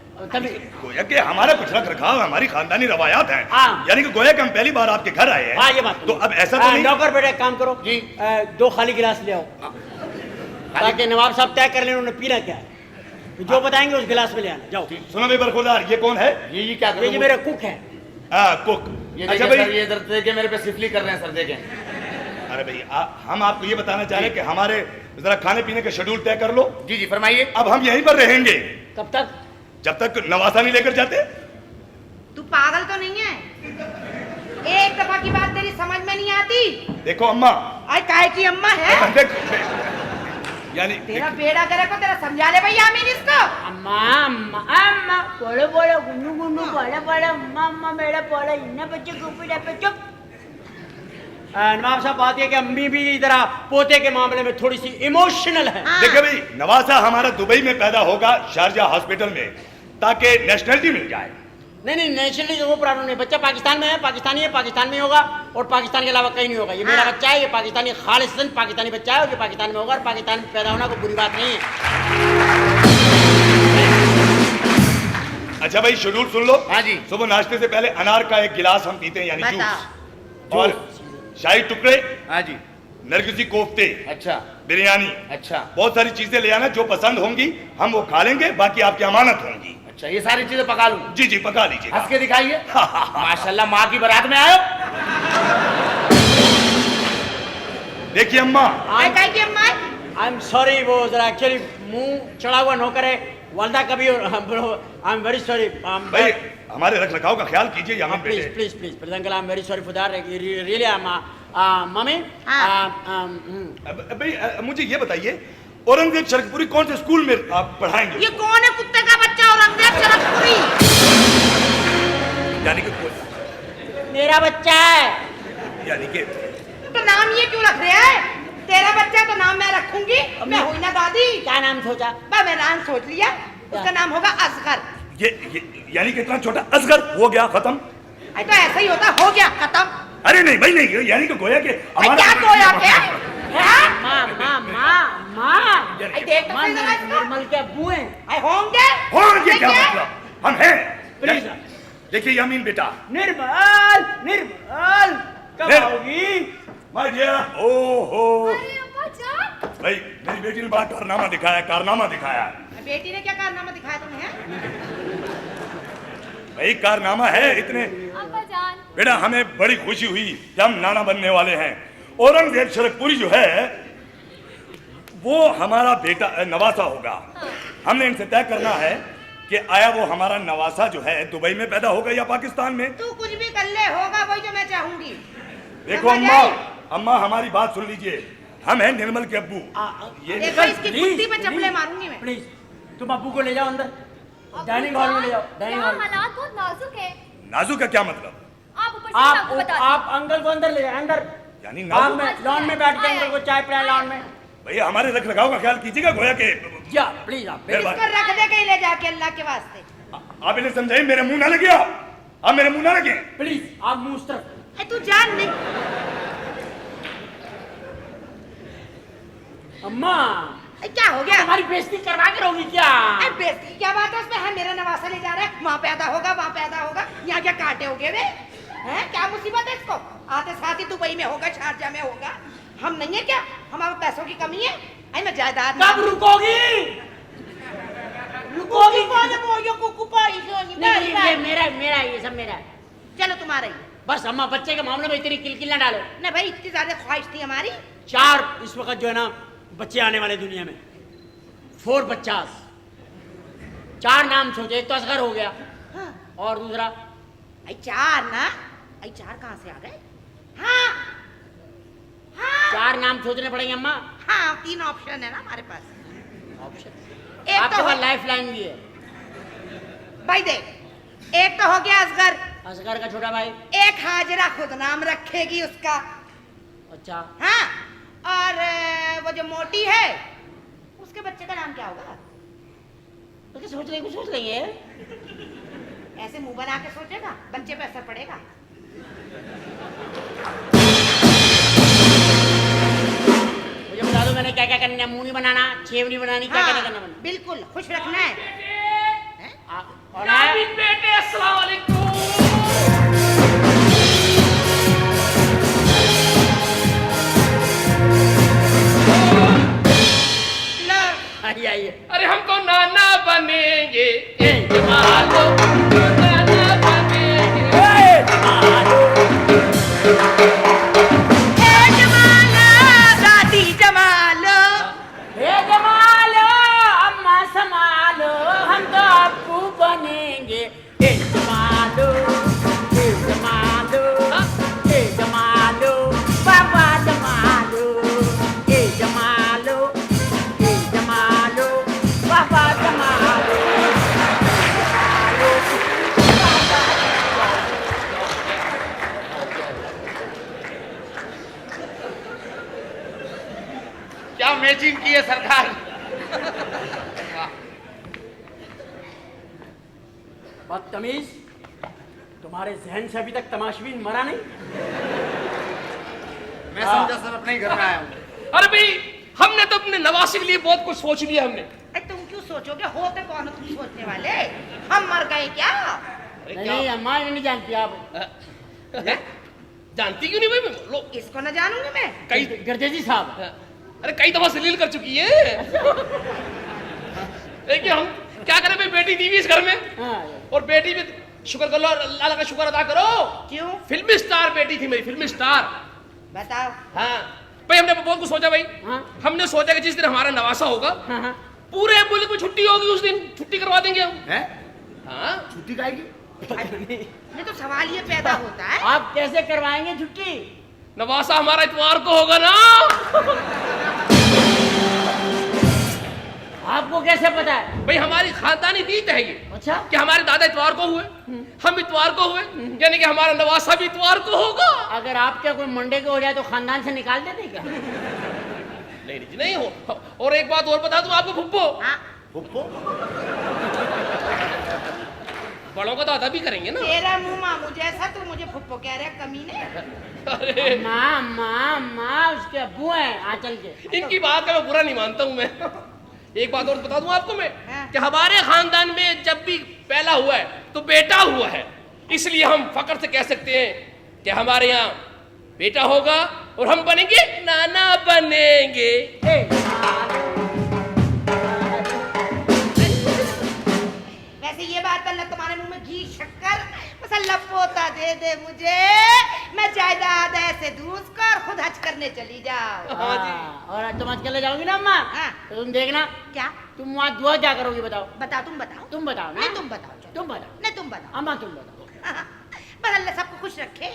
गोया के हमारा कुछ रख रखाव हमारी खानदानी रवायात हैं। हाँ। यानी कि गोया के हम पहली बार आपके घर आए हैं। हाँ ये बात तो अब ऐसा तो नहीं। नौकर बेटा एक काम करो जी। 2 खाली गिलास ले आओ, ताकि नवाब साहब तय कर लें उन्होंने पीना क्या है। जो बताएंगे उस गिलास में ले आना। जाओ। सुनो भाई बरखुरदार, ये कौन है? ये क्या ये मेरे कुक है। कुक। ये अच्छा देखिए भाई, सर, ये इधर देखे मेरे पे सिफली कर रहे हैं सर, देखें। अरे भाई हम आपको ये बताना चाह रहे हैं कि हमारे जरा खाने पीने का शेड्यूल तय कर लो। जी जी फरमाइए। अब हम यहीं पर रहेंगे कब तक? जब तक नवासा नहीं लेकर जाते। तू पागल तो नहीं है? एक दफा की बात तेरी समझ में नहीं आती? देखो अम्मा, आई काय की अम्मा है? यानी तेरा बेड़ा करे को तेरा समझा ले भैया आमीन इसको। अम्मा अम्मा अम्मा बोलो बोलो गुन्नू गुन्नू बोलो बोलो अम्मा अम्मा मेरा बोलो इन्ना बच्चे गुप्पी पे चुप। नवाब साहब बात है कि अम्मी भी इधर पोते के मामले में थोड़ी सी इमोशनल है। देखिए भाई, नवासा हमारा दुबई में पैदा होगा, शारजा हॉस्पिटल में, ताकि नेशनलिटी मिल जाए। नहीं नेशनली तो वो प्रॉब्लम नहीं, बच्चा पाकिस्तान में है, पाकिस्तान में होगा और पाकिस्तान के अलावा कहीं नहीं होगा। ये मेरा बच्चा है, ये पाकिस्तानी खालिस्तन पाकिस्तानी बच्चा है और ये पाकिस्तान में होगा और पाकिस्तान में पैदा होना कोई बुरी बात नहीं है। अच्छा भाई शेड्यूल सुन लो। हाँ जी। सुबह नाश्ते से पहले अनार का 1 गिलास हम पीते हैं, यानी जूस, और शाही टुकड़े, हाँ जी। नरगिसी कोफ्ते, अच्छा बिरयानी, अच्छा बहुत सारी चीजें ले आना, जो पसंद होंगी हम वो खा लेंगे, बाकी आपकी अमानत होंगी। अच्छा, ये सारी चीजें पका लूं? जी जी पका लीजिए। हंस के दिखाइए। माशाल्लाह, माँ की बारात में आयो। देखिए अम्मा, काय की अम्मा? आई एम सॉरी, वो जरा एक्चुअली मुंह चढ़ा हुआ नौकर है, वालदा कभी। आई एम वेरी सॉरी भाई हमारे रख रखाव का ख्याल कीजिए यहाँ प्लीज बेटे। Please please please uncle, I am very sorry for that really. Mummy भाई मुझे ये बताइए, औरंगजेब शरकपुरी कौन से स्कूल में आप पढ़ाएंगे? ये कौन है कुत्ते का बच्चा औरंगजेब शरकपुरी? यानी कि मेरा बच्चा है। यानी कि तो नाम ये क्यों रख रहा है? तेरा बच्चा तो नाम मैं रखूंगी, मैं हुई ना दादी। क्या नाम सोचा? मैं नाम सोच लिया, उसका नाम होगा असगर। ये यानी कि इतना छोटा असगर हो गया खत्म। तो ऐसा ही होता, हो गया खत्म। अरे नहीं भाई नहीं, यानी कि गोया के क्या गोया क्या? माँ देख तो सही जरा इसको। निर्मल के अब्बू हैं। होंगे होंगे क्या मतलब? हम हैं। प्लीज देखिए यामीन बेटा, निर्मल कब निर्मल। आओगी? माय डियर, ओहो अरे अम्मा जान। भाई मेरी बेटी ने बड़ा कारनामा दिखाया। बेटी ने क्या कारनामा दिखाया तुम्हें? भाई कारनामा है इतने। अम्मा जान। बेटा हमें बड़ी खुशी हुई कि हम नाना बनने वाले हैं। औरंगजेब शरकपुरी जो है वो हमारा बेटा नवासा होगा। हमने इनसे तय करना है कि आया वो हमारा नवासा जो है दुबई में पैदा होगा या पाकिस्तान में। तू कुछ भी कर ले, होगा वही जो मैं चाहूंगी। देखो अम्मा हमारी बात सुन लीजिए, हम हैं निर्मल के अब्बू। ये देखो इसकी कुत्ती पे चपले मारूंगी मैं। प्लीज तुम अब्बू को ले जाओ अंदर, डाइनिंग हॉल में ले जाओ। डाइनिंग यहाँ हॉल में। हालात बहुत नाजुक है। नाजुक का क्या मतलब? आप ऊपर से आपको बता आप अंकल को अंदर ले जाओ, अंदर यानी आप नाजुक? में लॉन में बैठ के अंकल को चाय पिलाएं लॉन में। भैया हमारे रख रखाव का ख्याल कीजिएगा गोया के। जा प्लीज आप इसको रख दे कहीं ले जाके, अल्लाह के वास्ते। आप इन्हें समझाइए, मेरे मुंह ना लगे आप मेरे मुंह ना लगे। प्लीज आप मुंह उस तरफ। तू जान नहीं। अम्मा क्या हो गया? हमारी बेइज्जती करवा के रहोगी क्या? बेइज्जती क्या बात है उसमें? है मेरा नवासा ले जा रहा है, वहाँ पैदा होगा, यहाँ क्या कांटे हो गए वे? हैं क्या मुसीबत है इसको? आते साथ ही दुबई में होगा, शारजा में होगा। हम नहीं है क्या? हमारे पैसों की कमी है? आई मैं जायदाद कब रुकोगी? रुकोगी ये मेरा ये सब मेरा है। चलो तुम्हारा ही। बस अम्मा बच्चे के मामले में इतनी किलकिल ना डालो ना भाई, इतनी ज्यादा ख्वाहिश थी हमारी। 4 इस वक्त जो है ना बच्चे आने वाले दुनिया में, 4 50। 4 नाम सोचे, एक तो असगर हो गया। हाँ। और दूसरा आई 4 ना, आई 4 कहाँ से आ गए? हाँ 4 नाम सोचने पड़ेंगे अम्मा। हाँ 3 ऑप्शन है ना हमारे पास। ऑप्शन एक आपके तो पास लाइफ लाइन भी है। भाई देख, एक तो हो गया असगर, असगर का छोटा भाई। एक हाजरा खुद नाम रखेगी उसका। अच्छा हाँ, और वो जो मोटी है उसके बच्चे का नाम क्या होगा? तो क्या सोच रही सोच रही है? ऐसे मुंह बना के सोचेगा, बच्चे पे असर पड़ेगा। मुझे बता दो मैंने क्या क्या करना है, मुंह नहीं बनाना, छेव नहीं बनानी, क्या क्या करना है? बिल्कुल खुश रखना है। और नाबिन बेटे अस्सलाम वालेकुम। आइए अरे हम तो नाना बनेंगे, जमालो नाना बनेंगे। दादी जमालो, हे जमालो, अम्मा संभालो, हम तो अब्बू बनेंगे। हे जमालो, हे जमालो, हे जमालो, पापा जमालो, हे जमालो, हे जमालो, पापा जमालो। क्या मैचिंग की है सरकार। बदतमीज, तुम्हारे जहन से अभी तक तमाशबीन मरा नहीं? मैं समझा सर अपने ही घर में आया हूँ। अरे भाई हमने तो अपने नवासे के लिए बहुत कुछ सोच लिया हमने। अरे तुम क्यों सोचोगे, होते कौन हो तुम सोचने वाले? हम मर गए क्या? नहीं अम्मा, ये नहीं जानती आप। जानती क्यों नहीं भाई? लो इसको न जानूंगी मैं। कई गर्देजी साहब, अरे कई दफा सलील कर चुकी है। लेकिन हम क्या करें भाई, बेटी दी हुई इस घर में, हाँ, और बेटी भी शुक्र कर लो, अल्लाह का शुक्र अदा करो। क्यों? फिल्मी स्टार बेटी थी मेरी, फिल्मी स्टार। बताओ। हाँ भाई हमने बहुत कुछ सोचा भाई। हाँ। हमने सोचा कि जिस दिन हमारा नवासा होगा, हाँ, हाँ। पूरे मुल्क में छुट्टी होगी, उस दिन छुट्टी करवा देंगे हम। हैं? हाँ छुट्टी खाएगी? नहीं तो सवाल ये पैदा होता है, आप कैसे करवाएंगे छुट्टी? नवासा हमारा इतवार को होगा ना। आपको कैसे पता है? भाई हमारी खानदानी नीत है ये अच्छा, कि हमारे दादा इतवार को हुए, हम इतवार को हुए, यानी कि हमारा नवासा भी इतवार को होगा। अगर आपके कोई मंडे के हो जाए तो खानदान से निकाल देते क्या? नहीं जी नहीं हो। और एक बात और बता दूं आपको फुप्पो, हाँ? बड़ों का तो अदा भी करेंगे ना। तेरा मुंह मामू जैसा, तू मुझे फुप्पो कह रहा है, कमीने। अरे माँ माँ माँ उसके अब्बू हैं आंचल के। इनकी बात का मैं बुरा नहीं मानता हूं मैं। एक बात और बता दूं आपको मैं, हाँ। कि हमारे खानदान में जब भी पहला हुआ है तो बेटा हुआ है, इसलिए हम फक्र से कह सकते हैं कि हमारे यहाँ बेटा होगा और हम बनेंगे नाना बनेंगे। वैसे ये बात करना, तुम्हारे मुंह में घी शक्कर मसाला पोता दे दे मुझे, मैं जायदाद ऐसे दूस कर खुद हज करने चली जाओ। हाँ जी। और तुम आज चले जाओगी ना अम्मा, हाँ। तो तुम देखना क्या? तुम वहाँ दुआ क्या करोगी? बताओ। बताओ, तुम बताओ। तुम बताओ ना। नहीं तुम बताओ, चलो। तुम बताओ। नहीं तुम बताओ। अम्मा तुम बताओ। हाँ, बस अल्लाह सबको खुश रखे।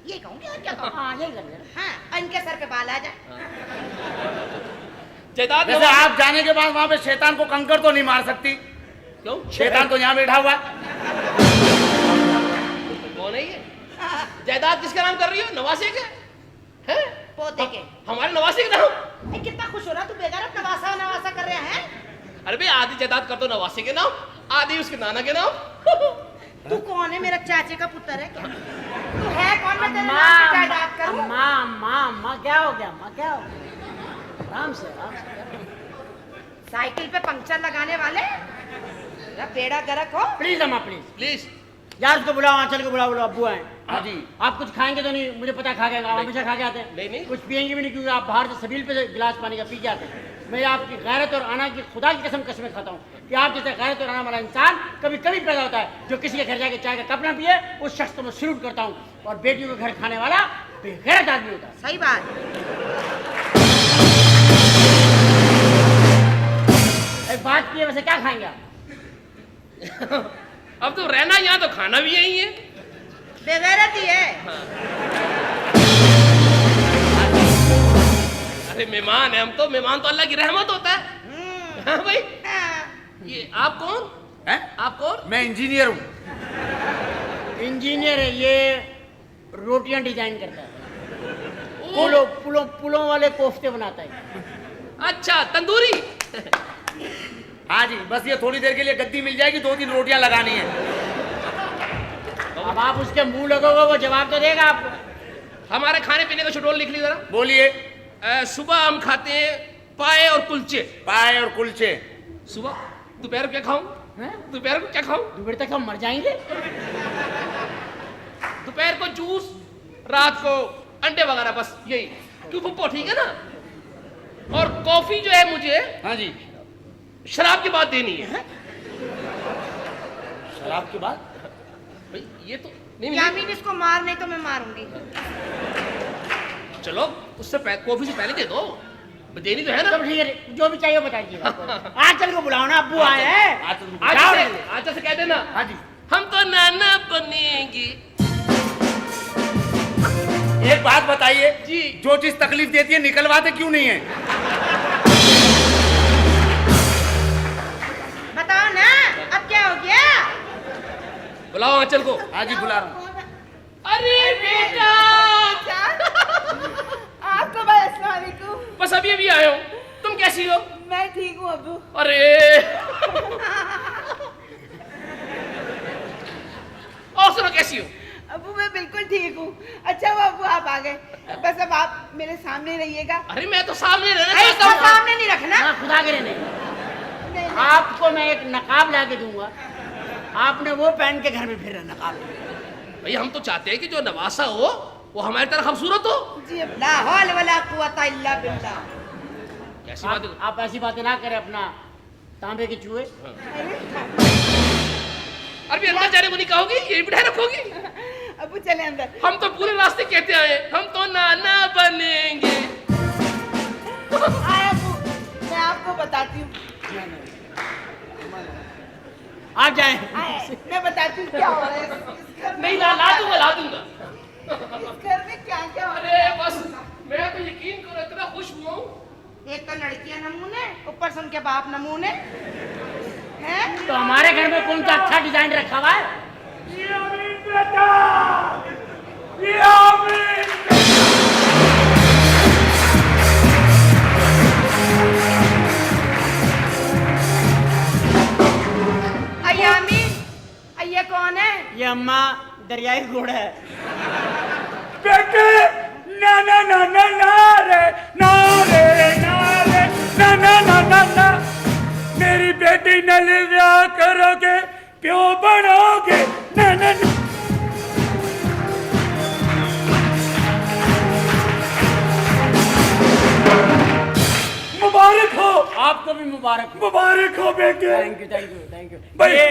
ये कहूँगी और क्या कहूँ? हाँ यही कर लेना। हाँ, और इनके सर पे बाल आ जाए। जायदाद वैसे आप जाने के बाद वहाँ पे शैतान को कंकर तो नहीं मार सकती? क्यों? शैतान तो यहाँ बैठा हुआ है। कौन है ये? जायदाद किसका नाम कर रही हो? नवासे के हैं? पोते के। हमारे नवासे के नाम? ए, कितना खुश हो रहा तू, बेगैरत नवासा नवासा कर रहे हैं। अरे भाई आधी जायदाद कर दो नवासे के नाम, आधी उसके नाना के नाम। तू कौन है? मेरा चाचे का पुत्र है क्या? तू है कौन? मैं तेरे नाम पे जायदाद करूं? अम्मा क्या हो गया? अम्मा क्या हो गया? आराम से आराम से। साइकिल पे पंक्चर लगाने वाले, तेरा बेड़ा गर्क हो। प्लीज अम्मा प्लीज प्लीज यार, उसको बुलाओ, आंचल को बुलाओ, अब्बू आए। हाँ जी। आप कुछ खाएंगे तो नहीं? मुझे पता खा के आप हमेशा खा के आते हैं। नहीं। कुछ पियेंगे भी नहीं, क्योंकि आप बाहर से सबील पे गिलास पानी का पी के आते हैं। मैं आपकी गैरत और आना की खुदा की कसम खाता हूँ कि आप जैसे गैरत और आना वाला इंसान कभी कभी पैदा होता है, जो किसी के घर जाके चाय का कप ना पिए, उस शख्स को मैं सल्यूट करता हूँ। और बेटियों के घर खाने वाला बेगैरत आदमी होता है। सही बात। एक बात की है, वैसे क्या खाएंगे आप? अब तो रहना यहाँ तो खाना भी यही है। बेगैरत ही है। अरे मेहमान है हम तो, मेहमान तो अल्लाह की रहमत होता है। हाँ भाई। ये आप कौन हैं? आप कौन? मैं इंजीनियर हूँ। इंजीनियर है ये, रोटियां डिजाइन करता है, पुलों वाले कोफ्ते बनाता है। अच्छा तंदूरी। हाँ जी, बस ये थोड़ी देर के लिए गद्दी मिल जाएगी, 2-3 रोटियां लगानी है। अब आप उसके मुंह लगोगे, वो जवाब तो देगा आपको। हमारे खाने पीने का शेड्यूल लिख ली जरा। बोलिए। सुबह हम खाते हैं पाए और कुलचे। पाए और कुलचे। सुबह। दोपहर को क्या खाऊं? दोपहर को क्या खाऊं? दोपहर तक हम मर जाएंगे। दोपहर को जूस, रात को अंडे वगैरह, बस यही। क्यों पप्पो, ठीक है ना? और कॉफी जो है मुझे, हाँ जी, शराब के बाद देनी है। शराब के बाद? भाई ये तो नहीं यामीन इसको मार, नहीं तो मैं मारूंगी। चलो उससे कॉफी से पहले दे दो, देनी तो है ना। तो ठीक है, जो भी चाहिए बताइएगा। आंचल को बुलाओ ना, अब्बू आए हैं। आंचल से कह देना। हाँ जी। हम तो नाना बनेंगे। एक बात बताइए जी। जो चीज तकलीफ देती है निकलवाते क्यों नहीं है? बताओ ना, अब क्या हो गया? बुलाओ आंचल को। हाँ जी, बुला रहा हूँ। अरे बेटा, आपको भाई अस्सलाम वालेकुम। बस अभी अभी आए हो। तुम कैसी हो? मैं ठीक हूँ अब्बू। अरे और सुनो, कैसी हो? अब्बू मैं बिल्कुल ठीक हूँ। अच्छा वो अब्बू आप आ गए, बस अब आप मेरे सामने रहिएगा। अरे मैं तो सामने रहना अरे चाहता इसको हूँ। सामने नहीं रखना। हाँ, खुदा करे नहीं। नहीं, आपको मैं एक नकाब ला के दूंगा, आपने वो पहन के घर में फिर नकाब। भाई हम तो चाहते हैं कि जो नवासा हो वो हमारी तरह खूबसूरत हो। जी अब्बू। ला हौल वला कुव्वता इल्ला बिल्लाह। कैसी बात है? आप ऐसी बातें ना करें, अपना तांबे के चूहे। अरे अंदर जाने को नहीं कहोगी, यही बिठाए रखोगी? अब्बू चले अंदर। हम तो पूरे रास्ते कहते आए हम तो नाना बनेंगे। आए अब्बू, मैं आपको बताती हूँ। आप जाएं। आए, मैं बताती हूँ क्या हो रहा है इस घर में। नहीं, ला दूंगा, ला दूंगा। इस घर में क्या क्या हो रहा अरे बस मैं तो यकीन करो इतना खुश हुआ हूँ। एक तो लड़कियां नमूने, ऊपर से उनके बाप नमूने हैं। तो हमारे घर में कौन सा अच्छा डिजाइन रखा हुआ है? यामीन, ये कौन है? ये अम्मा दरियाई घोड़ा है। बेटे ना ना ना ना ना रे ना रे ना रे ना ना ना ना ना, मेरी बेटी नल ब्याह करोगे, प्यो बनोगे, ना ना ना। मुबारक हो। आपको भी मुबारक हो। मुबारक हो बेटे। Thank you, thank you, thank you. भाई- ये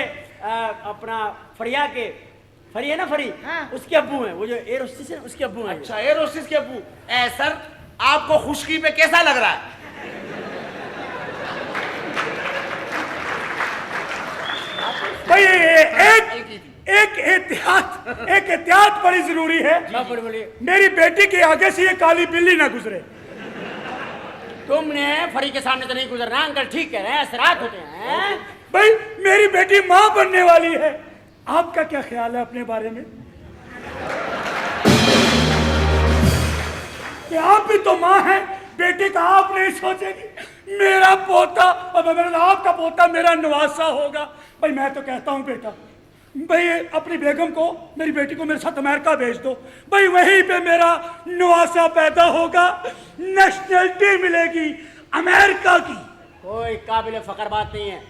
अपना फरिया के, फरी है ना, फरी, हाँ। उसके अब्बू हैं, वो जो एयर होस्टेस है उसके अब्बू हैं। अच्छा, एयर होस्टेस के अब्बू। सर आपको खुशकी पे कैसा लग रहा है? भाई एक एहतियात बड़ी जरूरी है। बोलिए। मेरी बेटी के आगे से ये काली बिल्ली ना गुजरे। तुमने फरी के सामने तो नहीं गुजरना, अंकल ठीक कह रहे हैं, असरात होते हैं। भाई मेरी बेटी माँ बनने वाली है, आपका क्या ख्याल है अपने बारे में? कि आप भी तो माँ हैं, बेटी का आप नहीं सोचेगी मेरा पोता और आपका पोता मेरा नवासा होगा? भाई मैं तो कहता हूँ बेटा, भाई अपनी बेगम को, मेरी बेटी को मेरे साथ अमेरिका भेज दो, भाई वहीं पे मेरा नवासा पैदा होगा, नेशनलिटी मिलेगी अमेरिका की। कोई काबिल फखर बात नहीं है,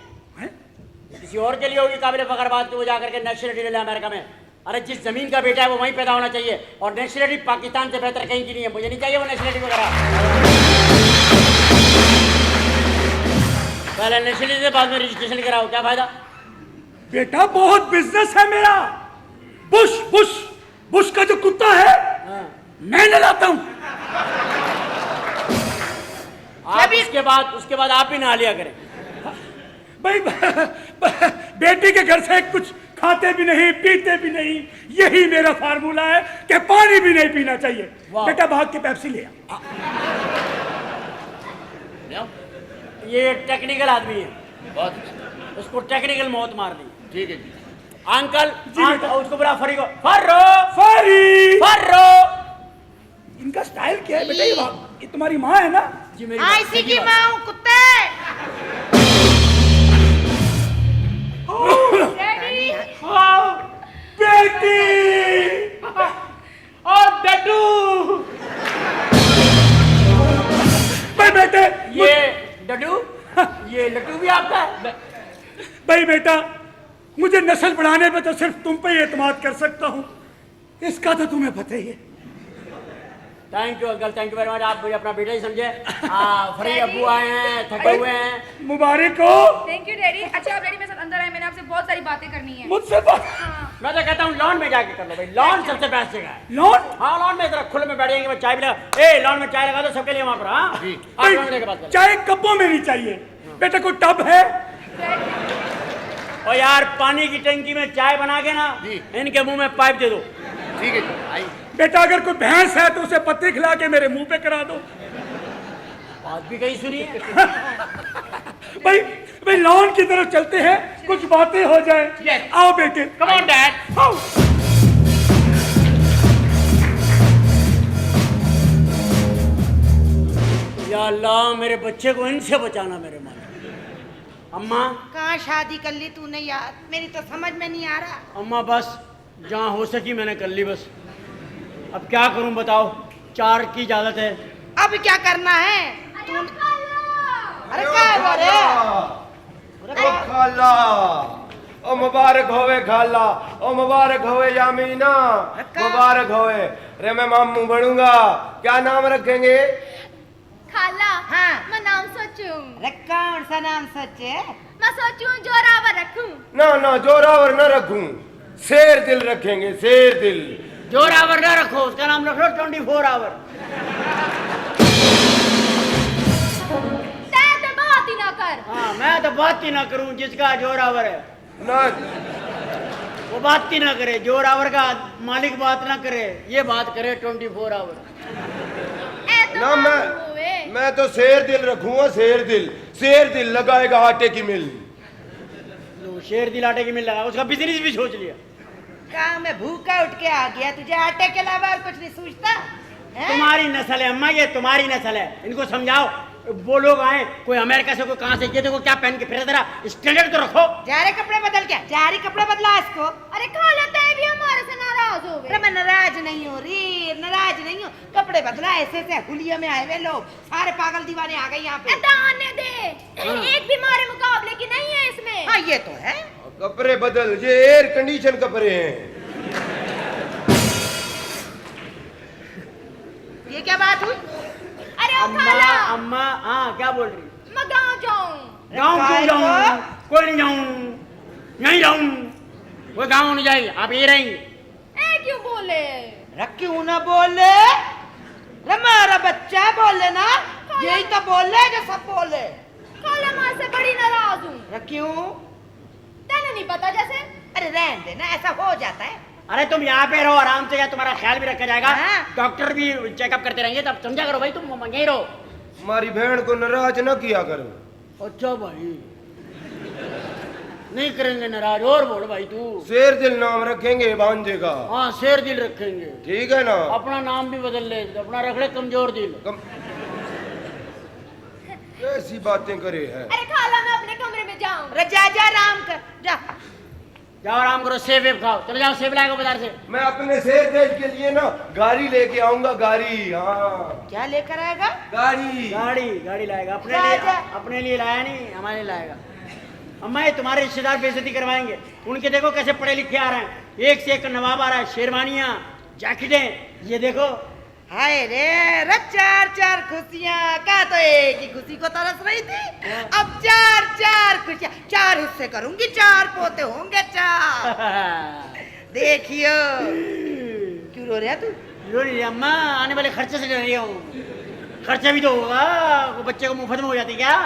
किसी और के लिए होगी काबिल फखर बात कि वो जाकर के नेशनलिटी ले ले अमेरिका में। अरे जिस जमीन का बेटा है वो वहीं पैदा होना चाहिए, और नेशनलिटी पाकिस्तान से बेहतर कहीं की नहीं है। मुझे नहीं चाहिए वो नेशनलिटी वगैरह। पहले नेशनलिटी से बाद में रजिस्ट्रेशन कराओ, क्या फायदा? बेटा बहुत बिजनेस है मेरा। बुश बुश बुश का जो कुत्ता है मैं नहलाता हूँ। आप उसके बाद आप ही नहा लिया करें। भाई बेटी के घर से कुछ खाते भी नहीं पीते भी नहीं, यही मेरा फार्मूला है कि पानी भी नहीं पीना चाहिए। बेटा भाग के पेप्सी ले आ। ये टेक्निकल आदमी है, बहुत उसको टेक्निकल मौत मार दी। ठीक है जी। अंकल जी बेटा। उसको बुला फरी को। फर्रो फरी फर्रो। इनका स्टाइल क्या है बेटा? ये तुम्हारी माँ है ना? जी मेरी हाँ, इसी की माँ हूँ कुत्ते। बेटी और डड्डू भाई बेटे ये डड्डू ये लड्डू भी आपका है? भाई बेटा मुझे नस्ल बढ़ाने पे तो सिर्फ तुम पे ही एतमाद कर सकता हूँ, इसका तो तुम्हें पता ही है। Thank you uncle, thank you very much. आप मुझे अपना बेटा ही समझे। फ्री अब्बू आए हैं, थके हुए हैं। मुबारक हो। Thank you daddy. अच्छा आप डैडी मेरे साथ अंदर आए, मैंने आपसे बहुत सारी बातें करनी है। मुझसे बात मैं तो कहता हूँ लॉन में जाके कर लो भाई, लॉन सबसे बेस्ट जगह है। लॉन? हाँ लॉन में इधर खुले में बैठ जाएंगे, मैं चाय भी लगा, ए लॉन में चाय लगा दो सबके लिए वहाँ पर। हाँ आप लॉन में जाके बात करो। चाय कपों में नहीं चाहिए बेटा, कोई टब है? और यार पानी की टंकी में चाय बना के ना इनके मुंह में पाइप दे दो। ठीक है बेटा अगर कोई भैंस है तो उसे पत्ते खिला के मेरे मुंह पे करा दो। बात भी कहीं सुनी है। भाई भाई लॉन की तरफ चलते हैं, कुछ बातें हो जाए। आओ बेटे। Come on dad. आओ। या अल्लाह मेरे बच्चे को इनसे बचाना मेरे मालिक। अम्मा कहाँ शादी कर ली तूने यार, मेरी तो समझ में नहीं आ रहा। अम्मा बस जहाँ हो सकी मैंने कर ली बस, अब क्या करूं बताओ, 4 की इजाजत है। अब क्या करना है? अरे क्या है रे? ओ खाला, ओ मुबारक होवे खाला, ओ मुबारक होवे यामीना, मुबारक होवे। रे मैं मामू बनूंगा, क्या नाम रखेंगे? खाला हाँ। मैं नाम सोचूं। अरे कौन सा नाम सोचे? मैं सोचूं जोरावर रखूं। ना ना जोरावर न रखूं, शेर दिल रखेंगे, शेर दिल। जोरावर ना रखो, उसका नाम रख लो 24 आवर। तो बात ही ना कर। हाँ मैं तो बात ही ना करूं, जिसका जोरावर है ना वो बात ही ना करे, जोरावर का मालिक बात ना करे, ये बात करे 24 आवर। ना मैं तो शेर दिल रखूंगा, शेर दिल। शेर दिल लगाएगा आटे की मिल। लो शेर दिल आटे की मिल लगा, उसका बिजनेस भी सोच लिया। कहाँ मैं भूखा उठ के आ गया, तुझे आटे के अलावा और कुछ नहीं सूझता है? तुम्हारी नस्ल है अम्मा, ये तुम्हारी नस्ल है, इनको समझाओ। वो लोग आए, कोई अमेरिका से, कोई कहाँ से, ये देखो क्या पहन के फिर जरा स्टैंडर्ड तो रखो। जा रहे कपड़े बदल के, जा रही कपड़े बदला इसको। अरे खाला तय भी हमारे से नाराज हो अरे गए। मैं नाराज नहीं हूँ री, नाराज नहीं हूँ। कपड़े बदला ऐसे ऐसे हुलिया में आए हुए लोग, सारे पागल दीवाने आ गए यहाँ पे। आने दे, एक भी हमारे मुकाबले की नहीं है इसमें। हाँ ये तो है। कपड़े बदल, ये एयर कंडीशन कपड़े हैं। ये क्या बात हुई? अरे ओ अम्मा खाला अम्मा हाँ क्या बोल रही? मैं गाँव जाऊँ। गाँव क्यों जाऊँ? कोई नहीं जाऊँ, नहीं जाऊँ, वो गाँव नहीं जाएगी, आप ये रहेंगी। ए क्यों बोले? क्यों ना बोले? हमारा बच्चा बोले ना, यही तो बोले जो सब बोले। खाला माँ से बड़ी नाराज हूँ। क्यों? तेने नहीं पता जैसे। अरे रहने देना, ऐसा हो जाता है। अरे तुम यहाँ पे रहो आराम से, या तुम्हारा ख्याल भी रखा जाएगा, हाँ। डॉक्टर भी चेकअप करते रहेंगे, तब समझा करो भाई, तुम यहीं रहो। हमारी बहन को नाराज न किया करो। अच्छा भाई नहीं करेंगे नाराज, और बोल भाई तू। शेर दिल नाम रखेंगे भांजे का। हाँ शेर दिल रखेंगे। ठीक है ना? अपना नाम भी बदल ले, अपना रख ले कमजोर दिल। ऐसी बातें करे है। अरे खाला मैं अपने कमरे में जाऊँ। अरे जा जा आराम कर, जा। जाओ आराम करो, सेब वेब खाओ, चलो जाओ सेब लाएगा बाजार से। मैं अपने शेर दिल के लिए ना गाड़ी लेके आऊंगा, गाड़ी। हाँ क्या लेकर आएगा? गाड़ी। गाड़ी लाएगा अपने जा, लिए। जा। अपने लिए लाया नहीं, हमारे लिए लाएगा। अम्मा ये तुम्हारे रिश्तेदार बेइज्जती करवाएंगे, उनके देखो कैसे पढ़े लिखे आ रहे हैं, एक से एक नवाब आ रहा है, शेरवानियां, जैकेटें, ये देखो। हाय रे, चार चार खुशियाँ का तो एक ही खुशी को तरस रही थी, अब चार चार खुशियाँ, 4 हिस्से करूंगी, 4 पोते होंगे, 4। देखियो। क्यों रो रहा तू? रो रही है अम्मा, आने वाले खर्चे से डर रही हूँ। खर्चा भी तो होगा, वो बच्चे को मुफ्त में हो जाती क्या?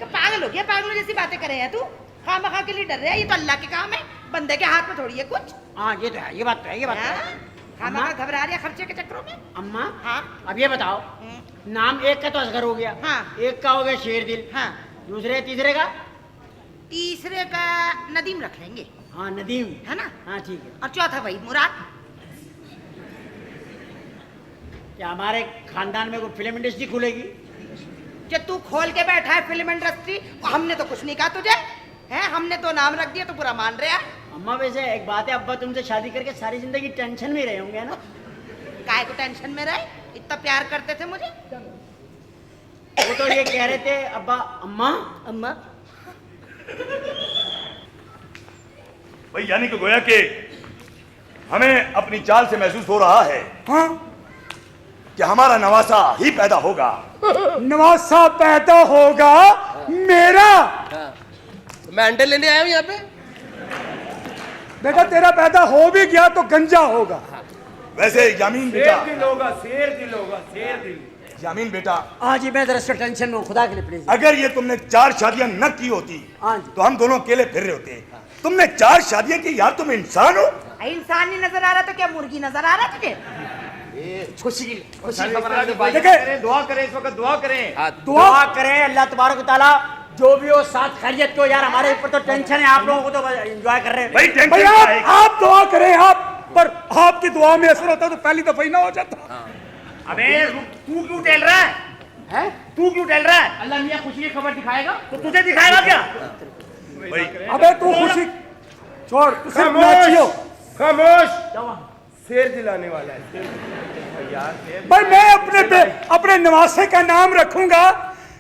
पागल हो गया, पागलों जैसी बातें कर रहे हैं तू। खामखा के लिए डर रहा है, ये तो अल्लाह के काम है, बंदे के हाथ में थोड़ी है कुछ। हाँ ये तो है, ये बात तो है, ये बात तो है। खामखा घबरा रहा है खर्चे के चक्करों में। अम्मा हाँ अब ये बताओ, नाम एक का तो असगर हो गया, हाँ। एक का हो गया शेर दिल, हाँ दूसरे तीसरे का? तीसरे का नदीम रख लेंगे। हाँ नदीम, है ना? हाँ ठीक है। और चौथा वही मुराद। क्या हमारे खानदान में कोई फिल्म इंडस्ट्री खुलेगी? जो तू खोल के बैठा है फिल्म इंडस्ट्री, हमने तो कुछ नहीं कहा तुझे, है? हमने तो नाम रख दिया तो पूरा मान रहा है। अम्मा वैसे एक बात है, अब्बा तुमसे शादी करके सारी जिंदगी टेंशन में रहे होंगे ना? काय को टेंशन में रहे? इतना प्यार करते थे मुझे। वो तो ये कह रहे थे अब्बा, अम्मा अम्मा भाई यानी कि गोया कि हमें अपनी चाल से महसूस हो रहा है हाँ कि हमारा नवासा ही पैदा होगा। नवासा पैदा होगा मेरा। तो मैं अंडे लेने आया हूँ यहाँ पे। बेटा तेरा पैदा हो भी गया तो गंजा होगा। वैसे यामीन बेटा, शेर दिल होगा शेर दिल। यामीन बेटा, हाँ जी मैं जरा से टेंशन में हूँ, खुदा के लिए प्लीज। अगर ये तुमने 4 शादियां न की होती हाँ जी। तो हम दोनों अकेले फिर रहे होते। तुमने 4 शादियां की, यार तुम इंसान हो। इंसान नहीं नजर आ रहा तो क्या मुर्गी नजर आ रहा तुझे? खुशी की देखिए दुआ करें, इस वक्त दुआ करें। दुआ करें अल्लाह तबारक व तआला जो भी हो साथ खैरियत को। यार हमारे ऊपर तो टेंशन है, आप लोगों को तो एंजॉय कर रहे हैं। भाई टेंशन भैया क्या है? आप दुआ करें, आप पर आपकी दुआ में असर होता तो पहली दफा ही ना हो जाता। अबे तू क्यों टेल रहा है? हैं? तू क्यों टेल रहा है? अल्लाह मियाँ खुशी की खबर दिखाएगा। तो तुझे दिखाएगा क्या? भाई अबे तू खुशी छोड़, तू सिर्फ नाचियो। खामोश शेर दिलाने वाला है। भाई मैं अपने नवासे का नाम रखूंगा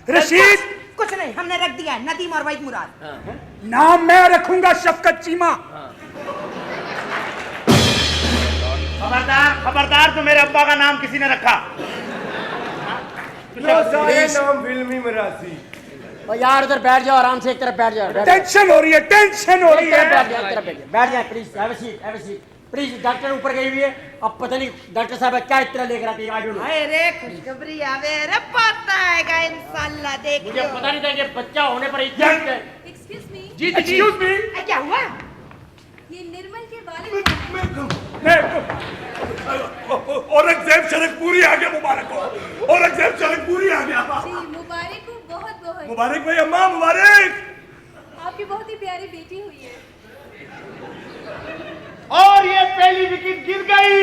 रशीद। कुछ नहीं, हमने रख दिया है नदीम और वहीद मुराद। नाम मैं रखूंगा शफकत चीमा। खबरदार खबरदार, तो मेरे अब्बा का नाम किसी ने रखा। सारे नाम फिल्मी मरासी। यार उधर बैठ जाओ, आराम से एक तरफ बैठ जाओ। टेंशन हो रही है, टेंशन हो रही है। बैठ जाए please, have a seat please. Doctor ऊपर गई हुई है, अब पता नहीं डॉक्टर साहब क्या इतना लेकर आती है। अरे खुशखबरी आवे रे, पता आएगा इंशाल्लाह। देख मुझे पता नहीं था कि बच्चा होने पर एक्सक्यूज मी, जी एक्सक्यूज मी, क्या हुआ? ये निर्मल के वालिद औरंगजेब शरकपुरी आ गया, मुबारक हो। औरंगजेब शरकपुरी आ गया। जी मुबारक हो, बहुत बहुत मुबारक भाई, अम्मा मुबारक। आपकी बहुत ही प्यारी बेटी हुई है। और ये पहली विकेट गिर गई।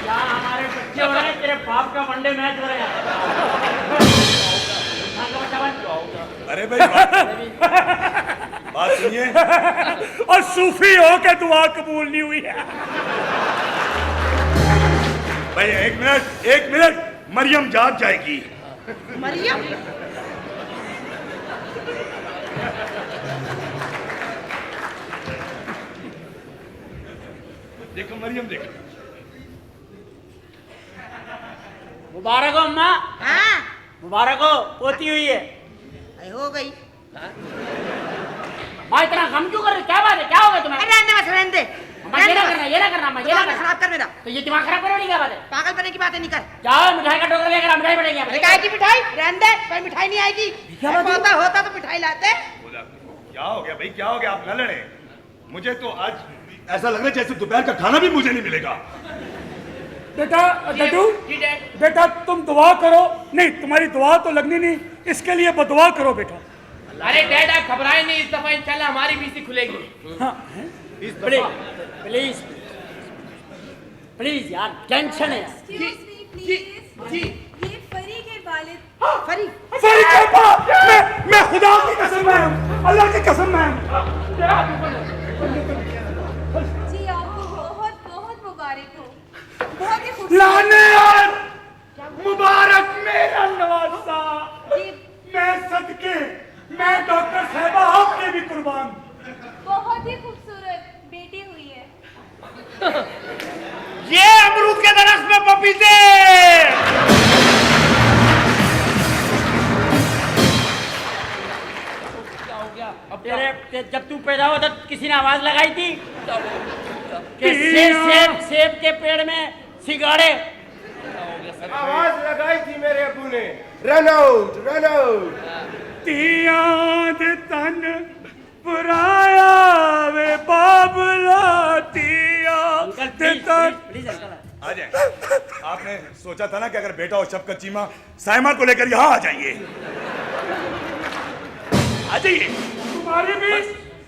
यार हमारे बच्चे हो रहे हैं, तेरे बाप का वनडे मैच हो रहा है। अरे भाई बात सुनिए। और सूफी हो के दुआ कबूल नहीं हुई है। भाई एक मिनट, मरियम जाग जाएगी। मरियम देखो मरियम देखो। मुबारक हो अम्मा, हाँ मुबारक हो, पोती हुई है। हो गई। माँ इतना गम क्यों कर रहे? क्या बात है, क्या हो गया तुम्हें? अरे रहने बस, रहने दे। अम्मा ये ना करना, ये ना करना, अम्मा ये ना दिमाग करना। खराब कर मेरा। तो ये दिमाग खराब करने की क्या बात है? पागल बनने की बातें नहीं कर। जाओ मिठाई का टोकरा लेकर आ, मिठाई बढ़ेगी। अरे काय की मिठाई? रहने दे, कोई मिठाई नहीं आएगी। होता तो मिठाई लाते। क्या हो गया भाई, क्या हो गया? आप न लड़े। मुझे तो आज ऐसा लग रहा है जैसे दोपहर का खाना भी मुझे नहीं मिलेगा। बेटा डड्डू, बेटा तुम दुआ करो। नहीं, तुम्हारी दुआ तो लगनी नहीं, इसके लिए बदुआ करो बेटा। अरे डैड आप घबराए नहीं, इस दफा इंशाल्लाह हमारी बीसी खुलेगी। हाँ प्लीज प्लीज यार, टेंशन है। Excuse me please. जी ये परी के वालिद। फरी फरी के पास मैं खुदा की कसम है, अल्लाह की कसम है। जी आपको बहुत बहुत मुबारक हो, बहुत ही खूबसूरत। लाने मुबारक मेरा नवासा। जी मैं सदके, मैं डॉक्टर साहबा आपके भी कुर्बान। बहुत ही खूबसूरत बेटी हुई है। ये अमरूद के दरख्त में पपीते। क्या हो गया? अब क्या? तेरे जब तू पैदा हुआ था किसी ने आवाज लगाई थी कि सेब के पेड़ में सिगाड़े। आवाज लगाई थी मेरे अबू ने, रन आउट रन आउट। तियां दे तन पुराया वे बाबला, तियां दे तन। प्लीज अंकल आ जाए। आपने सोचा था ना कि अगर बेटा और शफकत चीमा साइमा को लेकर यहाँ आ जाइए। आ जाइए।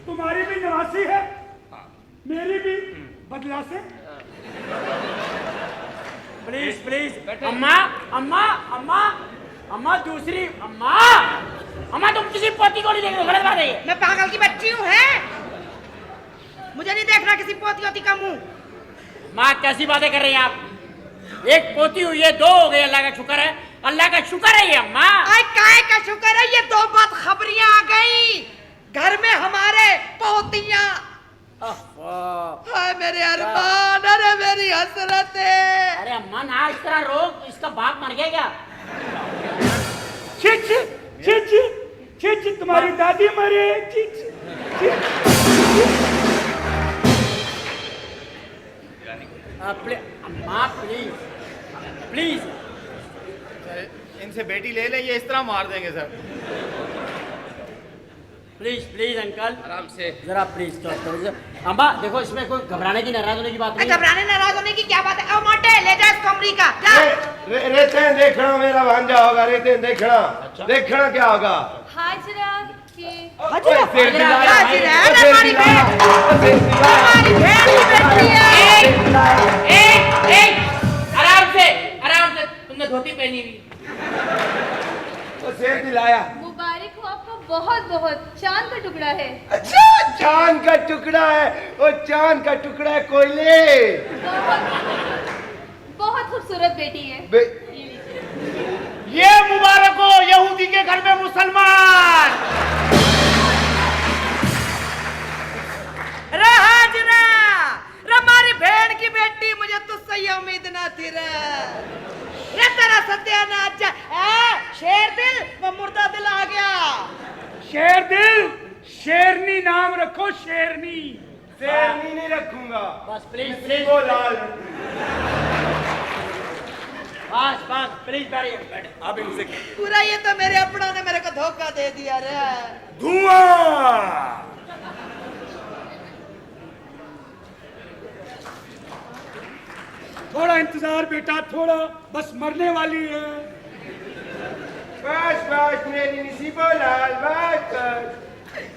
तुम्हारी भी नवासी है, मेरी भी बदला से। Please please. अम्मा अम्मा अम्मा अम्मा दूसरी अम्मा अम्मा तुम किसी पोती को नहीं देख रहे हो, गलत बात है ये। मैं पागल की बच्ची हूँ है, मुझे नहीं देखना किसी पोती होती का मुंह। माँ कैसी बातें कर रही हैं आप? एक पोती हुई है, 2 हो गए, अल्लाह का शुक्र है, अल्लाह का शुक्र है ये अम्मा। आई काय का शुक्र है, ये 2 बात खबरियां आ गई घर में हमारे पोतियां। हाय मेरे अरमान, अरे मेरी हसरत है। अरे अम्मा ना इस तरह रोक, इसका बाप मर गया क्या? छी तुम्हारी दादी मरे। अम्मा प्लीज प्लीज इनसे बेटी ले ले, ये इस तरह मार देंगे सर। प्लीज प्लीज अंकल आराम से जरा प्लीज तो अम्मा देखो, इसमें कोई घबराने की नाराज होने की बात नहीं है। घबराने नाराज होने की क्या बात है? ओ मोटे ले जा इसको अमरीका जा। रहते हैं देखना मेरा भांजा होगा, रहते हैं देखना। देखना क्या होगा। हाजरा के हाजिरा हाजिरा हमारी बहन, हमारी बहन की बेटी है। आराम से तुमने धोती पहनी हुई। वो शेर दिलाया। मुबारक हो आपको, बहुत बहुत चांद का टुकड़ा है। अच्छा चांद का टुकड़ा है, वो चांद का टुकड़ा है कोयले। बहुत खूबसूरत बेटी है। ये मुबारक हो यहूदी के घर में मुसलमान। रे हाजिरा, रे हमारी बहन की बेटी, मुझे तुझसे ये उम्मीद ना थी रे तेरा सत्यानाश। शेर दिल वो मुर्दा दिल आ गया। शेर दिल, शेरनी नाम रखो, शेरनी। शेरनी नहीं रखूंगा, बस प्लीज प्लीज वो लाल। बस बस प्लीज बैठ। अब इनसे पूरा ये तो मेरे अपनों ने मेरे को धोखा दे दिया रे। धुआं। थोड़ा इंतजार बेटा, थोड़ा, बस मरने वाली है। बस बस मेरी नसीबो लाल, बस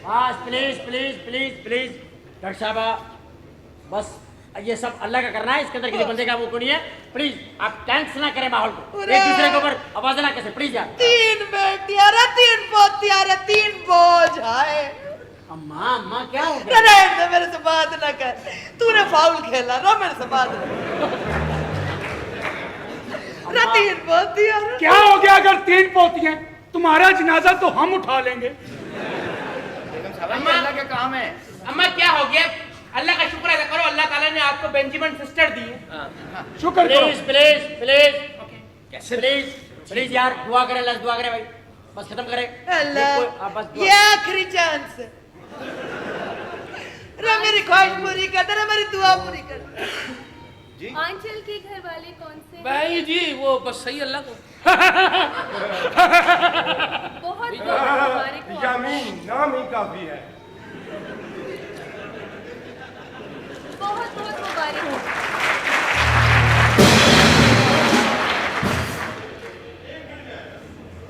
बस please please please please doctor साहबा, बस ये सब अल्लाह का करना है, इसके अंदर किसी बंदे का वो नहीं है। प्लीज आप टेंस ना करें माहौल को, एक दूसरे के ऊपर आवाज ना कैसे, प्लीज यार। 3 बेटियां रे, 3 पोतियां रे, 3 बोझ आए। अम्मा अम्मा क्या हो गया? रे मेरे से बात ना कर, तूने फाउल खेला ना, मेरे से बात ना। 3 पोतियां रे। क्या हो गया अगर 3 पोतियां? तुम्हारा जनाजा तो हम उठा लेंगे। अल्लाह के काम है। अम्मा क्या हो गया? अल्लाह का शुक्र अदा करो, अल्लाह ताला ने आपको बेंजामिन सिस्टर दी है। शुक्र करो। Please please please please please यार, दुआ करें, अल्लाह से दुआ करें भाई, बस खत्म करें। अल्लाह बस दुआ। ये आखिरी चांस है रे, मेरी ख्वाहिश पूरी कर दे रे, मेरी दुआ पूरी कर। आंचल के घर वाले कौन से? भाई जी वो बस सही अल्लाह को। बहुत मुबारक हो। यामीन नाम ही काफी है। बहुत बहुत मुबारक हो।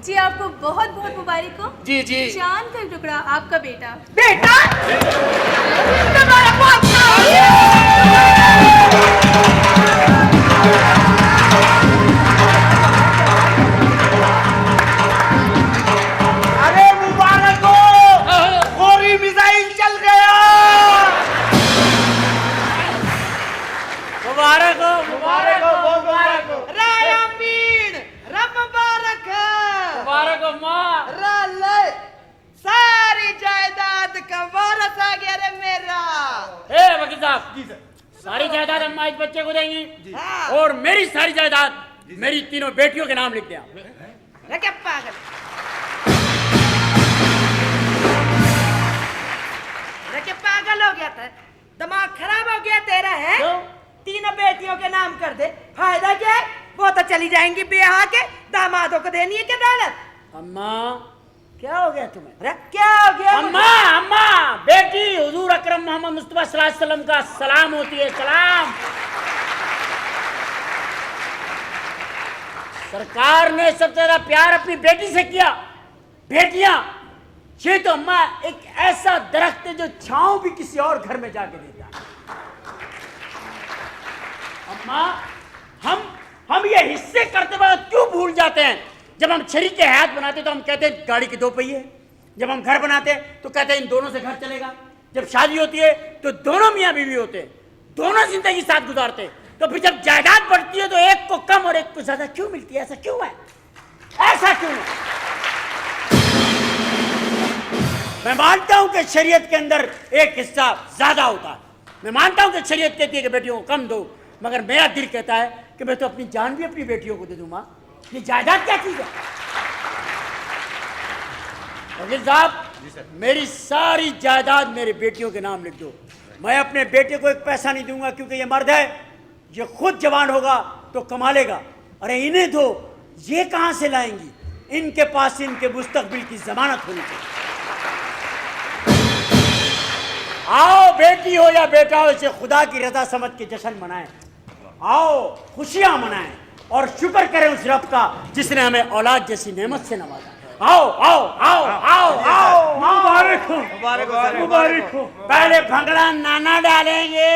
जी आपको बहुत बहुत मुबारक हो। जी जी। चांद का टुकड़ा आपका बेटा। बेटा तुम्हारा पोता। अरे मुबारक हो, गोरी मिसाइल चल गया। मुबारक हो, मुबारक हो, मुबारक हो। रायामीन रब मुबारक मुबारक हो माँ। ले सारी जायदाद का वारस आ गया रे मेरा। ए वकील साहब, जी सर, सारी जायदाद अम्मा इस बच्चे को देंगी और मेरी सारी जायदाद मेरी तीनों बेटियों के नाम लिख दिया। रे क्या पागल, रे क्या पागल हो गया था, दिमाग खराब हो गया तेरा है? क्यों? 3 बेटियों के नाम कर दे, फायदा क्या है? वो तो चली जाएंगी ब्याह के, दामादों को देनी है क्या दौलत? अम्मा क्या हो गया तुम्हें? अरे क्या हो गया? अम्मा अम्मा बेटी हुजूर अकरम मोहम्मद मुस्तफा सल्लल्लाहु अलैहि वसल्लम का सलाम होती है, सलाम। सरकार ने सबसे ज्यादा प्यार अपनी बेटी से किया। बेटियां ये तो अम्मा एक ऐसा दरख्त है जो छांव भी किसी और घर में जाके देता है। अम्मा हम ये हिस्से करते वक्त क्यों भूल जाते हैं जब हम शरीक के हयात बनाते तो हम कहते हैं गाड़ी के 2 पहिए। जब हम घर बनाते तो कहते हैं इन दोनों से घर चलेगा। जब शादी होती है तो दोनों मियाँ बीवी होते हैं, दोनों जिंदगी साथ गुजारते हैं। तो फिर जब जायदाद बढ़ती है तो एक को कम और एक को ज्यादा क्यों मिलती है? ऐसा क्यों है? ऐसा क्यों है? मैं मानता हूं कि शरीयत के अंदर एक हिस्सा ज्यादा होता है, मैं मानता हूं कि शरीयत कहती है कि बेटियों को कम दो, मगर मेरा दिल कहता है कि मैं तो अपनी जान भी अपनी बेटियों को दे दूं। मां, ये जायदाद क्या चीज है? वकील साहब, मेरी सारी जायदाद मेरे बेटियों के नाम लिख दो। मैं अपने बेटे को एक पैसा नहीं दूंगा, क्योंकि ये मर्द है, ये खुद जवान होगा तो कमा लेगा। अरे इन्हें दो, ये कहां से लाएंगी? इनके पास इनके मुस्तकबिल की जमानत होनी चाहिए। आओ, बेटी हो या बेटा हो, इसे खुदा की रजा समझ के जश्न मनाएं। आओ, खुशियां मनाएं और शुक्र करें उस रब का जिसने हमें औलाद जैसी नेमत से नवाजा। आओ आओ आओ आओ आओ, मुबारक हो, मुबारक हो, मुबारक हो। पहले भंगड़ा नाना डालेंगे।